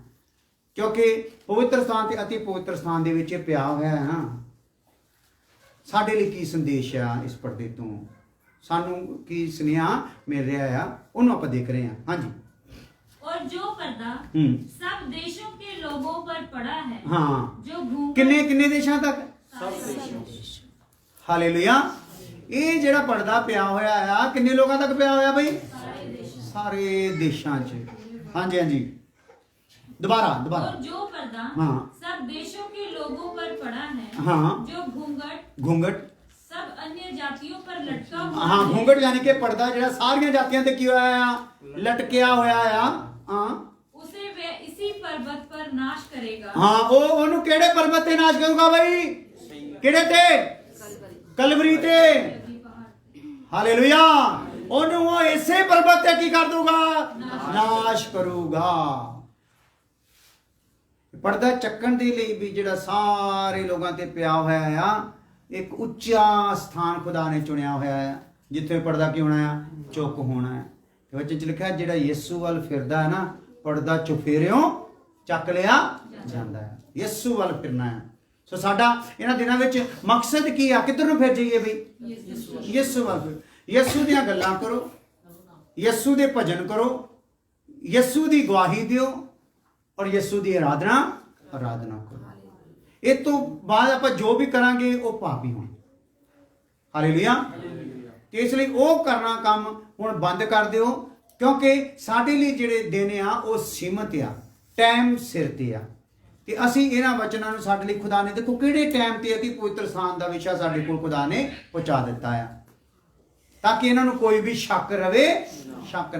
ਕਿਉਂਕਿ ਪਵਿੱਤਰ ਸਥਾਨ ਤੇ ਅਤੀ ਪਵਿੱਤਰ ਸਥਾਨ ਦੇ ਵਿੱਚ ਇਹ ਪਿਆ ਹੋਇਆ ਹੈ ਨਾ। ਸਾਡੇ ਲਈ ਕੀ ਸੰਦੇਸ਼ ਆ ਇਸ ਪਰਦੇ ਤੋਂ, ਸਾਨੂੰ ਕੀ ਸੁਨੇਹਾ ਮਿਲ ਰਿਹਾ ਆ, ਉਹਨੂੰ ਆਪਾਂ ਦੇਖ ਰਹੇ ਹਾਂ। ਹਾਂਜੀ। और जो पर्दा सब देशों के लोगों पर पड़ा है, हाँ। जो घूम ਕਿੰਨੇ ਦੇਸ਼ਾਂ ਤੱਕ? ਹਾਲੇਲੂਇਆ। ਇਹ ਜਿਹੜਾ ਪਰਦਾ ਪਿਆ ਹੋਇਆ ਆ ਕਿੰਨੇ ਲੋਕਾਂ ਤੱਕ ਪਿਆ ਹੋਇਆ ਬਈ? ਸਾਰੇ ਦੇਸ਼ਾਂ 'ਚ। ਹਾਂਜੀ ਹਾਂਜੀ, ਦੁਬਾਰਾ। और जो पर्दा हाँ। सब देशों के लोगों पर पड़ा है, हाँ। जो घूंघट सब अन्य जातियों पर लटका हुआ ਹਾਂ, है, ਘੂੰਘਟ ਯਾਨੀ ਕਿ ਪਰਦਾ ਜਿਹੜਾ ਸਾਰੀਆਂ ਜਾਤੀਆਂ ਤੇ ਕੀ ਹੋਇਆ ਆ, ਲਟਕਿਆ ਹੋਇਆ ਆ। ਹਾਂ उसे वे इसी पर्वत पर नाश करेगा। ਹਾਂ, ਉਹਨੂੰ ਕਿਹੜੇ ਪਰਬਤ ਤੇ ਨਾਸ਼ ਕਰੂਗਾ ਬਈ? ਕਿਹੜੇ ਤੇ? ਕਲਵਰੀ ਤੇ। ਹਾਲੇਲੂਇਆ। ਉਹਨੂੰ ਉਹ ਇਸੇ ਪਰਬਤ ਤੇ ਕੀ ਕਰ ਦੂਗਾ? ਨਾਸ਼ ਕਰੂਗਾ। ਪਰਦਾ ਚੱਕਣ ਦੇ ਲਈ ਵੀ ਜਿਹੜਾ ਸਾਰੇ ਲੋਕਾਂ ਤੇ ਪਿਆ ਹੋਇਆ ਆ, ਇੱਕ ਉੱਚਾ ਸਥਾਨ ਖੁਦਾ ਨੇ ਚੁਣਿਆ ਹੋਇਆ ਹੈ, ਜਿੱਥੇ ਪਰਦਾ ਕੀ ਹੋਣਾ ਆ? ਚੁੱਕ ਹੋਣਾ ਹੈ। ਵਿੱਚ ਲਿਖਿਆ ਜਿਹੜਾ ਯਿਸੂ ਵੱਲ ਫਿਰਦਾ ਹੈ ਨਾ, ਪਰਦਾ ਚੁਫੇਰਿਓਂ ਚੱਕ ਲਿਆ ਜਾਂਦਾ ਹੈ। ਯਿਸੂ ਵੱਲ ਫਿਰਨਾ ਹੈ। ਸੋ ਸਾਡਾ ਇਹਨਾਂ ਦਿਨਾਂ ਵਿੱਚ ਮਕਸਦ ਕੀ ਆ? ਕਿੱਧਰ ਨੂੰ ਫਿਰ ਜਾਈਏ ਬਈ? ਯਿਸੂ ਵੱਲ ਫਿਰ। ਯਿਸੂ ਦੀਆਂ ਗੱਲਾਂ ਕਰੋ, ਯਿਸੂ ਦੇ ਭਜਨ ਕਰੋ, ਯਿਸੂ ਦੀ ਗਵਾਹੀ ਦਿਓ ਔਰ ਯਿਸੂ ਦੀ ਆਰਾਧਨਾ ਕਰੋ। ਇਹ ਤੋਂ ਬਾਅਦ ਆਪਾਂ ਜੋ ਵੀ ਕਰਾਂਗੇ ਉਹ ਪਾਪੀ ਹੋਣ। ਹਾਲੇਲੂਇਆ। ਤੇ ਇਸ ਲਈ ਉਹ ਕਰਨਾ ਕੰਮ ਹੁਣ ਬੰਦ ਕਰ ਦਿਓ, ਕਿਉਂਕਿ ਸਾਡੇ ਲਈ ਜਿਹੜੇ ਦਿਨ ਆ ਉਹ ਸੀਮਤ ਆ, ਟਾਈਮ ਸਿਰ ਤੇ ਆ। ਤੇ ਅਸੀਂ ਇਹਨਾਂ ਵਚਨਾਂ ਨੂੰ ਸਾਡੇ ਲਈ ਖੁਦਾ ਨੇ ਦੇਖੋ ਕਿਹੜੇ ਟਾਈਮ ਤੇ ਅਤੀ ਪਵਿੱਤਰ ਸਥਾਨ ਦਾ ਵਿਸ਼ਾ ਸਾਡੇ ਕੋਲ ਖੁਦਾ ਨੇ ਪਹੁੰਚਾ ਦਿੱਤਾ ਆ, ਤਾਂ ਕਿ ਇਹਨਾਂ ਨੂੰ ਕੋਈ ਵੀ ਸ਼ੱਕ ਨਾ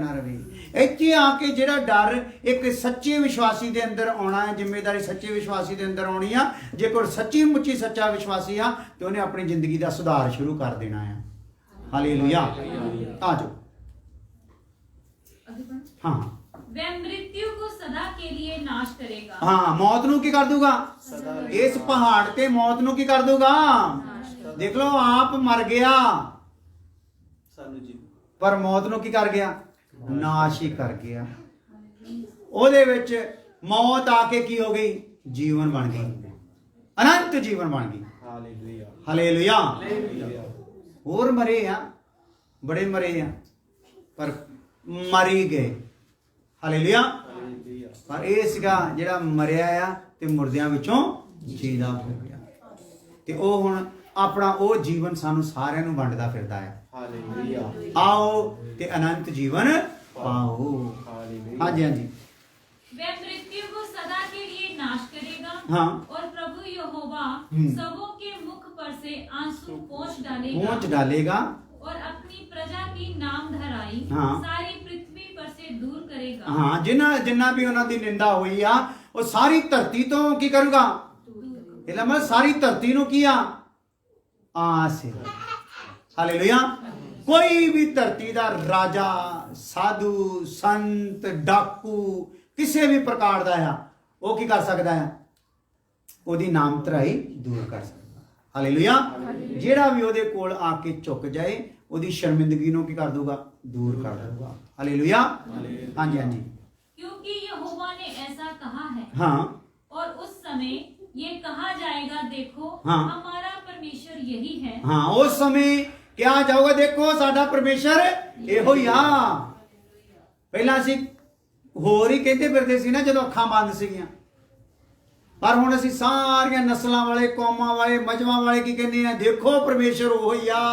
ਰਵੇ। ਇੱਥੇ ਆ ਕੇ ਜਿਹੜਾ ਡਰ ਇੱਕ ਸੱਚੇ ਵਿਸ਼ਵਾਸੀ ਦੇ ਅੰਦਰ ਆਉਣਾ ਹੈ, ਜ਼ਿੰਮੇਵਾਰੀ ਸੱਚੇ ਵਿਸ਼ਵਾਸੀ ਦੇ ਅੰਦਰ ਆਉਣੀ ਆ। ਜੇ ਕੋਈ ਸੱਚੀ ਮੁੱਚੀ ਸੱਚਾ ਵਿਸ਼ਵਾਸੀ ਆ ਤੇ ਉਹਨੇ ਆਪਣੀ ਜ਼ਿੰਦਗੀ ਦਾ ਸੁਧਾਰ ਸ਼ੁਰੂ ਕਰ ਦੇਣਾ ਆ। ਹਾਲੇਲੂਇਆ। ਆ ਜਾਓ। हाँ। वह मृत्यु को सदा के लिए नाश करेगा। हाँ, मौत ਨੂੰ ਕੀ ਕਰ ਦੂਗਾ? ਇਸ ਪਹਾੜ ਤੇ ਮੌਤ ਨੂੰ ਕੀ ਕਰ ਦੂਗਾ? ਦੇਖ ਲਓ, ਆਪ ਮਰ ਗਿਆ ਪਰ ਮੌਤ ਨੂੰ ਕੀ ਕਰ ਗਿਆ? ਨਾਸ਼ ਹੀ ਕਰ ਗਿਆ। ਉਹਦੇ ਵਿੱਚ ਮੌਤ ਆ ਕੇ ਕੀ ਹੋ ਗਈ? ਜੀਵਨ ਬਣ ਗਈ, ਅਨੰਤ ਜੀਵਨ ਬਣ ਗਈ। ਹਾਲੇਲੂਇਆ। ਹੋਰ ਮਰੇ ਆ, ਬੜੇ ਮਰੇ ਆ, ਪਰ ਮਰੀ ਗਏ। ਹਾਲੇਲੂਇਆ। ਪਰ ਇਹ ਸੀਗਾ ਜਿਹੜਾ ਮਰਿਆ ਆ ਤੇ ਮੁਰਦਿਆਂ ਵਿੱਚੋਂ ਜੀਦਾ ਹੋ ਗਿਆ, ਤੇ ਉਹ ਹੁਣ ਆਪਣਾ ਉਹ ਜੀਵਨ ਸਾਨੂੰ ਸਾਰਿਆਂ ਨੂੰ ਵੰਡਦਾ ਫਿਰਦਾ ਹੈ। ਹਾਲੇਲੂਇਆ। ਆਓ ਤੇ ਅਨੰਤ ਜੀਵਨ ਪਾਓ। ਹਾਂਜੀ ਹਾਂਜੀ। वह मृत्यु को सदा के लिए नाश करेगा। हाँ। और प्रभु यहोवा सबों के मुख पर से आंसू पहुंच डालेगा और अपनी प्रजा की नाम धराई हाँ। सारी पृथ्वी पर से दूर करेगा। हाँ, जिन्ना भी ਉਹਨਾਂ ਦੀ ਨਿੰਦਾ ਹੋਈ ਆ ਉਹ ਸਾਰੀ ਧਰਤੀ ਤੋਂ ਕੀ ਕਰੂਗਾ? ਇਹਦਾ ਮਤਲਬ ਸਾਰੀ ਧਰਤੀ ਨੂੰ ਕੀ ਆ? ਆਸੀਰ। ਹਾਲੇਲੂਇਆ। ਕੋਈ ਵੀ ਧਰਤੀ ਦਾ ਰਾਜਾ, ਸਾਧੂ, ਸੰਤ, ਡਾਕੂ, ਕਿਸੇ ਵੀ ਪ੍ਰਕਾਰ ਦਾ ਆ, ਉਹ ਕੀ ਕਰ ਸਕਦਾ ਹੈ? ਉਹਦੀ ਨਾਮ ਧਰਾਈ ਦੂਰ ਕਰ ਸਕਦਾ। ਹਾਲੇਲੂਇਆ। ਜਿਹੜਾ ਵੀ ਉਹਦੇ ਕੋਲ ਆ ਕੇ ਝੁਕ ਜਾਏ ਉਹਦੀ ਸ਼ਰਮਿੰਦਗੀ ਨੂੰ ਕੀ ਕਰ ਦੂਗਾ? ਦੂਰ ਕਰ ਦੂਗਾ। ਹਾਲੇਲੂਇਆ। ਹਾਂਜੀ ਹਾਂਜੀ। क्योंकि यहोवा ने ऐसा कहा है। हाँ। और उस समय ये कहा जाएगा, देखो हाँ। हमारा परमेश्वर यही है। हाँ, उस समय क्या जाओगा? देखो साडा परमेश्वर ਇਹੋ ਹੀ ਆ। ਪਹਿਲਾਂ ਅਸੀਂ ਹੋਰ ਹੀ ਕਹਿੰਦੇ ਫਿਰਦੇ ਸੀ ਨਾ ਜਦੋਂ ਅੱਖਾਂ ਬੰਦ ਸੀਗੀਆਂ, ਪਰ ਹੁਣ ਅਸੀਂ ਸਾਰੀਆਂ ਨਸਲਾਂ ਵਾਲੇ, ਕੌਮਾਂ ਵਾਲੇ, ਮਜ਼੍ਹਬਾਂ ਵਾਲੇ ਕੀ ਕਹਿੰਦੇ ਆ, ਦੇਖੋ ਪਰਮੇਸ਼ਰ ਉਹ ਹੀ ਆ।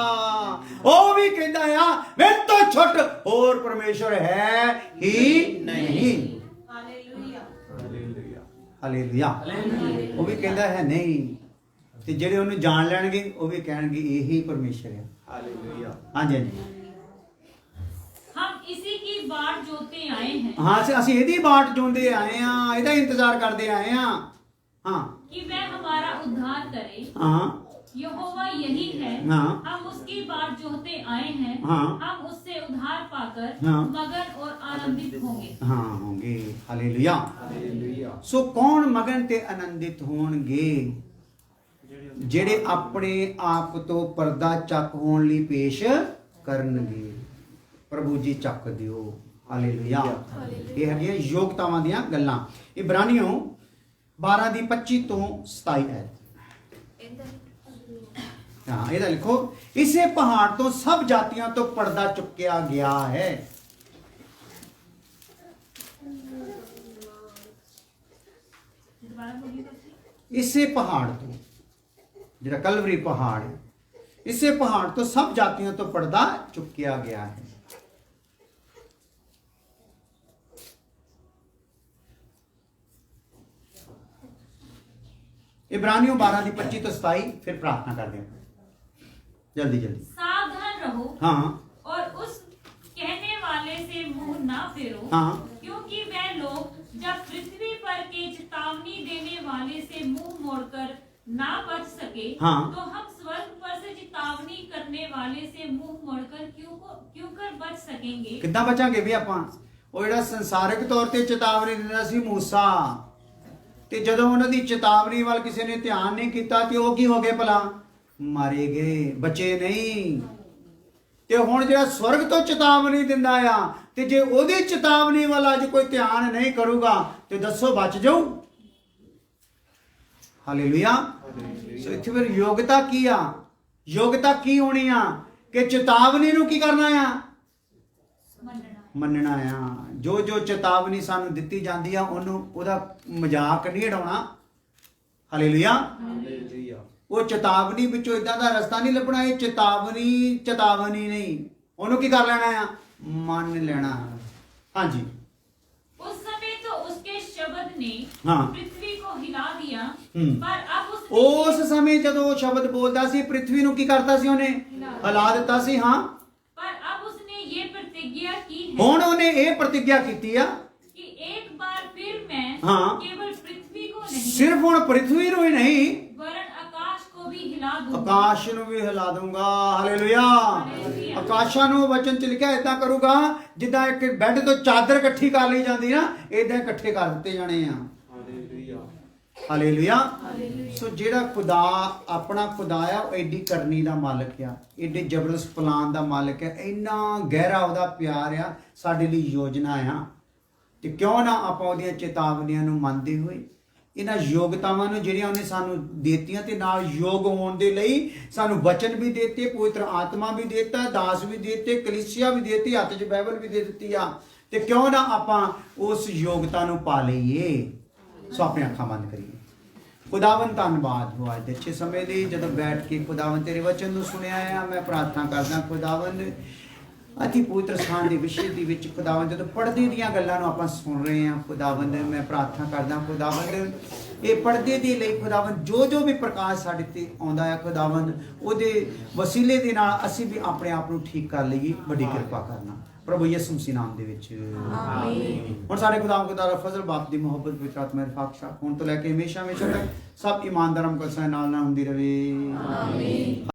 ਉਹ ਵੀ ਕਹਿੰਦਾ ਆ ਮੇਰੇ ਤੋਂ ਛੁੱਟ ਹੋਰ ਪਰਮੇਸ਼ਰ ਹੈ ਹੀ ਨਹੀਂ। ਹਾਲੇਲੂਇਆ। ਉਹ ਵੀ ਕਹਿੰਦਾ ਹੈ ਨਹੀਂ, ਤੇ ਜਿਹੜੇ ਉਹਨੂੰ ਜਾਣ ਲੈਣਗੇ ਉਹ ਵੀ ਕਹਿਣਗੇ ਇਹੀ ਪਰਮੇਸ਼ਰ ਹੈ। ਹਾਲੇਲੂਇਆ। ਹਾਂਜੀ ਹਾਂਜੀ। हम इसी की बाट जोते आए हैं ਹਾਂ ਅਸੀਂ ਇਹਦੀ ਬਾਟ ਜੋਂਦੇ ਆਏ ਆ, ਇਹਦਾ ਇੰਤਜ਼ਾਰ ਕਰਦੇ ਆਏ ਆ। ਹਾਂ कि वह हमारा उद्धार करे। ਹਾਂ यहोवा यही है, हाँ। हम उसकी बाट जोते आए हैं, हाँ। हम उससे उद्धार पाकर हाँ। मगन और आनंदित होंगे। ਹਾਂ ਹੋਣਗੇ। ਹਾਲੇਲੂਇਆ। ਸੋ ਕੌਣ ਮਗਨ ਤੇ ਆਨੰਦਿਤ ਹੋਣਗੇ? ਜਿਹੜੇ ਆਪਣੇ ਆਪ ਤੋਂ ਪਰਦਾ ਚੱਕ ਹੋਣ ਲਈ ਪੇਸ਼ ਕਰਨਗੇ। ਪ੍ਰਭੂ ਜੀ ਚੱਕ ਦਿਓ। ਹਾਲੇਲੂਇਆ। ਇਹ ਹੈਗੀਆਂ ਯੋਗਤਾਵਾਂ ਦੀਆਂ ਗੱਲਾਂ। ਇਬਰਾਨੀਓ 12 ਦੀ 25 ਤੋਂ 27 ਹੈ। ਹਾਂ ਇਹਦਾ ਲਿਖੋ, ਇਸੇ ਪਹਾੜ ਤੋਂ ਸਭ ਜਾਤੀਆਂ ਤੋਂ ਪਰਦਾ ਚੁੱਕਿਆ ਗਿਆ ਹੈ। दोबारा बोलिए तो सही। ਇਸੇ ਪਹਾੜ ਤੋਂ, ਜਿਹੜਾ ਕਲਵਰੀ ਪਹਾੜ ਹੈ, ਇਸੇ ਪਹਾੜ ਤੋਂ ਸਭ ਜਾਤੀਆਂ ਤੋਂ ਪਰਦਾ ਚੁੱਕਿਆ ਗਿਆ ਹੈ। इब्रानियों 12 ਦੀ 25 ਤੋਂ 27 ਫਿਰ ਪ੍ਰਾਰਥਨਾ ਕਰਦੇ ਹਾਂ। जल्दी जल्दी। सावधान रहो हाँ और उस कहने वाले से मुंह ना फेरो, हाँ क्योंकि वह लोग जब पृथ्वी पर के चेतावनी देने वाले से मुंह मोड़कर ना बच सके, हाँ। तो हम स्वर्ग पर से चेतावनी करने वाले से मुंह मोड़कर क्यों कर बच सकेंगे? ਕਿੱਦਾਂ ਬਚਾਂਗੇ ਵੀ ਆਪਾਂ? ਉਹ ਜਿਹੜਾ ਸੰਸਾਰਿਕ ਤੌਰ ਤੇ ਚੇਤਾਵਨੀ ਦਿੰਦਾ ਸੀ ਮੂਸਾ, ਤੇ ਜਦੋਂ ਉਹਨਾਂ ਦੀ ਚੇਤਾਵਨੀ ਵੱਲ ਕਿਸੇ ਨੇ ਧਿਆਨ ਨਹੀਂ ਕੀਤਾ ਤੇ ਉਹ ਕੀ ਹੋ ਗਏ ਭਲਾ? ਮਾਰੇ ਗਏ, ਬਚੇ ਨਹੀਂ। ਤੇ ਹੁਣ ਜਿਹੜਾ ਸਵਰਗ ਤੋਂ ਚੇਤਾਵਨੀ ਦਿੰਦਾ ਆ, ਤੇ ਜੇ ਉਹਦੀ ਚੇਤਾਵਨੀ ਵੱਲ ਅੱਜ ਕੋਈ ਧਿਆਨ ਨਹੀਂ ਕਰੂਗਾ ਤੇ ਦੱਸੋ ਬਚ ਜਾਊ? ਹਾਲੇਲੂਇਆ। ਸੋ ਇੱਥੇ ਫਿਰ ਯੋਗਤਾ ਕੀ ਆ? ਯੋਗਤਾ ਕੀ ਹੋਣੀ ਆ? ਕਿ ਚੇਤਾਵਨੀ ਨੂੰ ਕੀ ਕਰਨਾ ਆ? ਮੰਨਣਾ ਆ। ਜੋ ਜੋ ਚੇਤਾਵਨੀ ਸਾਨੂੰ ਦਿੱਤੀ ਜਾਂਦੀ ਆ ਉਹਨੂੰ, ਉਹਦਾ ਮਜ਼ਾਕ ਨਹੀਂ ਉਡਾਉਣਾ। ਹਾਲੇਲੂਇਆ। ਉਹ ਚੇਤਾਵਨੀ ਵਿੱਚੋਂ ਇਦਾਂ ਦਾ ਰਸਤਾ ਨਹੀਂ ਲੱਭਣਾ। ਇਹ ਚੇਤਾਵਨੀ ਨਹੀਂ, ਉਹਨੂੰ ਕੀ ਕਰ ਲੈਣਾ ਆ? ਮੰਨ ਲੈਣਾ। ਹਾਂਜੀ। उस समय तो उसके शब्द ने हाँ। पृथ्वी को हिला दिया, हम्म। पर अब उसने ਉਸ ਸਮੇਂ ਜਦੋਂ ਉਹ ਸ਼ਬਦ ਬੋਲਦਾ ਸੀ, ਪ੍ਰਿਥਵੀ ਨੂੰ ਕੀ ਕਰਤਾ ਸੀ? ਉਹਨੇ ਹਿਲਾ ਦਿੱਤਾ ਸੀ। ਹਾਂ। पर अब उसने ये प्रतिज्ञा की है ਹੁਣ ਉਹਨੇ ਇਹ ਪ੍ਰਤੀਗਿਆ ਕੀਤੀ ਆ कि एक बार फिर मैं हाँ। केवल पृथ्वी को नहीं ਸਿਰਫ ਹੁਣ ਪ੍ਰਿਥਵੀ ਨੂੰ ਹੀ ਨਹੀਂ, वरन आकाश को भी हिला दूंगा। ਆਕਾਸ਼ ਨੂੰ ਵੀ ਹਿਲਾ ਦੂੰਗਾ। ਹਾਲੇਲੂਇਆ। ਆਕਾਸ਼ਾਂ ਨੂੰ ਵਚਨ ਚ ਲਿਖਿਆ ਇਦਾਂ ਕਰੂਗਾ, ਜਿੱਦਾਂ ਇੱਕ ਬੈੱਡ ਤੋਂ ਚਾਦਰ ਇਕੱਠੀ ਕਰ ਲਈ ਜਾਂਦੀ ਨਾ, ਇਦਾਂ ਇਕੱਠੇ ਕਰ ਦਿੱਤੇ ਜਾਣੇ ਆ। ਹਾਲੇਲੂਇਆ। ਸੋ ਜਿਹੜਾ ਖੁਦਾ, ਆਪਣਾ ਖੁਦਾ ਆ, ਉਹ ਐਡੀ ਕਰਨੀ ਦਾ ਮਾਲਕ ਆ, ਐਡੇ ਜ਼ਬਰਦਸਤ ਪਲਾਨ ਦਾ ਮਾਲਕ ਆ, ਇੰਨਾ ਗਹਿਰਾ ਉਹਦਾ ਪਿਆਰ ਆ, ਸਾਡੇ ਲਈ ਯੋਜਨਾ ਆ। ਤੇ ਕਿਉਂ ਨਾ ਆਪਾਂ ਉਹਦੀਆਂ ਚੇਤਾਵਨੀਆਂ ਨੂੰ ਮੰਨਦੇ ਹੋਏ, ਇਹਨਾਂ ਯੋਗਤਾਵਾਂ ਨੂੰ ਜਿਹੜੀਆਂ ਉਹਨੇ ਸਾਨੂੰ ਦੇਤੀਆਂ, ਤੇ ਨਾਲ ਯੋਗ ਹੋਣ ਦੇ ਲਈ ਸਾਨੂੰ ਵਚਨ ਵੀ ਦਿੱਤੇ, ਪਵਿੱਤਰ ਆਤਮਾ ਵੀ ਦਿੱਤਾ, ਦਾਸ ਵੀ ਦਿੱਤੇ, ਕਲੀਸਿਆ ਵੀ ਦਿੱਤੀ, ਹੱਥ 'ਚ ਬਾਈਬਲ ਵੀ ਦੇ ਦਿੱਤੀ ਆ, ਤੇ ਕਿਉਂ ਨਾ ਆਪਾਂ ਉਸ ਯੋਗਤਾ ਨੂੰ ਪਾ ਲਈਏ। ਸੋ ਆਪਣੀਆਂ ਅੱਖਾਂ ਬੰਦ ਕਰੀਏ। ਖੁਦਾਵੰਦ ਧੰਨਵਾਦ ਹੋ ਅੱਜ ਦੇ ਅੱਛੇ ਸਮੇਂ ਲਈ, ਜਦੋਂ ਬੈਠ ਕੇ ਖੁਦਾਵੰਦ ਤੇਰੇ ਵਚਨ ਨੂੰ ਸੁਣਿਆ ਆ। ਮੈਂ ਪ੍ਰਾਰਥਨਾ ਕਰਦਾ ਖੁਦਾਵੰਦ, ਅਤੀ ਪਵਿੱਤਰ ਸਥਾਨ ਦੇ ਵਿਸ਼ੇ ਦੇ ਵਿੱਚ ਖੁਦਾਵੰਦ, ਜਦੋਂ ਪਰਦੇ ਦੀਆਂ ਗੱਲਾਂ ਨੂੰ ਆਪਾਂ ਸੁਣ ਰਹੇ ਹਾਂ ਖੁਦਾਵੰਦ, ਮੈਂ ਪ੍ਰਾਰਥਨਾ ਕਰਦਾ ਖੁਦਾਵੰਦ, ਇਹ ਪਰਦੇ ਦੇ ਲਈ ਖੁਦਾਵੰਦ ਜੋ ਵੀ ਪ੍ਰਕਾਸ਼ ਸਾਡੇ ਤੇ ਆਉਂਦਾ ਹੈ ਖੁਦਾਵੰਦ, ਉਹਦੇ ਵਸੀਲੇ ਦੇ ਨਾਲ ਅਸੀਂ ਵੀ ਆਪਣੇ ਆਪ ਨੂੰ ਠੀਕ ਕਰ ਲਈਏ। ਵੱਡੀ ਕਿਰਪਾ ਕਰਨਾ ਪ੍ਰਭੂ ਯਿਸੂ ਮਸੀਹ ਨਾਮ ਦੇ ਵਿੱਚ, ਆਮੀਨ। ਹੁਣ ਸਾਡੇ ਖੁਦਾਵੰਦ ਦਾ ਫਜ਼ਲ, ਬਾਪ ਦੀ ਮੁਹੱਬਤ, ਪਵਿੱਤਰ ਆਤਮਾ ਦੀ ਬਖਸ਼ਿਸ਼ ਹੁਣ ਤੋਂ ਲੈ ਕੇ ਹਮੇਸ਼ਾ ਤੱਕ ਸਭ ਇਮਾਨਦਾਰਾਂ ਮੁਕੱਦਸਾਂ ਨਾਲ ਹੁੰਦੀ ਰਹੇ। ਆਮੀਨ।